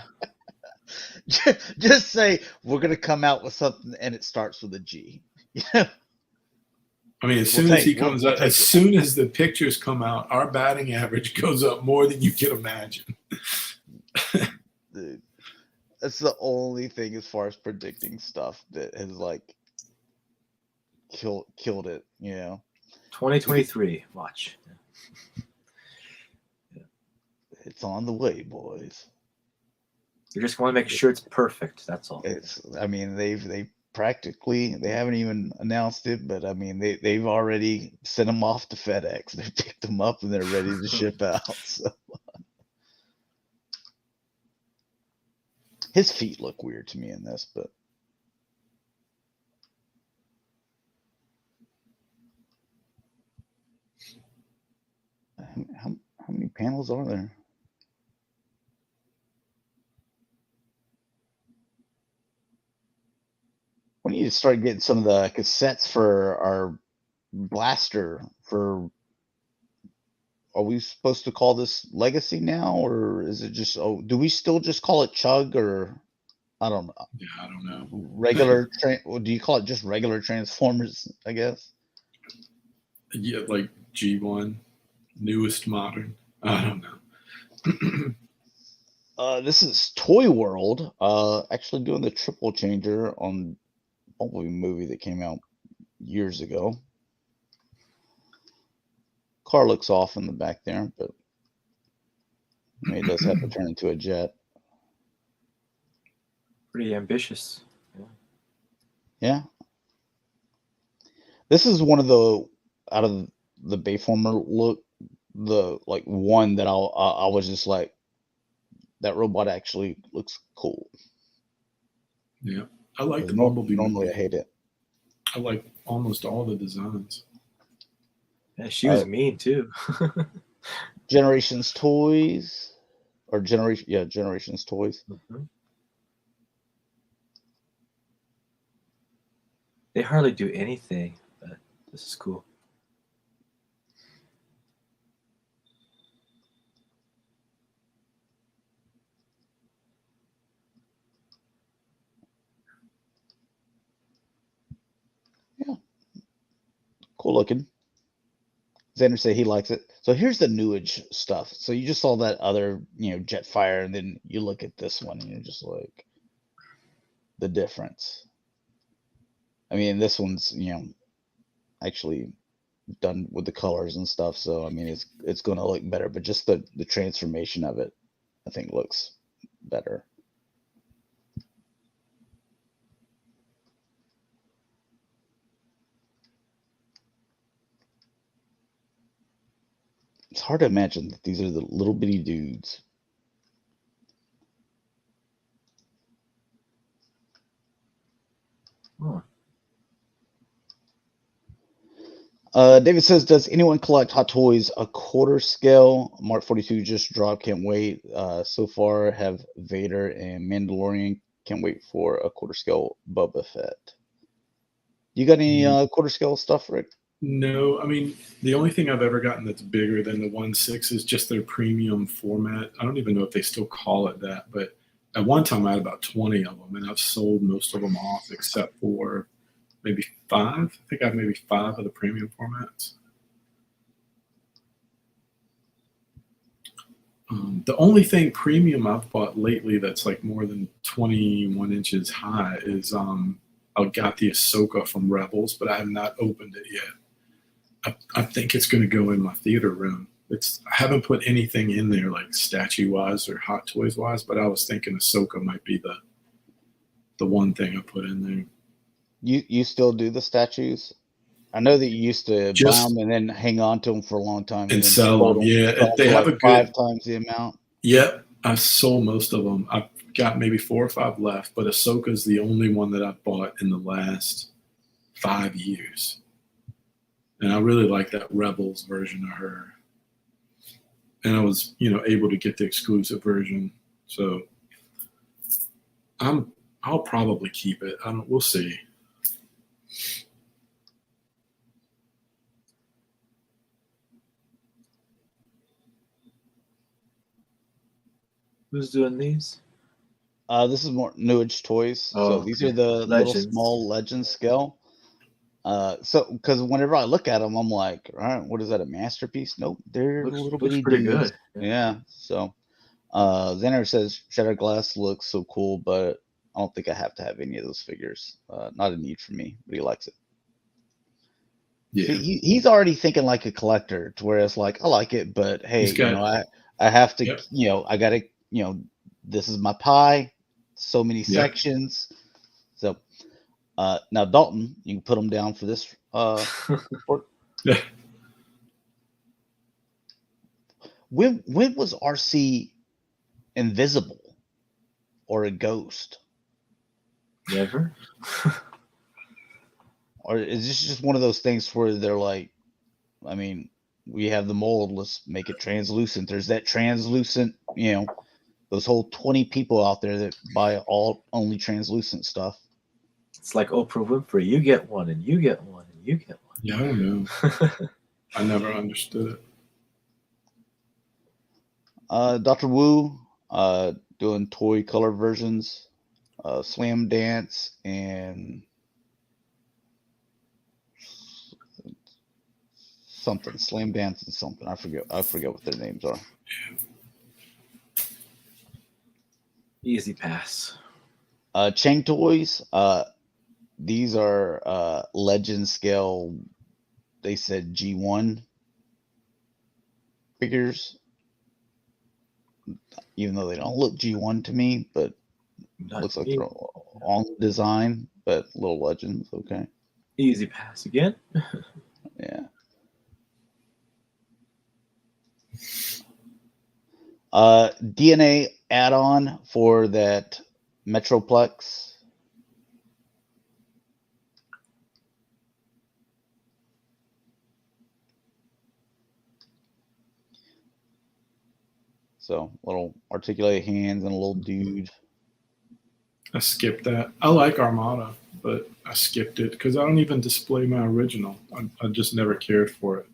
A: Just say we're gonna come out with something and it starts with a G.
B: I mean, as soon as he comes out, as soon as the pictures come out, our batting average goes up more than you can imagine.
A: Dude, that's the only thing as far as predicting stuff that has like killed it.
C: 2023. Watch.
A: It's on the way, boys.
C: You just want to make sure it's perfect. That's all.
A: I mean, they practically, they haven't even announced it, but I mean, they've already sent them off to FedEx. They picked them up and they're ready to ship out. So. His feet look weird to me in this, but how many panels are there? We need to start getting some of the cassettes for our blaster. Are we supposed to call this Legacy now, or is it just? Oh, do we still just call it Chug, or I don't know.
B: Yeah, I don't know.
A: Regular. Do you call it just regular Transformers? I guess.
B: Yeah, like G1, newest modern. I don't know.
A: This is Toy World. Actually doing the triple changer on probably a movie that came out years ago. Car looks off in the back there, but I mean, it does have to turn into a jet.
C: Pretty ambitious.
A: Yeah. This is one of the out of the Bayformer look, the like one that I was just like, that robot actually looks cool.
B: Yeah, I like the Bumblebee.
A: Normally, I hate it.
B: I like almost all the designs.
C: Yeah, she was mean too.
A: Generations Toyz, or Generations Toyz.
C: Mm-hmm. They hardly do anything, but this is cool.
A: Yeah, cool looking. Xander said he likes it. So here's the new age stuff. So you just saw that other, Jetfire, and then you look at this one, and you're just like, the difference. I mean, this one's, actually done with the colors and stuff. So I mean, it's going to look better. But just the transformation of it, I think, looks better. It's hard to imagine that these are the little bitty dudes.
C: Oh.
A: David says, does anyone collect Hot Toys a quarter scale? Mark 42 just dropped. Can't wait. So far, have Vader and Mandalorian. Can't wait for a quarter scale Boba Fett. You got any quarter scale stuff, Rick?
B: No, I mean, the only thing I've ever gotten that's bigger than the 1/6 is just their premium format. I don't even know if they still call it that, but at one time I had about 20 of them, and I've sold most of them off except for maybe 5. I think I have maybe 5 of the premium formats. The only thing premium I've bought lately that's like more than 21 inches high is I got the Ahsoka from Rebels, but I have not opened it yet. I think it's going to go in my theater room. I haven't put anything in there like statue wise or Hot Toys wise, but I was thinking Ahsoka might be the one thing I put in there.
A: You still do the statues? I know that you used to buy them and then hang on to them for a long time
B: and sell them. Yeah, they have a good
A: 5 times the amount.
B: Yep, I've sold most of them. I've got maybe 4 or 5 left, but Ahsoka's the only one that I've bought in the last 5 years. And I really like that Rebels version of her. And I was, able to get the exclusive version. So I'll probably keep it. We'll see.
C: Who's doing these?
A: This is more New Age Toys.
C: Oh,
A: So these are the
C: Legends.
A: little small Legend scale. So because whenever I look at them, I'm like, all right, what is that, a masterpiece? Nope, they're little bitty
C: pretty
A: dudes.
C: good.
A: Yeah. So Xander says Shatrdglass looks so cool, but I don't think I have to have any of those figures. Not a need for me, but he likes it.
B: Yeah.
A: See, he's already thinking like a collector, to where it's like, I like it, but hey, I have to, I gotta, this is my pie, so many sections. So now Dalton, you can put him down for this report.
B: Yeah.
A: When was RC invisible or a ghost?
C: Never.
A: Or is this just one of those things where they're like, I mean, we have the mold, let's make it translucent. There's that translucent, those whole 20 people out there that buy only translucent stuff.
C: It's like Oprah Winfrey. You get one, and you get one, and you get one.
B: Yeah, I don't know. I never understood it.
A: Dr. Wu doing toy color versions, Slam Dance and something, Slam Dance and something. I forget what their names are.
C: Easy pass.
A: Chang Toys. These are Legend scale. They said G1 figures, even though they don't look G1 to me, but looks like they're on design, but little Legends. Okay.
C: Easy pass again.
A: Yeah. DNA add-on for that Metroplex. So little articulated hands and a little dude.
B: I skipped that. I like Armada, but I skipped it because I don't even display my original. I just never cared for it.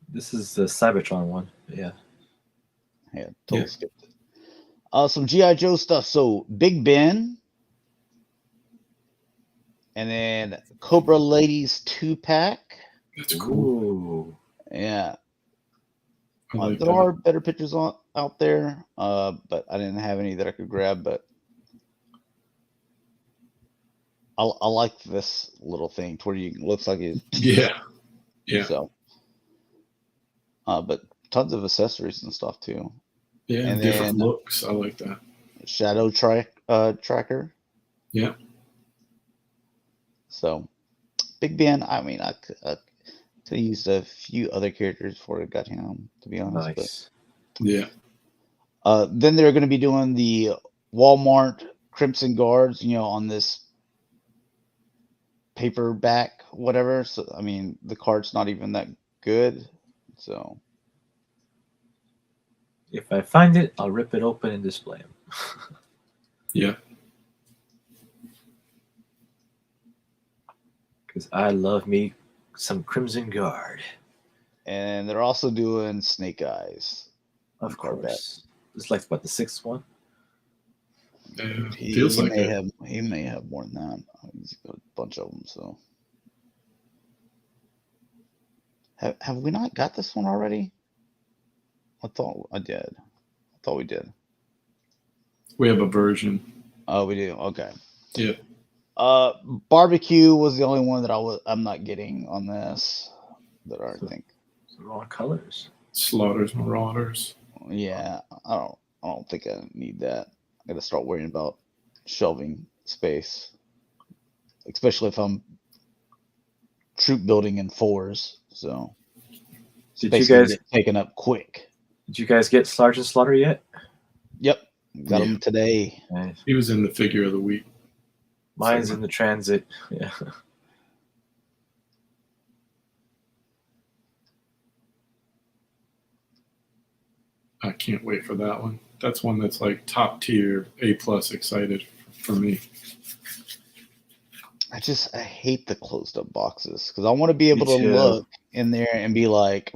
C: This is the Cybertron one. Yeah.
A: Yeah, totally skipped it. Some G.I. Joe stuff. So Big Ben. And then Cobra Ladies 2-pack.
B: That's cool.
C: Ooh.
A: Yeah.
B: Like
A: there are better pictures out there, but I didn't have any that I could grab. But I like this little thing to where you looks like it.
B: Yeah.
A: So, but tons of accessories and stuff too.
B: Yeah, and different looks. I like that.
A: Shadow tracker.
B: Yeah.
A: So, Big Ben. I mean, I could have used a few other characters before I got him, to be honest.
C: Nice.
A: But,
B: yeah.
A: Then they're going to be doing the Walmart Crimson Guards, on this paperback, whatever. So, I mean, the card's not even that good. So,
C: if I find it, I'll rip it open and display them.
B: Yeah.
C: Because I love me some Crimson Guard.
A: And they're also doing Snake Eyes.
C: Of course. It's like, what, the 6th one?
B: Feels like it.
A: He may have more than that. He's got a bunch of them. So, have we not got this one already? I thought I did. I thought we did.
B: We have a version.
A: Oh, we do. Okay.
B: Yeah.
A: Barbecue was the only one that I'm not getting on this. That I think.
C: It's the wrong colors.
B: Slaughters Marauders.
A: Yeah, I don't think I need that. I got to start worrying about shelving space, especially if I'm troop building in 4s. So,
C: did you guys
A: get taken up quick?
C: Did you guys get Sergeant Slaughter yet?
A: Yep, got him today.
C: Nice.
B: He was in the figure of the week.
C: Mine's in the transit. Yeah.
B: I can't wait for that one. That's one that's like top tier, A+ excited for me.
A: I hate the closed up boxes because I want to be able to look in there and be like,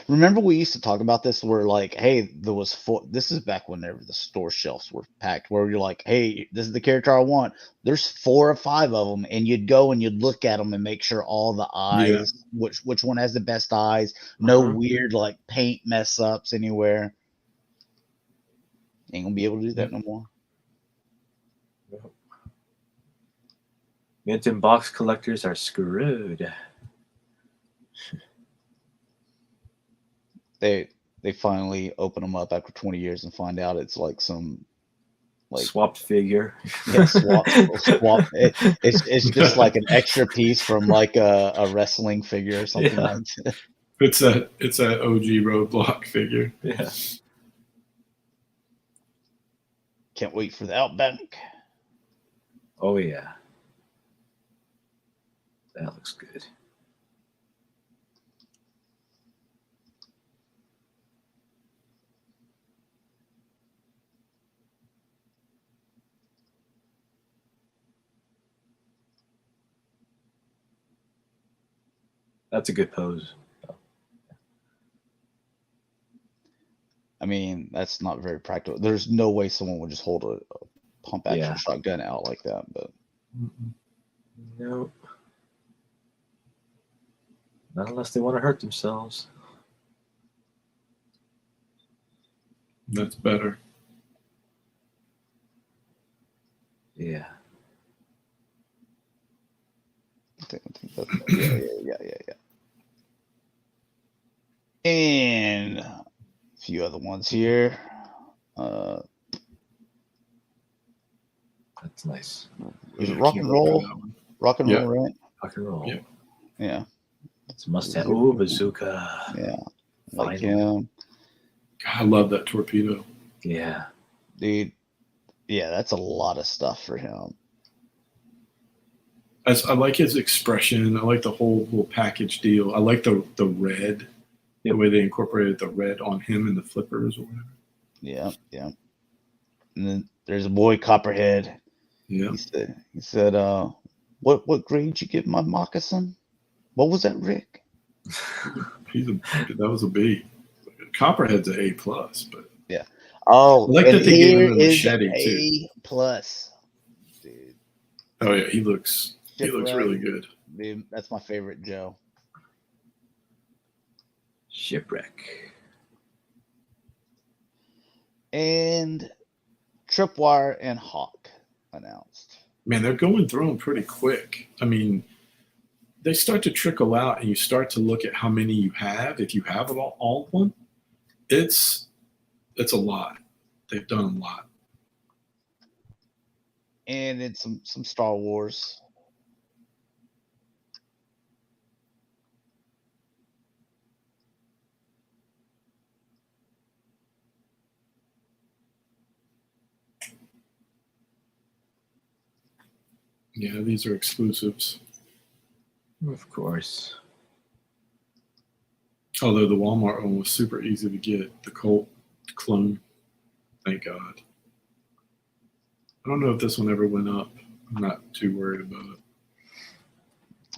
A: remember we used to talk about this where like, hey, there was this is back whenever the store shelves were packed where you're like, hey, this is the character I want. There's 4 or 5 of them and you'd go and you'd look at them and make sure all the eyes, which one has the best eyes, no weird like paint mess ups anywhere. Ain't gonna be able to do that no more.
C: Mint and box collectors are screwed.
A: They finally open them up after 20 years and find out it's like some
C: swapped figure.
A: Yeah, swap. It's just like an extra piece from like a wrestling figure or something like that.
B: It's a OG Roadblock figure.
C: Yeah.
A: Can't wait for the Outback.
C: Oh yeah. That looks good. That's a good pose.
A: I mean, that's not very practical. There's no way someone would just hold a pump action shotgun out like that. But
C: no, not unless they want to hurt themselves.
B: That's better.
A: Yeah. I think that's yeah. And a few other ones here.
C: That's nice.
A: Is it rock and roll? Rock and roll, right?
C: Rock and roll.
A: Yeah.
C: It's a must-have. Ooh, bazooka.
A: Yeah. Like him.
B: God, I love that torpedo.
C: Yeah.
A: Dude, yeah, that's a lot of stuff for him.
B: I like his expression. I like the whole little package deal. I like the red, the way they incorporated the red on him and the flippers or whatever.
A: Yeah, yeah. And then there's a boy Copperhead.
B: Yeah.
A: He said, what grade you give my moccasin? What was that, Rick?
B: That was a B. Copperhead's an A+, but
A: yeah. Oh,
B: I like
A: and
B: that they gave him a
A: is
B: machete
A: A+.
B: too.
A: Dude.
B: Oh yeah, he looks really good.
A: Dude, that's my favorite Joe.
C: Shipwreck.
A: And Tripwire and Hawk announced.
B: Man, they're going through them pretty quick. I mean, they start to trickle out, and you start to look at how many you have. If you have all of them, it's a lot. They've done a lot.
A: And then some Star Wars.
B: Yeah, these are exclusives.
C: Of course.
B: Although the Walmart one was super easy to get, the Colt clone. Thank God. I don't know if this one ever went up. I'm not too worried about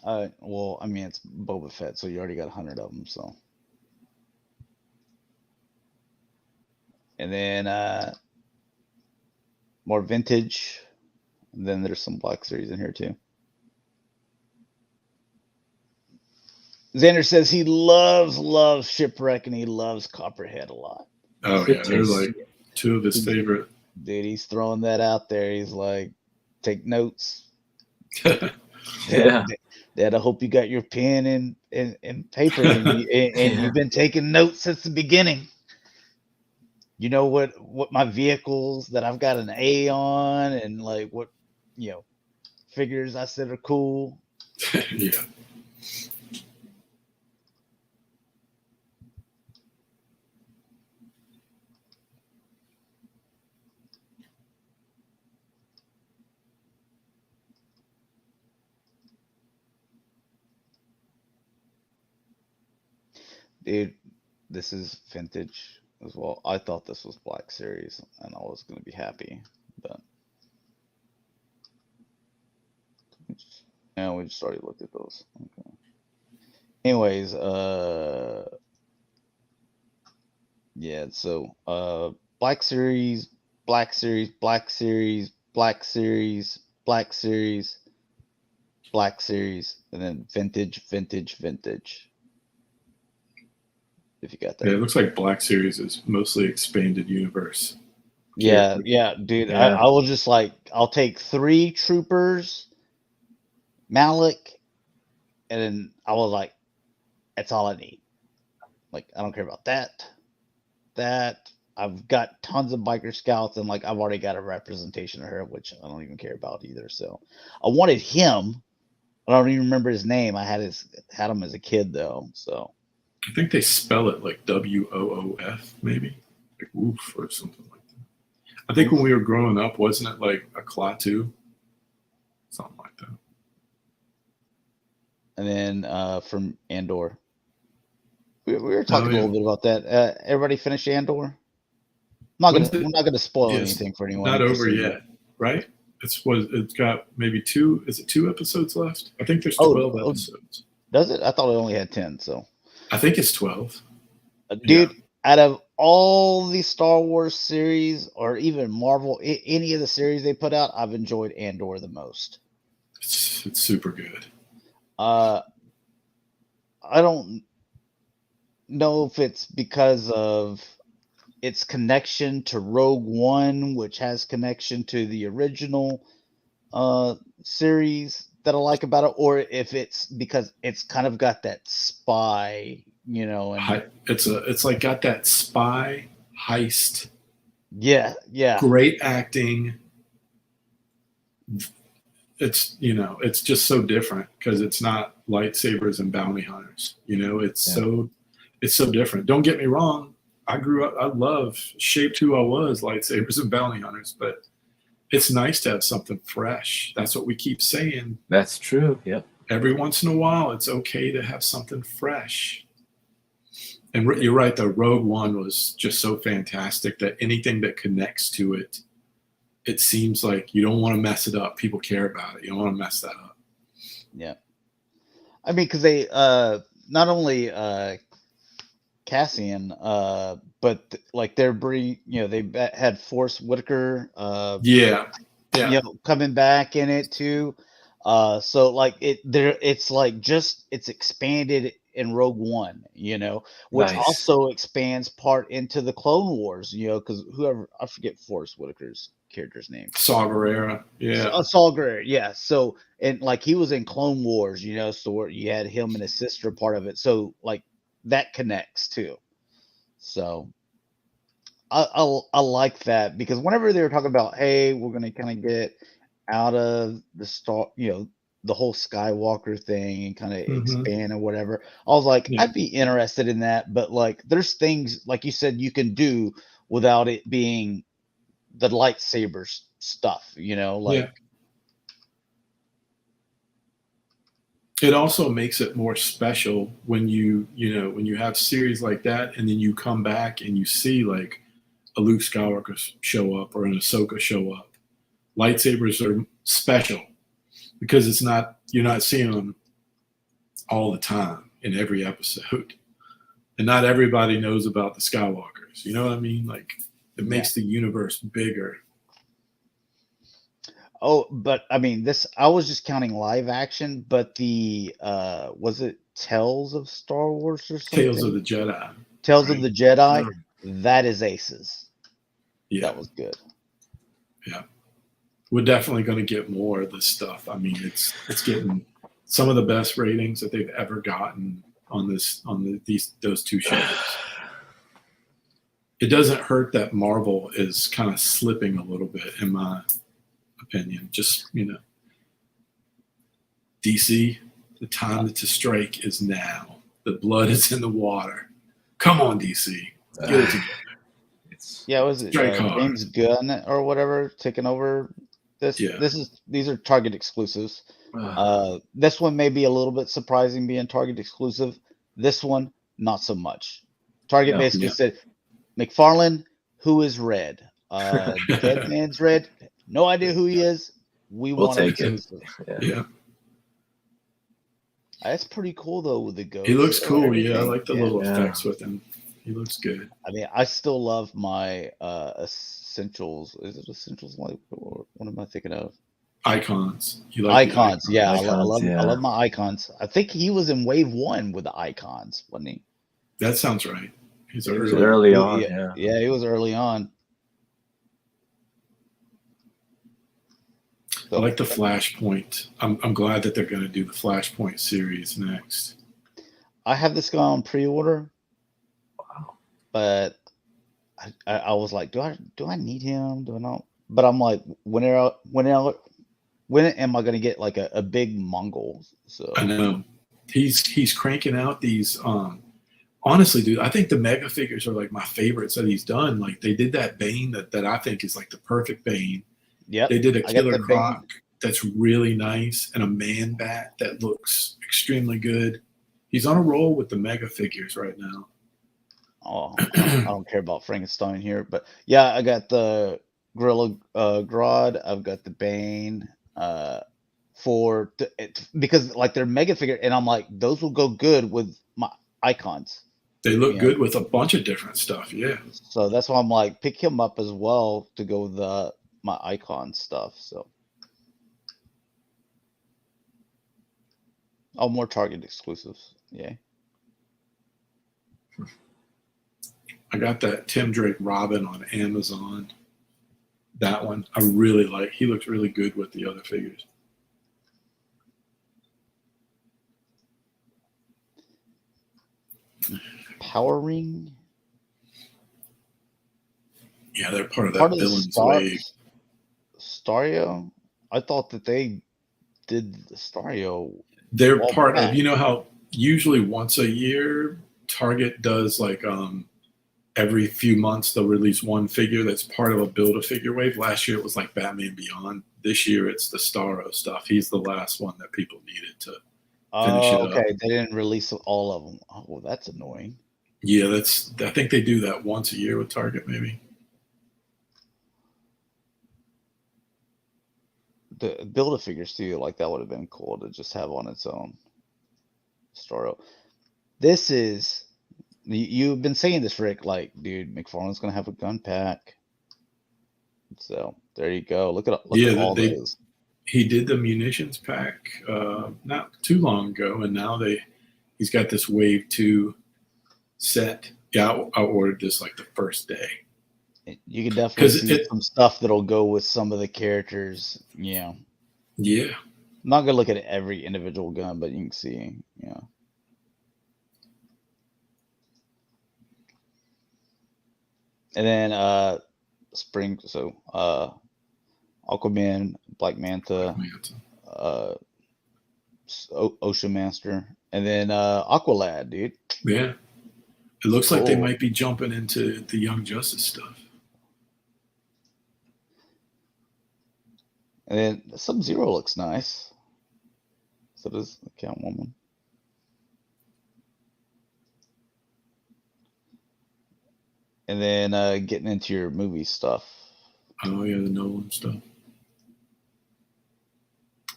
B: it.
A: Well, I mean, it's Boba Fett, so you already got 100 of them, so. And then more vintage. And then there's some Black Series in here too. Xander says he loves Shipwreck and he loves Copperhead a lot.
B: Oh yeah, they're like two of his favorite.
A: Dude, he's throwing that out there. He's like, take notes.
C: Yeah.
A: Dad, I hope you got your pen and paper and you've been taking notes since the beginning. You know what my vehicles that I've got an A on and like what, figures I said are cool.
B: Yeah.
A: Dude, this is vintage as well. I thought this was Black Series and I was going to be happy, but yeah, we just already looked at those. Okay. Anyways, yeah, so Black Series, Black Series, Black Series, Black Series, Black Series, Black Series, and then vintage. If you got that.
B: Yeah, it looks like Black Series is mostly expanded universe.
A: Yeah, dude.
C: Yeah.
A: I was just like, I'll take 3 troopers, Malik, and then I was like, that's all I need. Like, I don't care about that. I've got tons of biker scouts, and like I've already got a representation of her, which I don't even care about either. So I wanted him. I don't even remember his name. I had him as a kid though. So
B: I think they spell it like WOOF, maybe like woof or something like that. I think when we were growing up, wasn't it like a Klaatu? Something like that.
A: And then from Andor. We were talking a little bit about that. Everybody finished Andor? We're not gonna spoil anything for anyone.
B: Not over yet, right? It's got maybe 2. Is it 2 episodes left? I think there's 12 episodes.
A: Does it? I thought it only had 10. So
B: I think it's 12.
A: Dude, out of all the Star Wars series or even Marvel, any of the series they put out, I've enjoyed Andor the most.
B: It's super good.
A: I don't know if it's because of its connection to Rogue One, which has connection to the original series that I like about it, or if it's because it's kind of got that spy, and
B: it's like got that spy heist.
A: Yeah.
B: Great acting. It's it's just so different because it's not lightsabers and bounty hunters. It's so different. Don't get me wrong. I grew up. I love shaped who I was, lightsabers and bounty hunters. But it's nice to have something fresh. That's what we keep saying.
C: That's true. Yep.
B: Every once in a while, it's okay to have something fresh. And you're right. The Rogue One was just so fantastic that anything that connects to it, it seems like you don't want to mess it up. People care about it. You don't want to mess that up.
A: Yeah. I mean, because they not only Cassian, but like they're they had Forrest Whitaker,
B: Yeah.
A: coming back in it too. So like it's like it's expanded in Rogue One, which
C: Nice.
A: also expands part into the Clone Wars, because I forget Forrest Whitaker's character's name.
B: Saw Gerrera. Yeah.
A: Saw Gerrera, yeah. So, and like he was in Clone Wars, so you had him and his sister part of it. So like that connects too. So I like that, because whenever they were talking about, hey, we're gonna kind of get out of the the whole Skywalker thing and kind of expand or whatever, I was like, I'd be interested in that. But like, there's things like you said you can do without it being the lightsabers stuff, like.
B: It also makes it more special when you have series like that, and then you come back and you see like a Luke Skywalker show up or an Ahsoka show up. Lightsabers are special because you're not seeing them all the time in every episode, and not everybody knows about the Skywalkers. You know what I mean? Like, it makes the universe bigger.
A: Oh, but I mean, I was just counting live action, but the was it Tales of Star Wars or something?
B: Tales of the Jedi.
A: Tales of the Jedi. That is aces.
B: Yeah,
A: that was good.
B: Yeah, we're definitely going to get more of this stuff. I mean, it's getting some of the best ratings that they've ever gotten on those two shows. It doesn't hurt that Marvel is kind of slipping a little bit, in my opinion. Just, DC, the time to strike is now. The blood is in the water. Come on, DC. Get it together.
A: Was it James Gunn or whatever taking over this?
B: Yeah.
A: These are Target exclusives. This one may be a little bit surprising being Target exclusive. This one, not so much. Target basically said, McFarlane, who is Red? Dead Man's Red. No idea who he is. We'll
C: take it.
B: Yeah.
A: That's pretty cool though with the ghost.
B: He looks cool. Yeah, I like the little effects with him. He looks good.
A: I mean, I still love my Essentials. Is it Essentials? What am I thinking of?
B: Icons.
A: You like icons? Yeah, icons, I love my icons. I think he was in Wave 1 with the icons, wasn't he?
B: That sounds right. He's
C: early on.
A: Yeah, he was early on.
B: I like the Flashpoint. I'm glad that they're going to do the Flashpoint series next.
A: I have this guy on pre-order. Wow. But I was like, do I need him? Do I not? But I'm like, when am I going to get like a big Mongol? So
B: I know he's cranking out these. Honestly, dude, I think the mega figures are like my favorites that he's done. Like, they did that Bane that I think is like the perfect Bane.
A: Yeah,
B: they did a Killer Croc that's really nice, and a Man Bat that looks extremely good. He's on a roll with the mega figures right now.
A: Oh, I don't care about Frankenstein here, but yeah, I got the Gorilla Grodd. I've got the Bane because like they're mega figure, and I'm like, those will go good with my icons.
B: They look good with a bunch of different stuff. Yeah.
A: So that's why I'm like, pick him up as well to go with my icon stuff. So, more Target exclusives. Yeah.
B: I got that Tim Drake Robin on Amazon. That one I really like. He looks really good with the other figures.
A: Power Ring.
B: Yeah, they're part of that villain's wave.
A: Stario? I thought that they did the Stario.
B: They're part of, how usually once a year Target does like every few months they'll release one figure that's part of a Build-A-Figure wave. Last year it was like Batman Beyond. This year it's the Starro stuff. He's the last one that people needed to finish it
A: okay.
B: up.
A: They didn't release all of them. Oh, well, that's annoying.
B: Yeah, I think they do that once a year with Target, maybe.
A: The Build-A-Figures too, like that would have been cool to just have on its own. Starro. This is, you've been saying this, Rick, like, dude, McFarlane's gonna have a gun pack. So there you go. Look at all those.
B: He did the munitions pack not too long ago, and now he's got this Wave 2 set. Yeah, I ordered this like the first day.
A: You can definitely see some stuff that'll go with some of the characters. Yeah.
B: Yeah.
A: I'm not gonna look at every individual gun, but you can see. Yeah. And then Spring. So Aquaman, Black Manta, Ocean Master, and then Aqualad, dude.
B: Yeah. It looks like they might be jumping into the Young Justice stuff.
A: And then Sub-Zero looks nice. So does Catwoman. And then getting into your movie stuff.
B: Oh yeah, the Nolan stuff.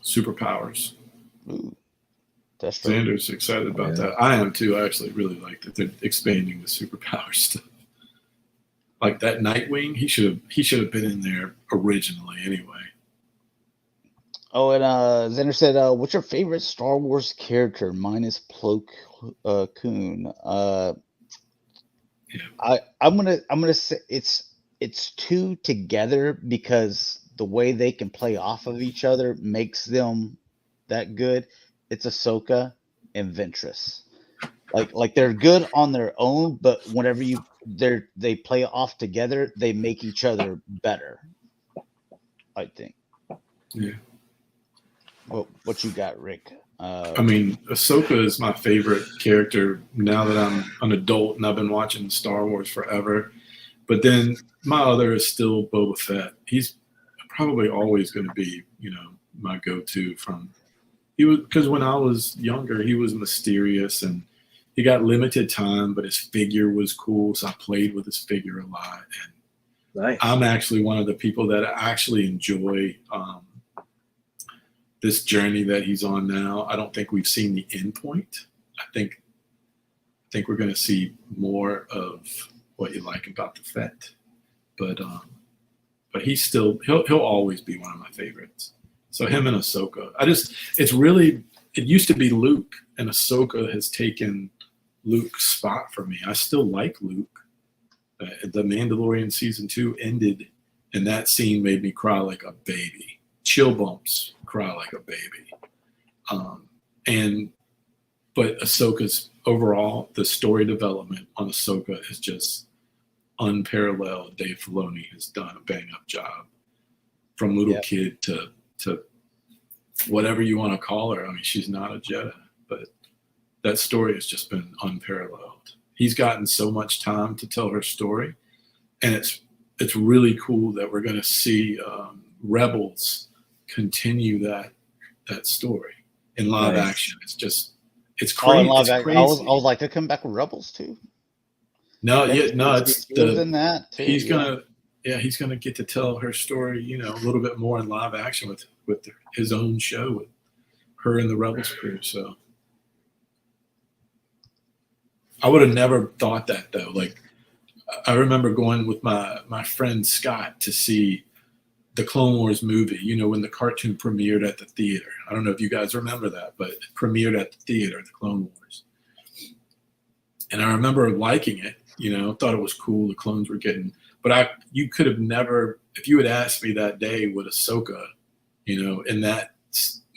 B: Superpowers.
A: Ooh.
B: Xander's excited about that. I am too. I actually really like that they're expanding the superpower stuff. Like that Nightwing, he should have been in there originally anyway.
A: Oh, and Xander said, "What's your favorite Star Wars character minus Plo Koon?" Yeah. I'm gonna say it's two together because the way they can play off of each other makes them that good. It's Ahsoka and Ventress. Like they're good on their own, but whenever they play off together, they make each other better. I think.
B: Yeah.
A: What you got, Rick?
B: I mean, Ahsoka is my favorite character now that I'm an adult and I've been watching Star Wars forever. But then my other is still Boba Fett. He's probably always going to be, my go-to because when I was younger, he was mysterious and he got limited time, but his figure was cool. So I played with his figure a lot. And nice. I'm actually one of the people that actually enjoy this journey that he's on now. I don't think we've seen the end point. I think we're going to see more of what you like about the Fett, but he's still he'll always be one of my favorites. So him and Ahsoka. It used to be Luke, and Ahsoka has taken Luke's spot for me. I still like Luke. The Mandalorian season 2 ended, and that scene made me cry like a baby. Chill bumps, cry like a baby. But Ahsoka's overall, the story development on Ahsoka is just unparalleled. Dave Filoni has done a bang-up job. From little kid to whatever you want to call her. I mean, she's not a Jedi, but that story has just been unparalleled. He's gotten so much time to tell her story, and it's really cool that we're going to see Rebels continue that story in live action. It's crazy. It's crazy.
A: I was like, they're coming back with Rebels too.
B: No, it's
A: than that too.
B: He's gonna get to tell her story, a little bit more in live action with his own show with her and the Rebels crew. So I would have never thought that though. Like I remember going with my friend Scott to see the Clone Wars movie, when the cartoon premiered at the theater. I don't know if you guys remember that, but it premiered at the theater, the Clone Wars. And I remember liking it, thought it was cool. The clones were getting, but you could have never, if you had asked me that day, would Ahsoka, in that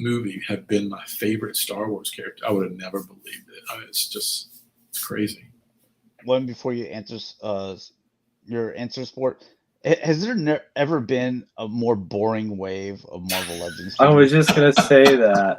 B: movie have been my favorite Star Wars character, I would have never believed it. I mean, it's crazy.
A: One before you answer your answer, Sport. Has there ever been a more boring wave of Marvel Legends?
C: I was just going to say that.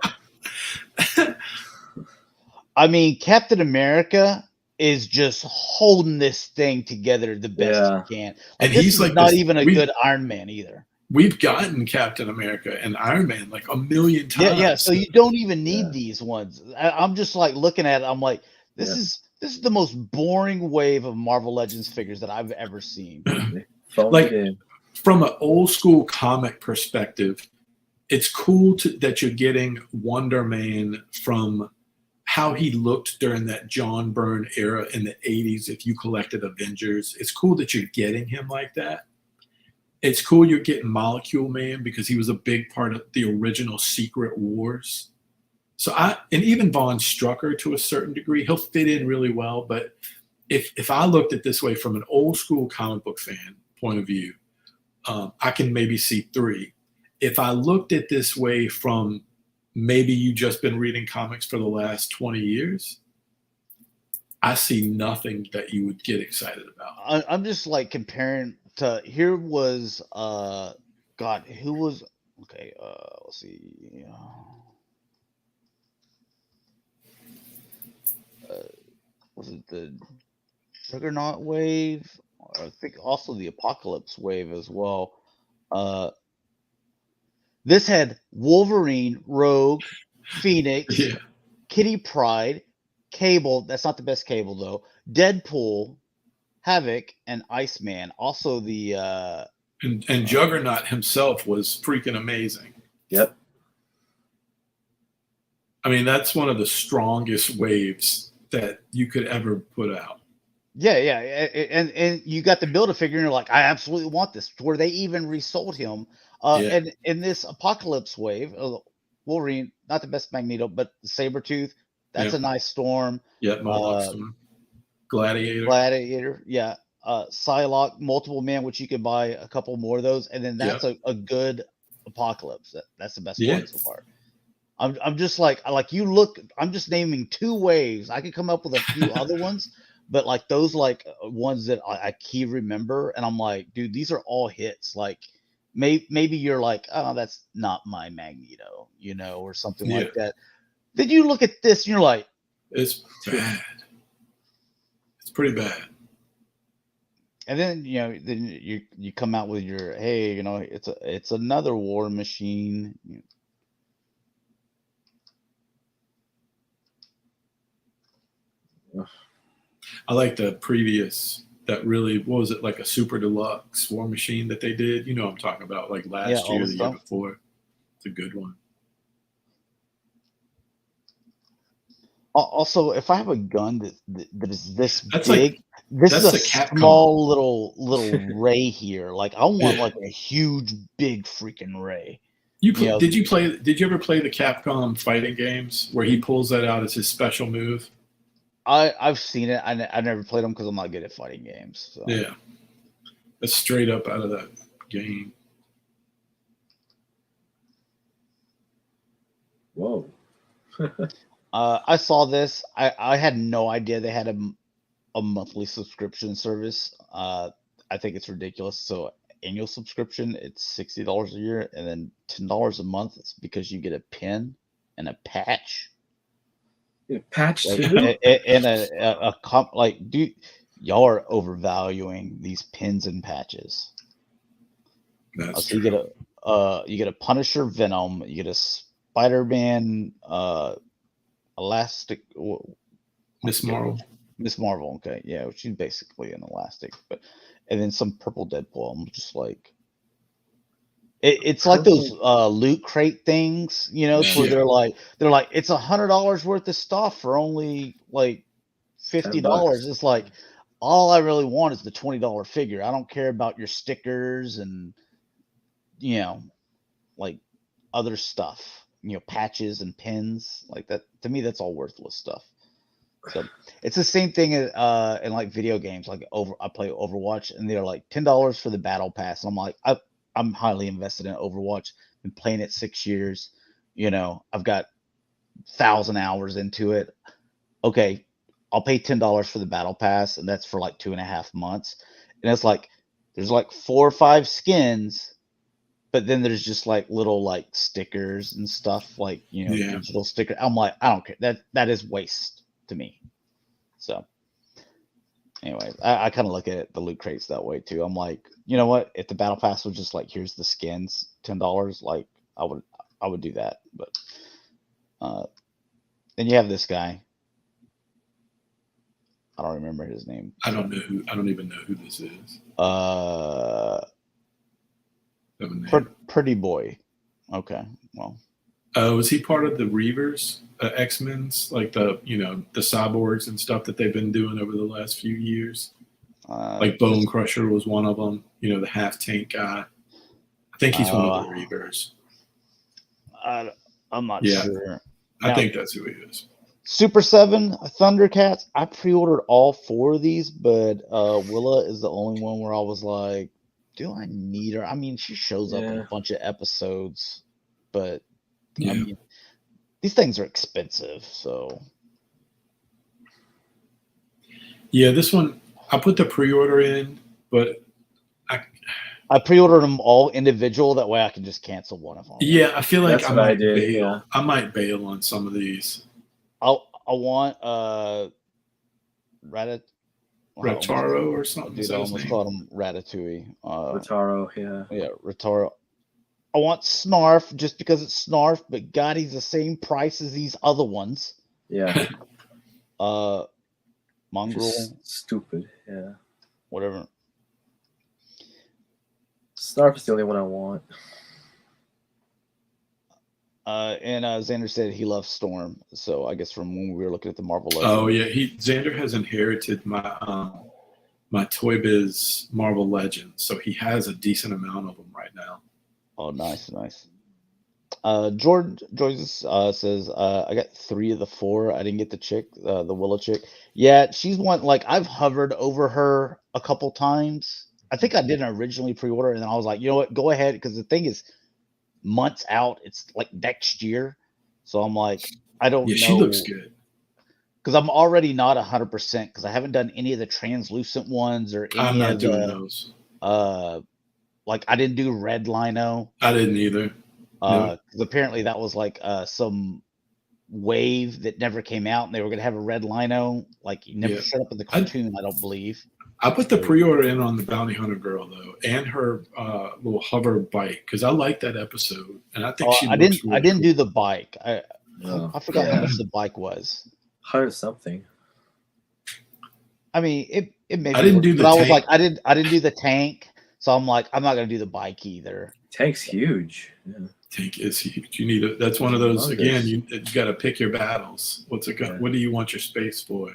A: I mean, Captain America is just holding this thing together the best he can.
B: And
A: this
B: he's
A: is
B: like
A: not
B: this,
A: even a good Iron Man either.
B: We've gotten Captain America and Iron Man like a million times.
A: Yeah. So you don't even need these ones. I'm just like looking at it. I'm like, this is the most boring wave of Marvel Legends figures that I've ever seen.
B: Like from an old school comic perspective, it's cool that you're getting Wonder Man from how he looked during that John Byrne era in the 80s. If you collected Avengers, it's cool that you're getting him like that. It's cool you're getting Molecule Man because he was a big part of the original Secret Wars. So and even Von Strucker to a certain degree, he'll fit in really well. But if I looked at this way from an old school comic book fan point of view, I can maybe see 3. If I looked at this way from maybe you just been reading comics for the last 20 years, I see nothing that you would get excited about.
A: I'm just like comparing to here was God, who was okay, let's see. Was it the Juggernaut wave? I think also the Apocalypse wave as well. This had Wolverine, Rogue, Phoenix, Kitty Pryde, Cable. That's not the best Cable though. Deadpool, Havoc, and Iceman. Also the
B: and Juggernaut himself was freaking amazing.
C: Yep.
B: I mean, that's one of the strongest waves that you could ever put out.
A: Yeah, and you got the Build-A-Figure, and you're like, I absolutely want this. Where they even resold him. And in this Apocalypse wave, Wolverine, not the best Magneto, but Sabretooth, that's a nice Storm.
B: Yeah, Storm. Gladiator.
A: Yeah. Psylocke, Multiple Man, which you could buy a couple more of those, and then that's a good Apocalypse. That's the best one so far. I'm just like you look. I'm just naming 2 waves. I could come up with a few other ones, but like those like ones that I key remember, and I'm like, dude, these are all hits. Like maybe you're like, oh, that's not my Magneto, or something like that. Then you look at this and you're like,
B: it's bad. It's pretty bad.
A: And then then you come out with your it's another War Machine.
B: I like the previous, that really, what was it, like a super deluxe War Machine that they did? You know what I'm talking about, like last year, the year before. It's a good one.
A: Also, if I have a gun that is this
B: that's
A: big,
B: like,
A: this is a small little ray here. Like I want like a huge, big freaking ray.
B: Did you ever play the Capcom fighting games where he pulls that out as his special move?
A: I've seen it. I never played them because I'm not good at fighting games. So.
B: Yeah, that's straight up out of that game.
C: Whoa.
A: I saw this. I had no idea they had a monthly subscription service. I think it's ridiculous. So annual subscription, it's $60 a year, and then $10 a month. It's because you get a pin and a patch.
C: Patch
A: like,
C: too?
A: And a comp, like, dude, y'all are overvaluing these pins and patches.
B: That's
A: so you get a Punisher Venom, you get a Spider-Man Elastic
B: Miss Marvel.
A: Okay, yeah, she's basically an Elastic, and then some purple Deadpool. I'm just like, it's like those loot crate things, where they're like it's $100 worth of stuff for only like $50. It's like, all I really want is the $20 figure. I don't care about your stickers and like other stuff, patches and pins like that. To me, that's all worthless stuff. So it's the same thing in like video games. Like I play Overwatch, and they're like $10 for the battle pass. And I'm like, I'm highly invested in Overwatch. Been playing it 6 years. I've got 1,000 hours into it. Okay, I'll pay $10 for the battle pass, and that's for like 2.5 months. And it's like there's like 4 or 5 skins, but then there's just like little like stickers and stuff, like digital sticker. I'm like, I don't care. That is waste to me. So Anyways, I kind of look at the loot crates that way too. I'm like, you know what? If the battle pass was just like, here's the skins, $10, like I would do that. But then you have this guy. I don't remember his name.
B: I don't even know who this is.
A: Pretty boy. Okay, well.
B: Was he part of the Reavers, X-Men's, like the cyborgs and stuff that they've been doing over the last few years? Like Bone Crusher was one of them. The half tank guy. I think he's one of the Reavers.
A: I'm not sure.
B: I think that's who he is.
A: Super 7 Thundercats. I pre-ordered all 4 of these, but Willa is the only one where I was like, do I need her? I mean, she shows up in a bunch of episodes, but I mean, these things are expensive, so.
B: Yeah, this one, I put the pre-order in, but
A: I pre-ordered them all individual. That way I can just cancel one of them.
B: Yeah, I feel like
C: I might bail.
B: Yeah. I might bail on some of these.
A: I want
B: Rataro or something.
A: Dude, I almost called him Ratatouille.
C: Rataro, yeah.
A: Yeah, Rataro. I want Snarf just because it's Snarf, but God, he's the same price as these other ones.
C: Yeah.
A: Mongrel.
C: Just stupid, yeah.
A: Whatever.
C: Snarf is the only one I want.
A: And Xander said he loves Storm, so I guess from when we were looking at the Marvel Legends.
B: Oh yeah, Xander has inherited my my Toyz Marvel Legends, so he has a decent amount of them right now.
A: Oh, nice. George says I got 3 of the 4. I didn't get the chick, the Willow chick. Yeah, she's one. Like I've hovered over her a couple times. I think I didn't originally pre-order, and then I was like, you know what, go ahead, because the thing is months out. It's like next year, so I'm like, I don't know.
B: Yeah, she looks good.
A: Because I'm already not 100% because I haven't done any of the translucent ones or any
B: I'm not
A: of
B: doing those.
A: Like I didn't do red lino.
B: I didn't either.
A: Because apparently that was like some wave that never came out, and they were going to have a red lino. Like you never showed up in the cartoon, I don't believe.
B: I put the pre-order in on the Bounty Hunter girl though, and her little hover bike because I like that episode, and I think
A: I didn't do the bike. I forgot how much the bike was.
C: 100 something.
A: I mean, it made.
B: I didn't do the.
A: But
B: tank.
A: I was like, I didn't do the tank, so I'm like, I'm not going to do the bike either.
C: Tank's huge. Yeah.
B: Tank is huge. You need that's one of those again. You got to pick your battles. What do you want your space for?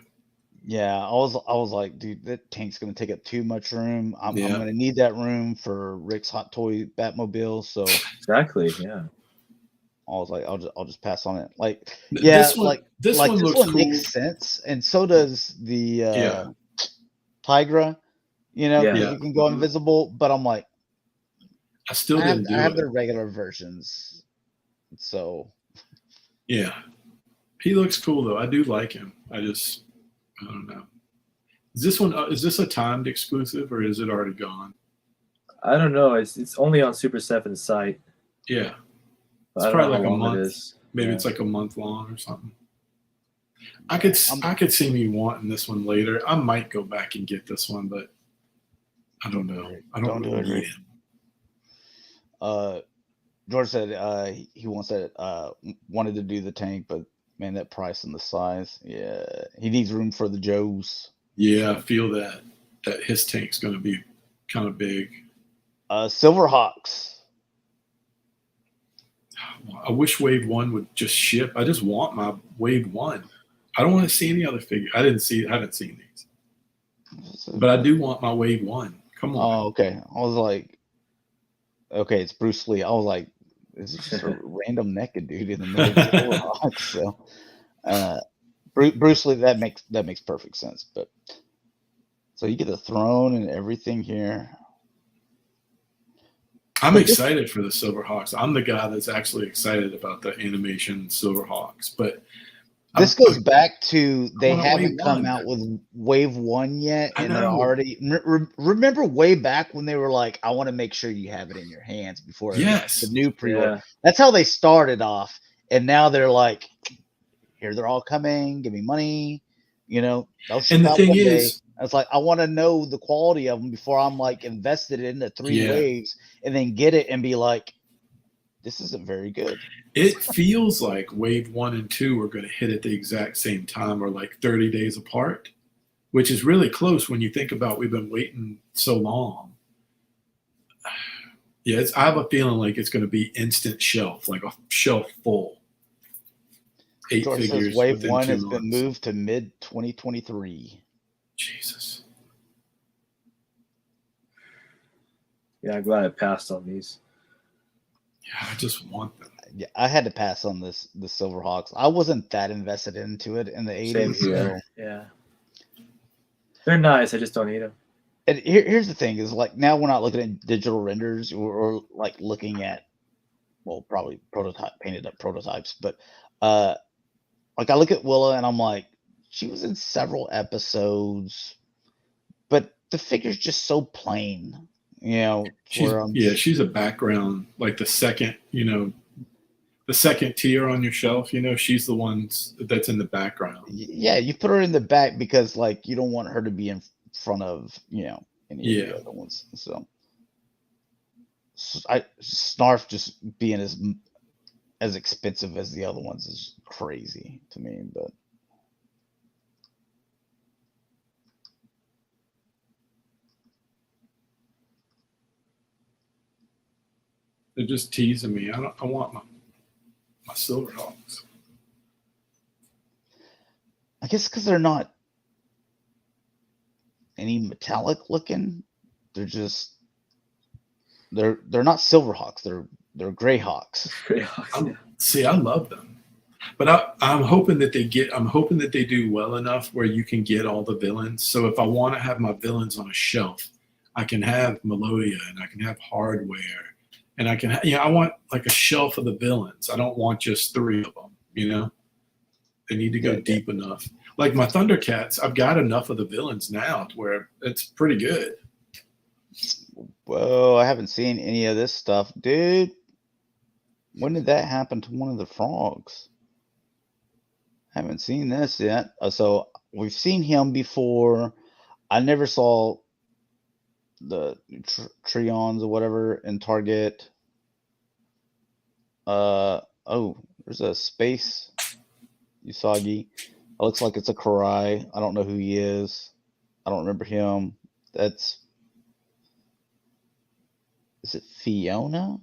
A: Yeah, I was like, dude, that tank's gonna take up too much room. I'm gonna need that room for Rick's Hot Toy Batmobile. So
C: exactly, yeah. I
A: was like, I'll just pass on it. Like,
B: this one looks cool.
A: Makes sense, and so does the Tigra. You can go invisible, but I'm like,
B: I still didn't do it.
A: I have the regular versions, so
B: yeah, he looks cool though. I do like him. I don't know. Is this a timed exclusive or is it already gone?
C: I don't know. It's only on Super 7's site.
B: Yeah. It's probably like a month. Maybe
C: Yeah.
B: It's like a month long or something. I could see me wanting this one later. I might go back and get this one, but I don't know. I don't really need it.
A: George said he wanted to do the tank, but man, that price and the size. Yeah. He needs room for the Joes.
B: Yeah, I feel that his tank's going to be kind of big.
A: Silverhawks.
B: I wish Wave 1 would just ship. I just want my Wave 1. I don't want to see any other figure. I haven't seen these. But I do want my Wave 1. Come on.
A: Oh, okay. I was like, okay, it's Bruce Lee. I was like, this is just a random naked dude in the middle of the Silverhawks. So, Bruce Lee, that makes perfect sense. But so you get the throne and everything here.
B: I'm excited for the Silverhawks. I'm the guy that's actually excited about the animation Silverhawks. But
A: this goes back to they haven't come out with Wave 1 yet, and they're already remember way back when they were like, I want to make sure you have it in your hands before the new pre-order. Yeah. That's how they started off, and now they're like, here they're all coming, give me money,
B: And the thing is,
A: It's like I want to know the quality of them before I'm like invested in the 3 waves and then get it and be like, this isn't very good.
B: It feels like wave 1 and 2 are going to hit at the exact same time or like 30 days apart, which is really close when you think about we've been waiting so long. Yeah, I have a feeling like it's going to be instant shelf, like a shelf full. 8
A: George
B: figures.
A: says wave
B: within
A: 1
B: 2
A: has
B: months.
A: been moved to mid-2023.
B: Jesus.
C: Yeah, I'm glad I passed on these.
B: Yeah, I just want them.
A: Yeah, I had to pass on the Silverhawks. I wasn't that invested into it in the 80s.
C: Same here.
A: So.
C: Yeah. They're nice. I just don't need them.
A: And here's the thing: is like now we're not looking at digital renders, or like looking at, well, probably painted up prototypes. But like I look at Willa and I'm like, she was in several episodes, but the figure's just so plain. You know,
B: she's a background, like the second, the second tier on your shelf. She's the one that's in the background.
A: Yeah, you put her in the back because like you don't want her to be in front of any of the other ones. So Snarf just being as expensive as the other ones is crazy to me, but.
B: They're just teasing me. I want my Silverhawks.
A: I guess because they're not any metallic looking. They're just they're not Silverhawks. They're Greyhawks.
C: Greyhawks.
B: See, I love them, but I'm hoping that they do well enough where you can get all the villains. So if I want to have my villains on a shelf, I can have Melodia and I can have Hardware. And I can, I want like a shelf of the villains. I don't want just 3 of them, They need to go deep enough. Like my Thundercats, I've got enough of the villains now to where it's pretty good.
A: Whoa, I haven't seen any of this stuff. Dude, when did that happen to one of the frogs? Haven't seen this yet. So we've seen him before. I never saw the Treons or whatever in Target. There's a space Usagi. It looks like it's a Karai. I don't know who he is. I don't remember him. Is it Fiona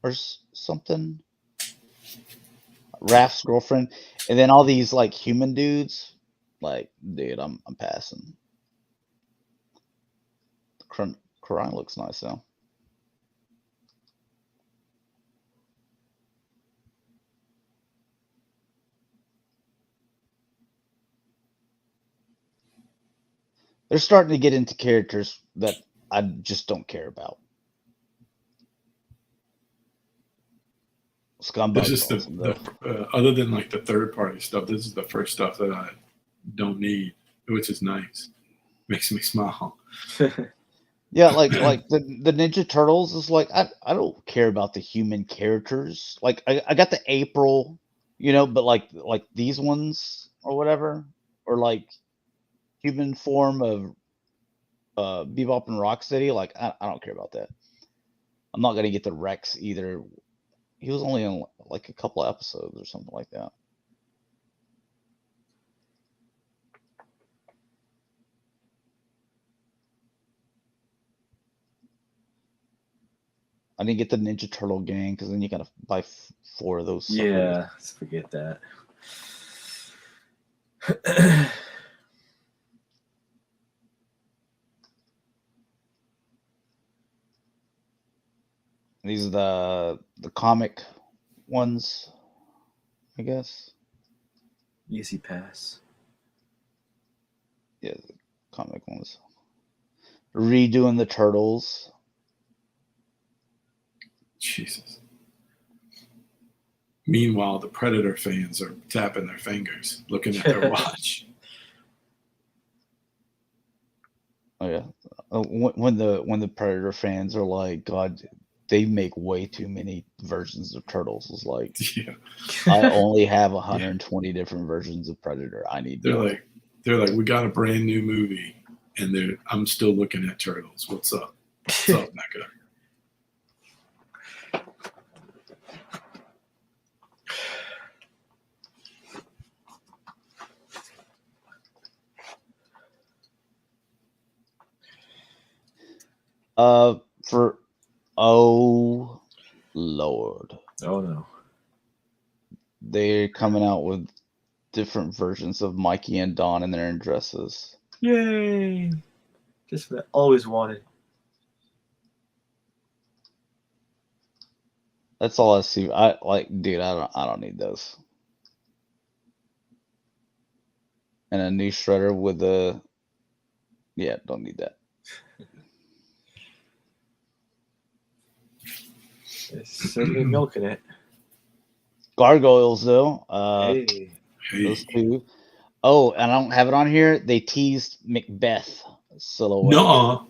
A: or something? Raph's girlfriend, and then all these like human dudes. Like, dude, I'm passing. Karai looks nice though. They're starting to get into characters that I just don't care about. Scumbag.
B: This is the other than like the third party stuff. This is the first stuff that I don't need, which is nice. Makes me smile.
A: Yeah, like the Ninja Turtles is like I don't care about the human characters. Like I got the April, but like these ones or whatever, or like human form of Bebop and Rocksteady. Like I don't care about that. I'm not gonna get the Rex either. He was only in like a couple of episodes or something like that. I didn't get the Ninja Turtle gang because then you gotta buy 4 of those.
C: Yeah, let's forget that.
A: These are the comic ones, I guess.
C: Easy pass.
A: Yeah, the comic ones. Redoing the Turtles.
B: Jesus. Meanwhile, the Predator fans are tapping their fingers, looking at their watch.
A: Oh yeah, when the Predator fans are like, God, they make way too many versions of Turtles. It's like, I only have 120 different versions of Predator. I need.
B: They're like, they're like, we got a brand new movie, and I'm still looking at turtles. What's up? What's up, Mecca?
A: For oh Lord,
C: Oh no.
A: they're coming out with different versions of Mikey and Dawn in their dresses.
C: Yay! Just what I always wanted.
A: That's all I see. I like, dude. I don't need those. And a new shredder with a, yeah, don't need that.
C: It's certainly milking it.
A: Gargoyles though.
C: Hey.
A: Those two. Oh, and I don't have it on here. They teased Macbeth silhouette.
B: No.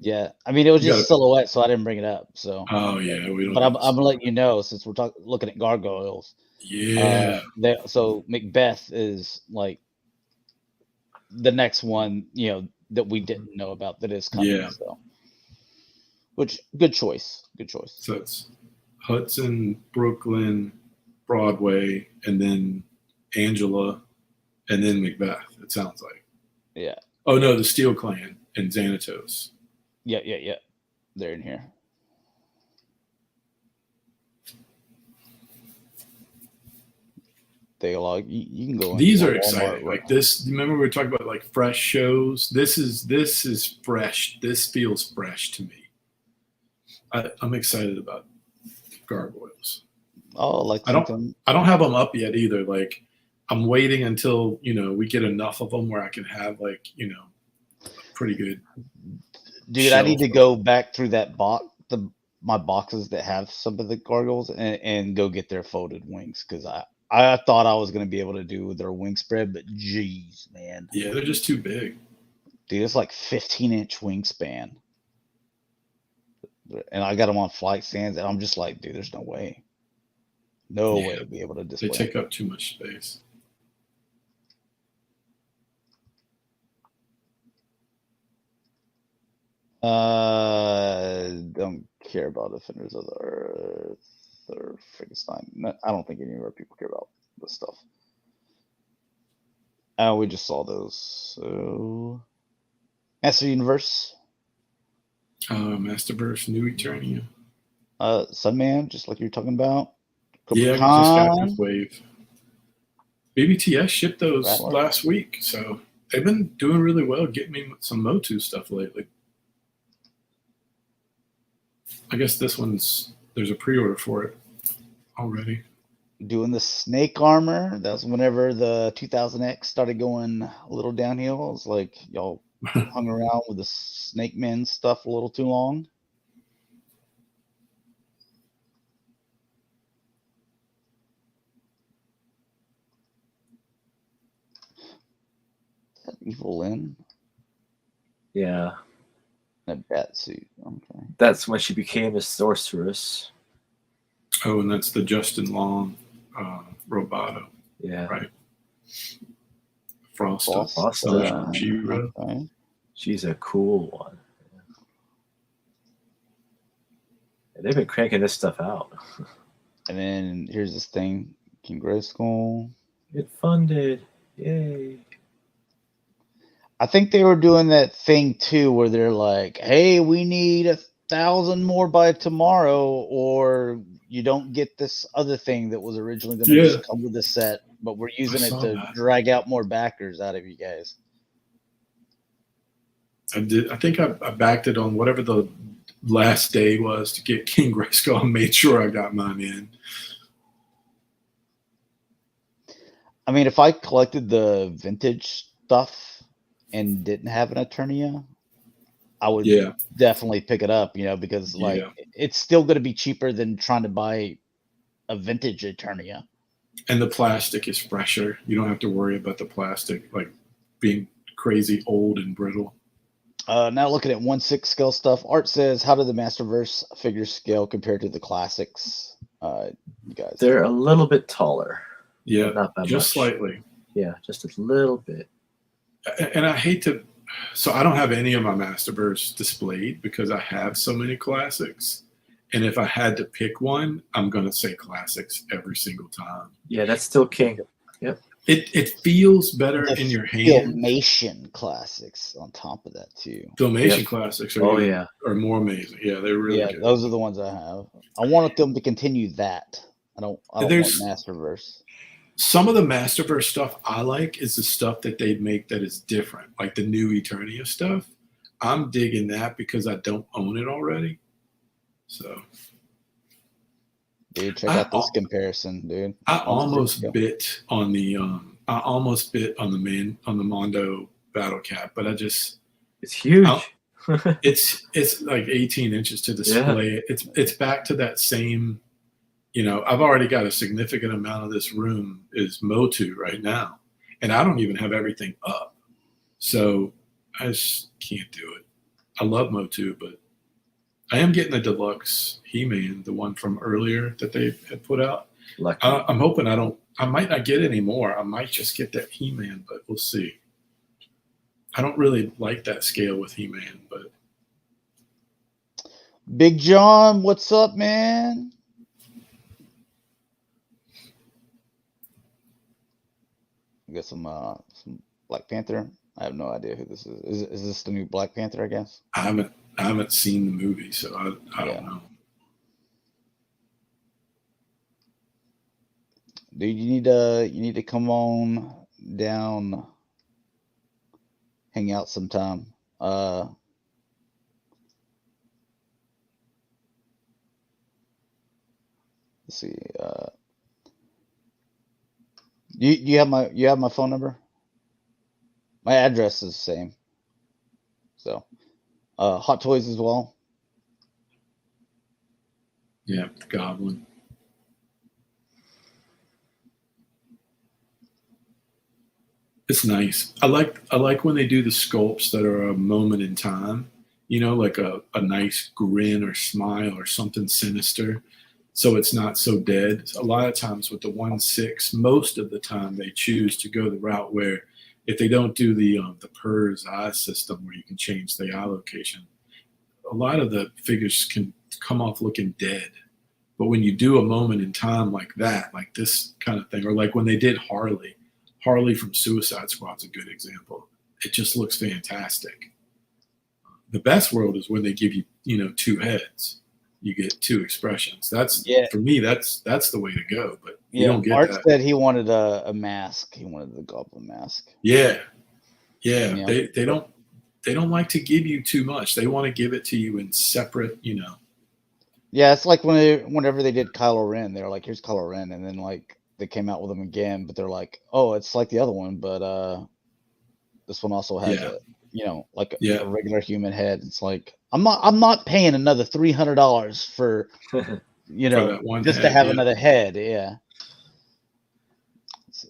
A: Yeah, I mean it was
B: You
A: just silhouette, so I didn't bring it up. So,
B: Oh yeah, we don't.
A: but I'm gonna let you know since we're looking at gargoyles.
B: Yeah.
A: So Macbeth is like the next one, that we didn't know about that is coming.
B: Yeah.
A: So, which good choice.
B: So it's Hudson, Brooklyn, Broadway, and then Angela, and then Macbeth. It sounds like.
A: Yeah.
B: Oh no, the Steel Clan and Xanatos.
A: Yeah. They're in here. They like you can go.
B: These are
A: Walmart,
B: exciting.
A: right?
B: Like this. Remember we were talking about like fresh shows. This is fresh. This feels fresh to me. I'm excited about Gargoyles.
A: Oh, like
B: I don't have them up yet either. Like I'm waiting until we get enough of them where I can have like pretty good.
A: Dude, I need to go back through that my boxes that have some of the gargoyles and go get their folded wings because I thought I was gonna be able to do their wing spread, but geez, man.
B: Yeah, they're just too big.
A: Dude, it's like 15-inch wingspan. And I got them on flight stands, and I'm just like, dude, there's no way. No way to be able to display.
B: They take up too much space.
A: Don't care about Defenders of the Earth or Frankenstein. I don't think any of our people care about this stuff. We just saw those. So, Master Universe.
B: Masterverse, New Eternia.
A: Sunman, just like you're talking about.
B: Yeah, just got this wave. BBTS shipped those last week, so they've been doing really well getting me some MOTU stuff lately. I guess there's a pre-order for it already.
A: Doing the snake armor. That was whenever the 2000X started going a little downhill. It's like y'all hung around with the Snake Men stuff a little too long. That Evil Lynn.
C: Yeah.
A: A bat suit. Okay.
C: That's when she became a sorceress.
B: Oh, and that's the Justin Long Roboto.
C: Yeah.
B: Right. Frost.
A: Okay.
C: She's a cool one. Yeah, they've been cranking this stuff out.
A: And then here's this thing. King Grayskull.
C: Get funded. Yay.
A: I think they were doing that thing too where they're like, hey, we need 1,000 more by tomorrow or you don't get this other thing that was originally going to just come with the set, but we're using it to drag out more backers out of you guys.
B: I did. I think I backed it on whatever the last day was to get King Grayskull and made sure I got mine in.
A: I mean, if I collected the vintage stuff and didn't have an Eternia, I would definitely pick it up, because it's still going to be cheaper than trying to buy a vintage Eternia.
B: And the plastic is fresher. You don't have to worry about the plastic like being crazy old and brittle.
A: Now looking at 1/6 scale stuff, Art says, how do the Masterverse figures scale compared to the classics? You guys,
C: they're a little bit taller.
B: Yeah,
C: not that
B: just
C: much.
B: Slightly.
C: Yeah, just a little bit.
B: And I hate to, so I don't have any of my Masterverse displayed because I have so many classics. And if I had to pick one, I'm going to say classics every single time.
C: Yeah, that's still king. Yep.
B: It feels better in your hand.
A: Filmation classics on top of that too.
B: Filmation classics are are more amazing. Yeah, they're really good.
A: Those are the ones I have. I wanted them to continue that. I don't want Masterverse.
B: Some of the Masterverse stuff I like is the stuff that they make that is different, like the new Eternia stuff. I'm digging that because I don't own it already. So,
A: dude, check out this comparison, dude.
B: I almost bit on the Mondo Battle Cap, but it's
C: huge.
B: It's like 18 inches to display. Yeah. It's back to that same. I've already got a significant amount of this room is MOTU right now, and I don't even have everything up, so I just can't do it. I love MOTU, but I am getting the deluxe He-Man, the one from earlier that they had put out. I'm hoping I might not get any more. I might just get that He-Man, but we'll see. I don't really like that scale with He-Man, but
A: Big John, what's up, man? I got some Black Panther. I have no idea who this is. Is this the new Black Panther? I guess.
B: I haven't seen the movie, so I don't know.
A: Dude, you need to come on down, hang out sometime. Let's see. You have my phone number? My address is the same. So, Hot Toys as well.
B: Yeah, Goblin. It's nice. I like when they do the sculpts that are a moment in time. Like a nice grin or smile or something sinister. So it's not so dead. A lot of times with the 1/6, most of the time they choose to go the route where if they don't do the PERS eye system where you can change the eye location, a lot of the figures can come off looking dead. But when you do a moment in time like that, like this kind of thing, or like when they did Harley from Suicide Squad's a good example. It just looks fantastic. The best world is when they give you, two heads. You get two expressions. For me, that's the way to go. But you don't get
A: Art
B: that.
A: said he wanted a mask. He wanted the Goblin mask.
B: Yeah. They don't like to give you too much. They want to give it to you in separate.
A: Yeah, it's like whenever they did Kylo Ren, they were like, "Here's Kylo Ren," and then like they came out with him again, but they're like, "Oh, it's like the other one, but this one also has a regular human head." It's like I'm not paying another $300 for
B: that one
A: just
B: head,
A: to have another head. Yeah.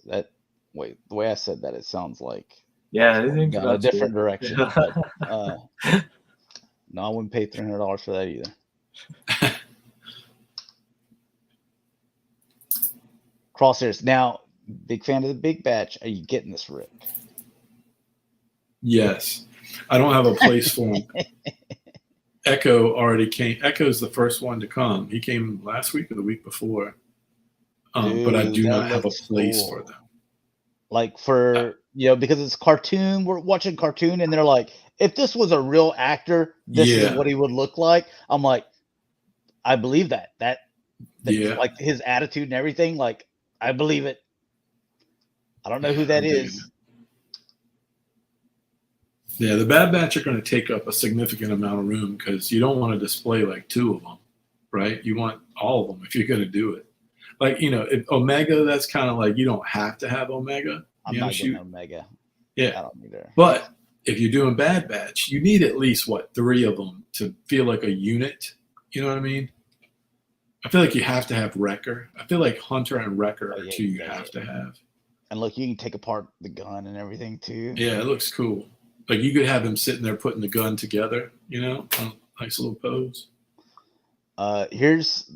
A: The way I said that, it sounds like
C: gone
A: a different direction. But, no, I wouldn't pay $300 for that either. Crosshairs. Now, big fan of the Big Batch. Are you getting this, Rick?
B: Yes. I don't have a place for him. Echo already came. Echo's the first one to come. He came last week or the week before. But I do not have a place for them.
A: Like because it's cartoon. We're watching cartoon, and they're like, if this was a real actor, this is what he would look like. I'm like, I believe that. Like his attitude and everything. Like, I believe it. I don't know who that is.
B: Yeah, the Bad Batch are going to take up a significant amount of room because you don't want to display like two of them, right? You want all of them if you're going to do it. Like, if Omega, that's kind of like you don't have to have Omega.
A: I'm not getting Omega.
B: Yeah.
A: I don't either.
B: But if you're doing Bad Batch, you need at least, 3 of them to feel like a unit. You know what I mean? I feel like you have to have Wrecker. I feel like Hunter and Wrecker are two you have to have.
A: And look, you can take apart the gun and everything too.
B: Yeah, it looks cool. Like you could have him sitting there putting the gun together, nice little pose.
A: Here's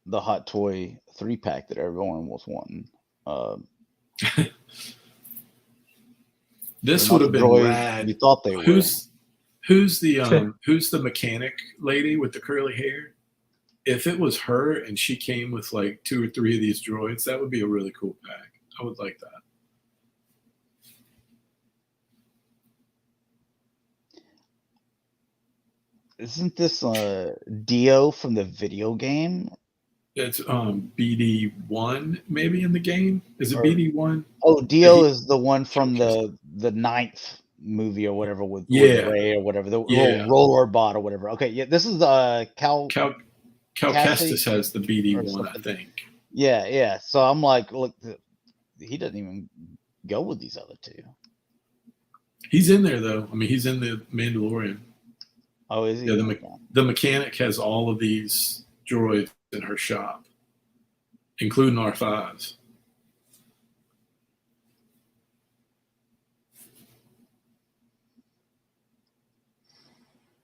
A: the Hot Toy 3-pack that everyone was wanting.
B: This
A: They're
B: would
A: not
B: have
A: the
B: been
A: droids
B: rad.
A: you thought they were.
B: Who's the mechanic lady with the curly hair? If it was her and she came with like 2 or 3 of these droids, that would be a really cool pack. I would like that.
A: Isn't this Dio from the video game?
B: It's BD1 maybe in the game. Is it BD1?
A: Oh, Dio is the one from the 9th movie or whatever with Ray or whatever, the little roller bot or whatever. Okay, yeah, this is Cal
B: Kestis has the BD1, I think.
A: Yeah. So I'm like, look, he doesn't even go with these other two.
B: He's in there though. I mean, he's in the Mandalorian.
A: Oh, is he?
B: Yeah, the mechanic has all of these droids in her shop, including R5s.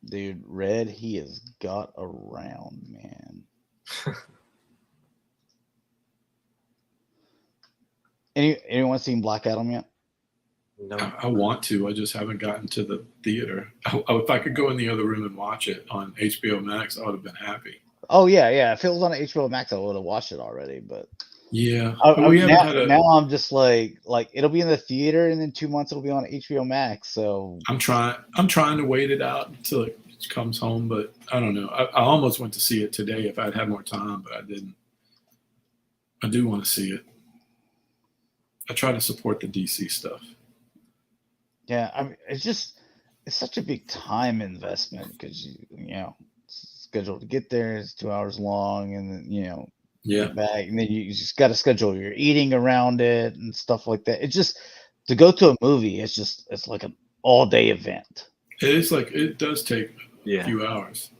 A: Dude, Red, he has got around, man. Anyone seen Black Adam yet?
C: No.
B: I want to. I just haven't gotten to the theater. If I could go in the other room and watch it on HBO Max, I would have been happy.
A: Oh yeah. If it was on HBO Max, I would have watched it already. But
B: yeah,
A: now I'm just like it'll be in the theater, and in 2 months it'll be on HBO Max. So
B: I'm trying to wait it out until it comes home, but I don't know. I almost went to see it today if I'd had more time, but I didn't. I do want to see it. I try to support the DC stuff.
A: Yeah, I mean, it's such a big time investment because you know it's scheduled to get there. It's 2 hours long, and then get back, and then you just got to schedule your eating around it and stuff like that. It's just to go to a movie. It's like an all day event.
B: It is like it does take a few hours.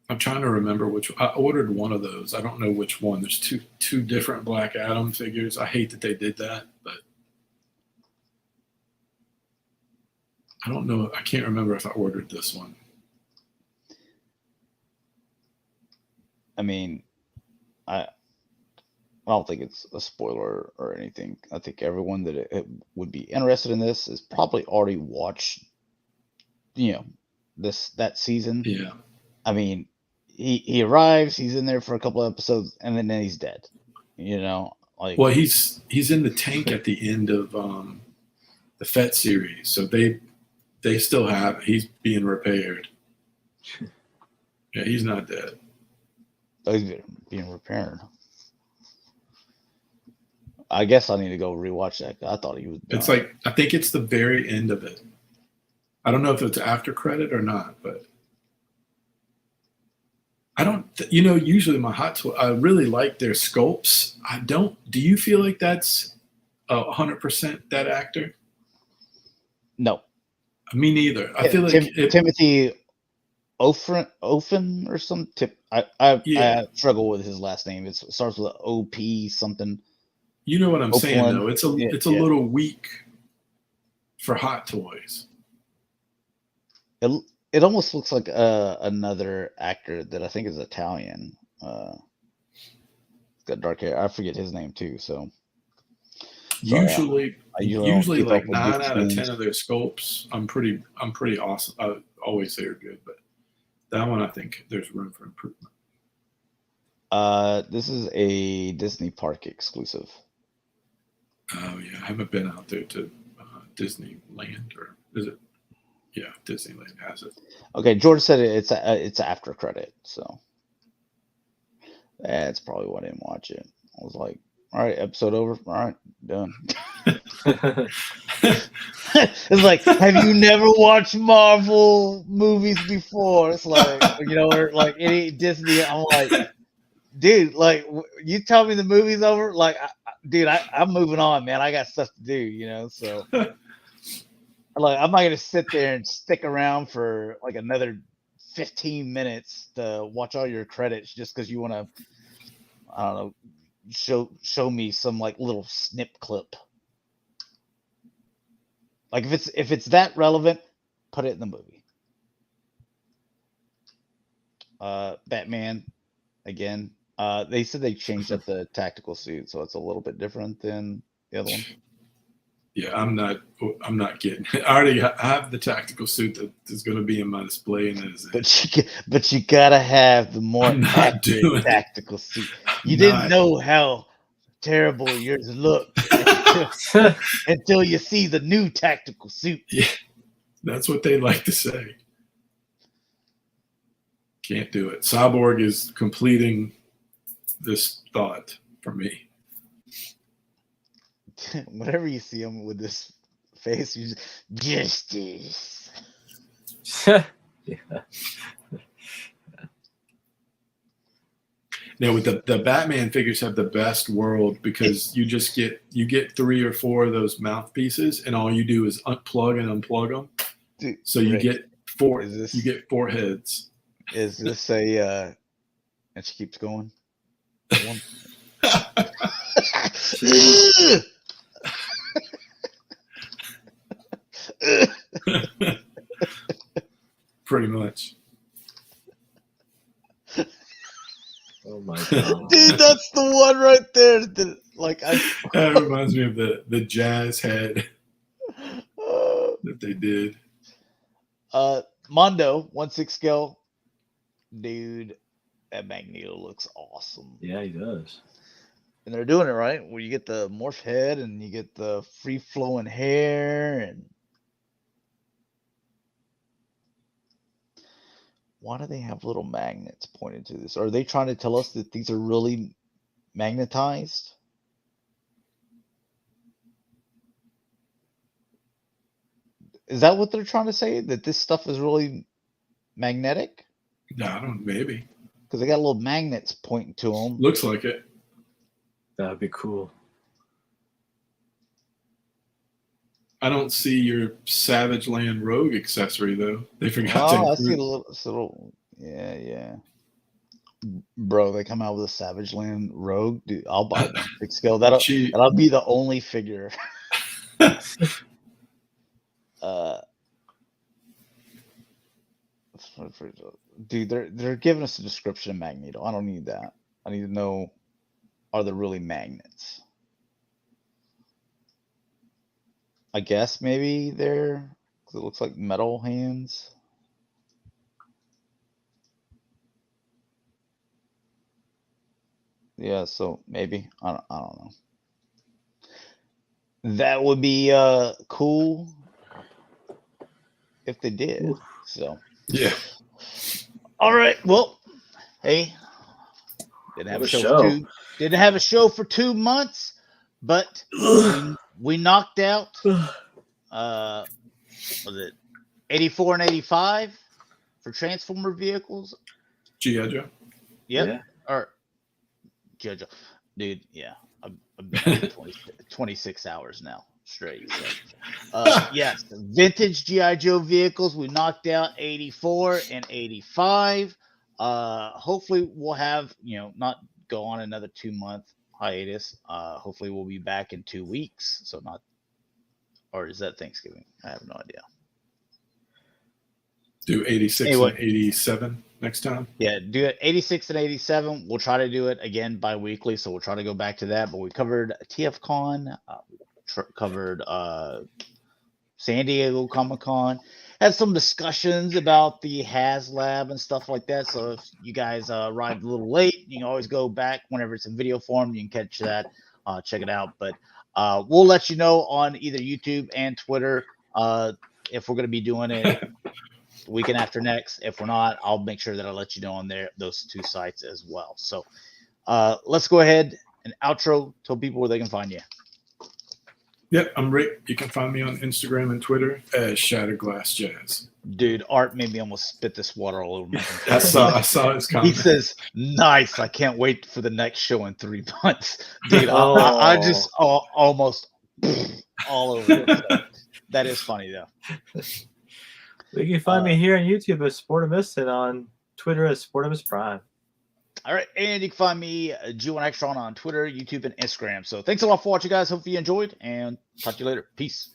B: I'm trying to remember which. I ordered one of those. I don't know which one. There's two different Black Adam figures. I hate that they did that, but I don't know. I can't remember if I ordered this one.
A: I mean, I don't think it's a spoiler or anything. I think everyone that it would be interested in this is probably already watched, that season.
B: Yeah.
A: I mean, he arrives, he's in there for a couple of episodes, and then he's dead. Well,
B: he's in the tank at the end of the Fett series, so they still have. He's being repaired. Yeah, he's not dead.
A: Oh, he's being repaired. I guess I need to go rewatch that. I thought he was done.
B: It's like I think it's the very end of it. I don't know if it's after credit or not, but I don't. Usually my I really like their sculpts. I don't. Do you feel like that's 100% that actor?
A: No.
B: Me neither. I feel like
A: Timothy Ofen or some tip. I struggle with his last name. It starts with OP something.
B: You know what I'm saying though. It's a little weak for Hot Toys.
A: It almost looks like another actor that I think is Italian. He's got dark hair. I forget his name too. So
B: usually like 9 out of 10 of their sculpts, I'm pretty awesome. I always say are good, but that one I think there's room for improvement.
A: This is a Disney Park exclusive.
B: Oh yeah, I haven't been out there to Disneyland, or is it? Yeah, Disneyland has it.
A: Okay, George said it's after credit, so that's probably why I didn't watch it. I was like, all right, episode over. All right, done. It's like, have you never watched Marvel movies before? It's like, or like any Disney. I'm like, dude, like you tell me the movie's over, like, dude, I'm moving on, man. I got stuff to do, so. Like, I'm not gonna sit there and stick around for like another 15 minutes to watch all your credits just because you want to, I don't know, show me some like little snip clip. Like if it's that relevant, put it in the movie. Batman, again. They said they changed up the tactical suit, so it's a little bit different than the other one.
B: Yeah, I'm not getting it. I already have the tactical suit that is going to be in my display, and that is it.
A: But you gotta have the more
B: I'm not
A: accurate
B: doing it.
A: tactical suit. You
B: I'm
A: didn't
B: not.
A: know how terrible yours looked until you see the new tactical suit.
B: Yeah, that's what they like to say. Can't do it. Cyborg is completing this thought for me.
A: Whenever you see him with this face, you just justice.
C: Yeah.
B: Now with the Batman figures have the best world because you get 3 or 4 of those mouthpieces, and all you do is unplug and unplug them.
A: Dude,
B: So you
A: Rick,
B: get 4.
A: is this-
B: You get 4 heads.
A: Is this a and she keeps going? One.
B: Pretty much.
C: Oh my god.
A: Dude, that's the one right there. That, like
B: That reminds me of the jazz head that they did.
A: Mondo 1/6 scale. Dude, that Magneto looks awesome.
C: Yeah, he does.
A: And they're doing it right, where you get the morph head and you get the free flowing hair. And why do they have little magnets pointed to this? Are they trying to tell us that these are really magnetized? Is that what they're trying to say? That this stuff is really magnetic?
B: I don't. Maybe
A: Because they got little magnets pointing to them.
B: looks like it.
C: That would be cool.
B: I don't see your Savage Land Rogue accessory though. They forgot
A: Oh,
B: to
A: I see
B: include.
A: a little. Yeah. Bro, they come out with a Savage Land Rogue. Dude, I'll buy one. Big scale.
B: Cheap.
A: That'll be the only figure. Dude, they're giving us a description of Magneto. I don't need that. I need to know, are there really magnets? I guess maybe they're, because it looks like metal hands. Yeah, so maybe I don't know. That would be cool if they did.
C: Oof.
A: So
B: Yeah.
A: all right, well, hey, didn't have
C: What
A: a
C: a
A: show.
C: show.
A: Didn't have a show for 2 months, but we knocked out was it 84 and 85 for Transformer vehicles?
B: G.I. Joe.
A: Yep.
C: Yeah.
A: Or Jojo. Dude, yeah. I've been on 26 hours now straight. So. Yes, vintage G.I. Joe vehicles. We knocked out 84 and 85. Hopefully we'll have, not go on another 2-month hiatus. Hopefully we'll be back in 2 weeks. So not, or is that Thanksgiving? I have no idea.
B: Do 86
A: Anyway.
B: and 87 next time.
A: Yeah, do it 86 and 87. We'll try to do it again bi-weekly, so we'll try to go back to that. But we covered TFCon, covered San Diego Comic-Con, had some discussions about the HasLab and stuff like that. So if you guys arrived a little late, you can always go back whenever it's in video form. You can catch that, check it out. But we'll let you know on either YouTube and Twitter if we're going to be doing it the weekend after next. If we're not, I'll make sure that I let you know on those 2 sites as well. So let's go ahead and outro. Tell people where they can find you.
B: Yep, I'm Rick. You can find me on Instagram and Twitter as Shatrdglassjazz.
A: Dude, Art made me almost spit this water all over my
B: I saw his
A: He
B: comment.
A: says, "Nice. I can't wait for the next show in 3 months." Dude,
C: Oh.
A: I just almost all over it. So that is funny though.
C: You can find me here on YouTube as Sportimus and on Twitter as Sportimus Prime.
A: All right, and you can find me, G1Xtron, on Twitter, YouTube, and Instagram. So thanks a lot for watching, guys. Hope you enjoyed, and talk to you later. Peace.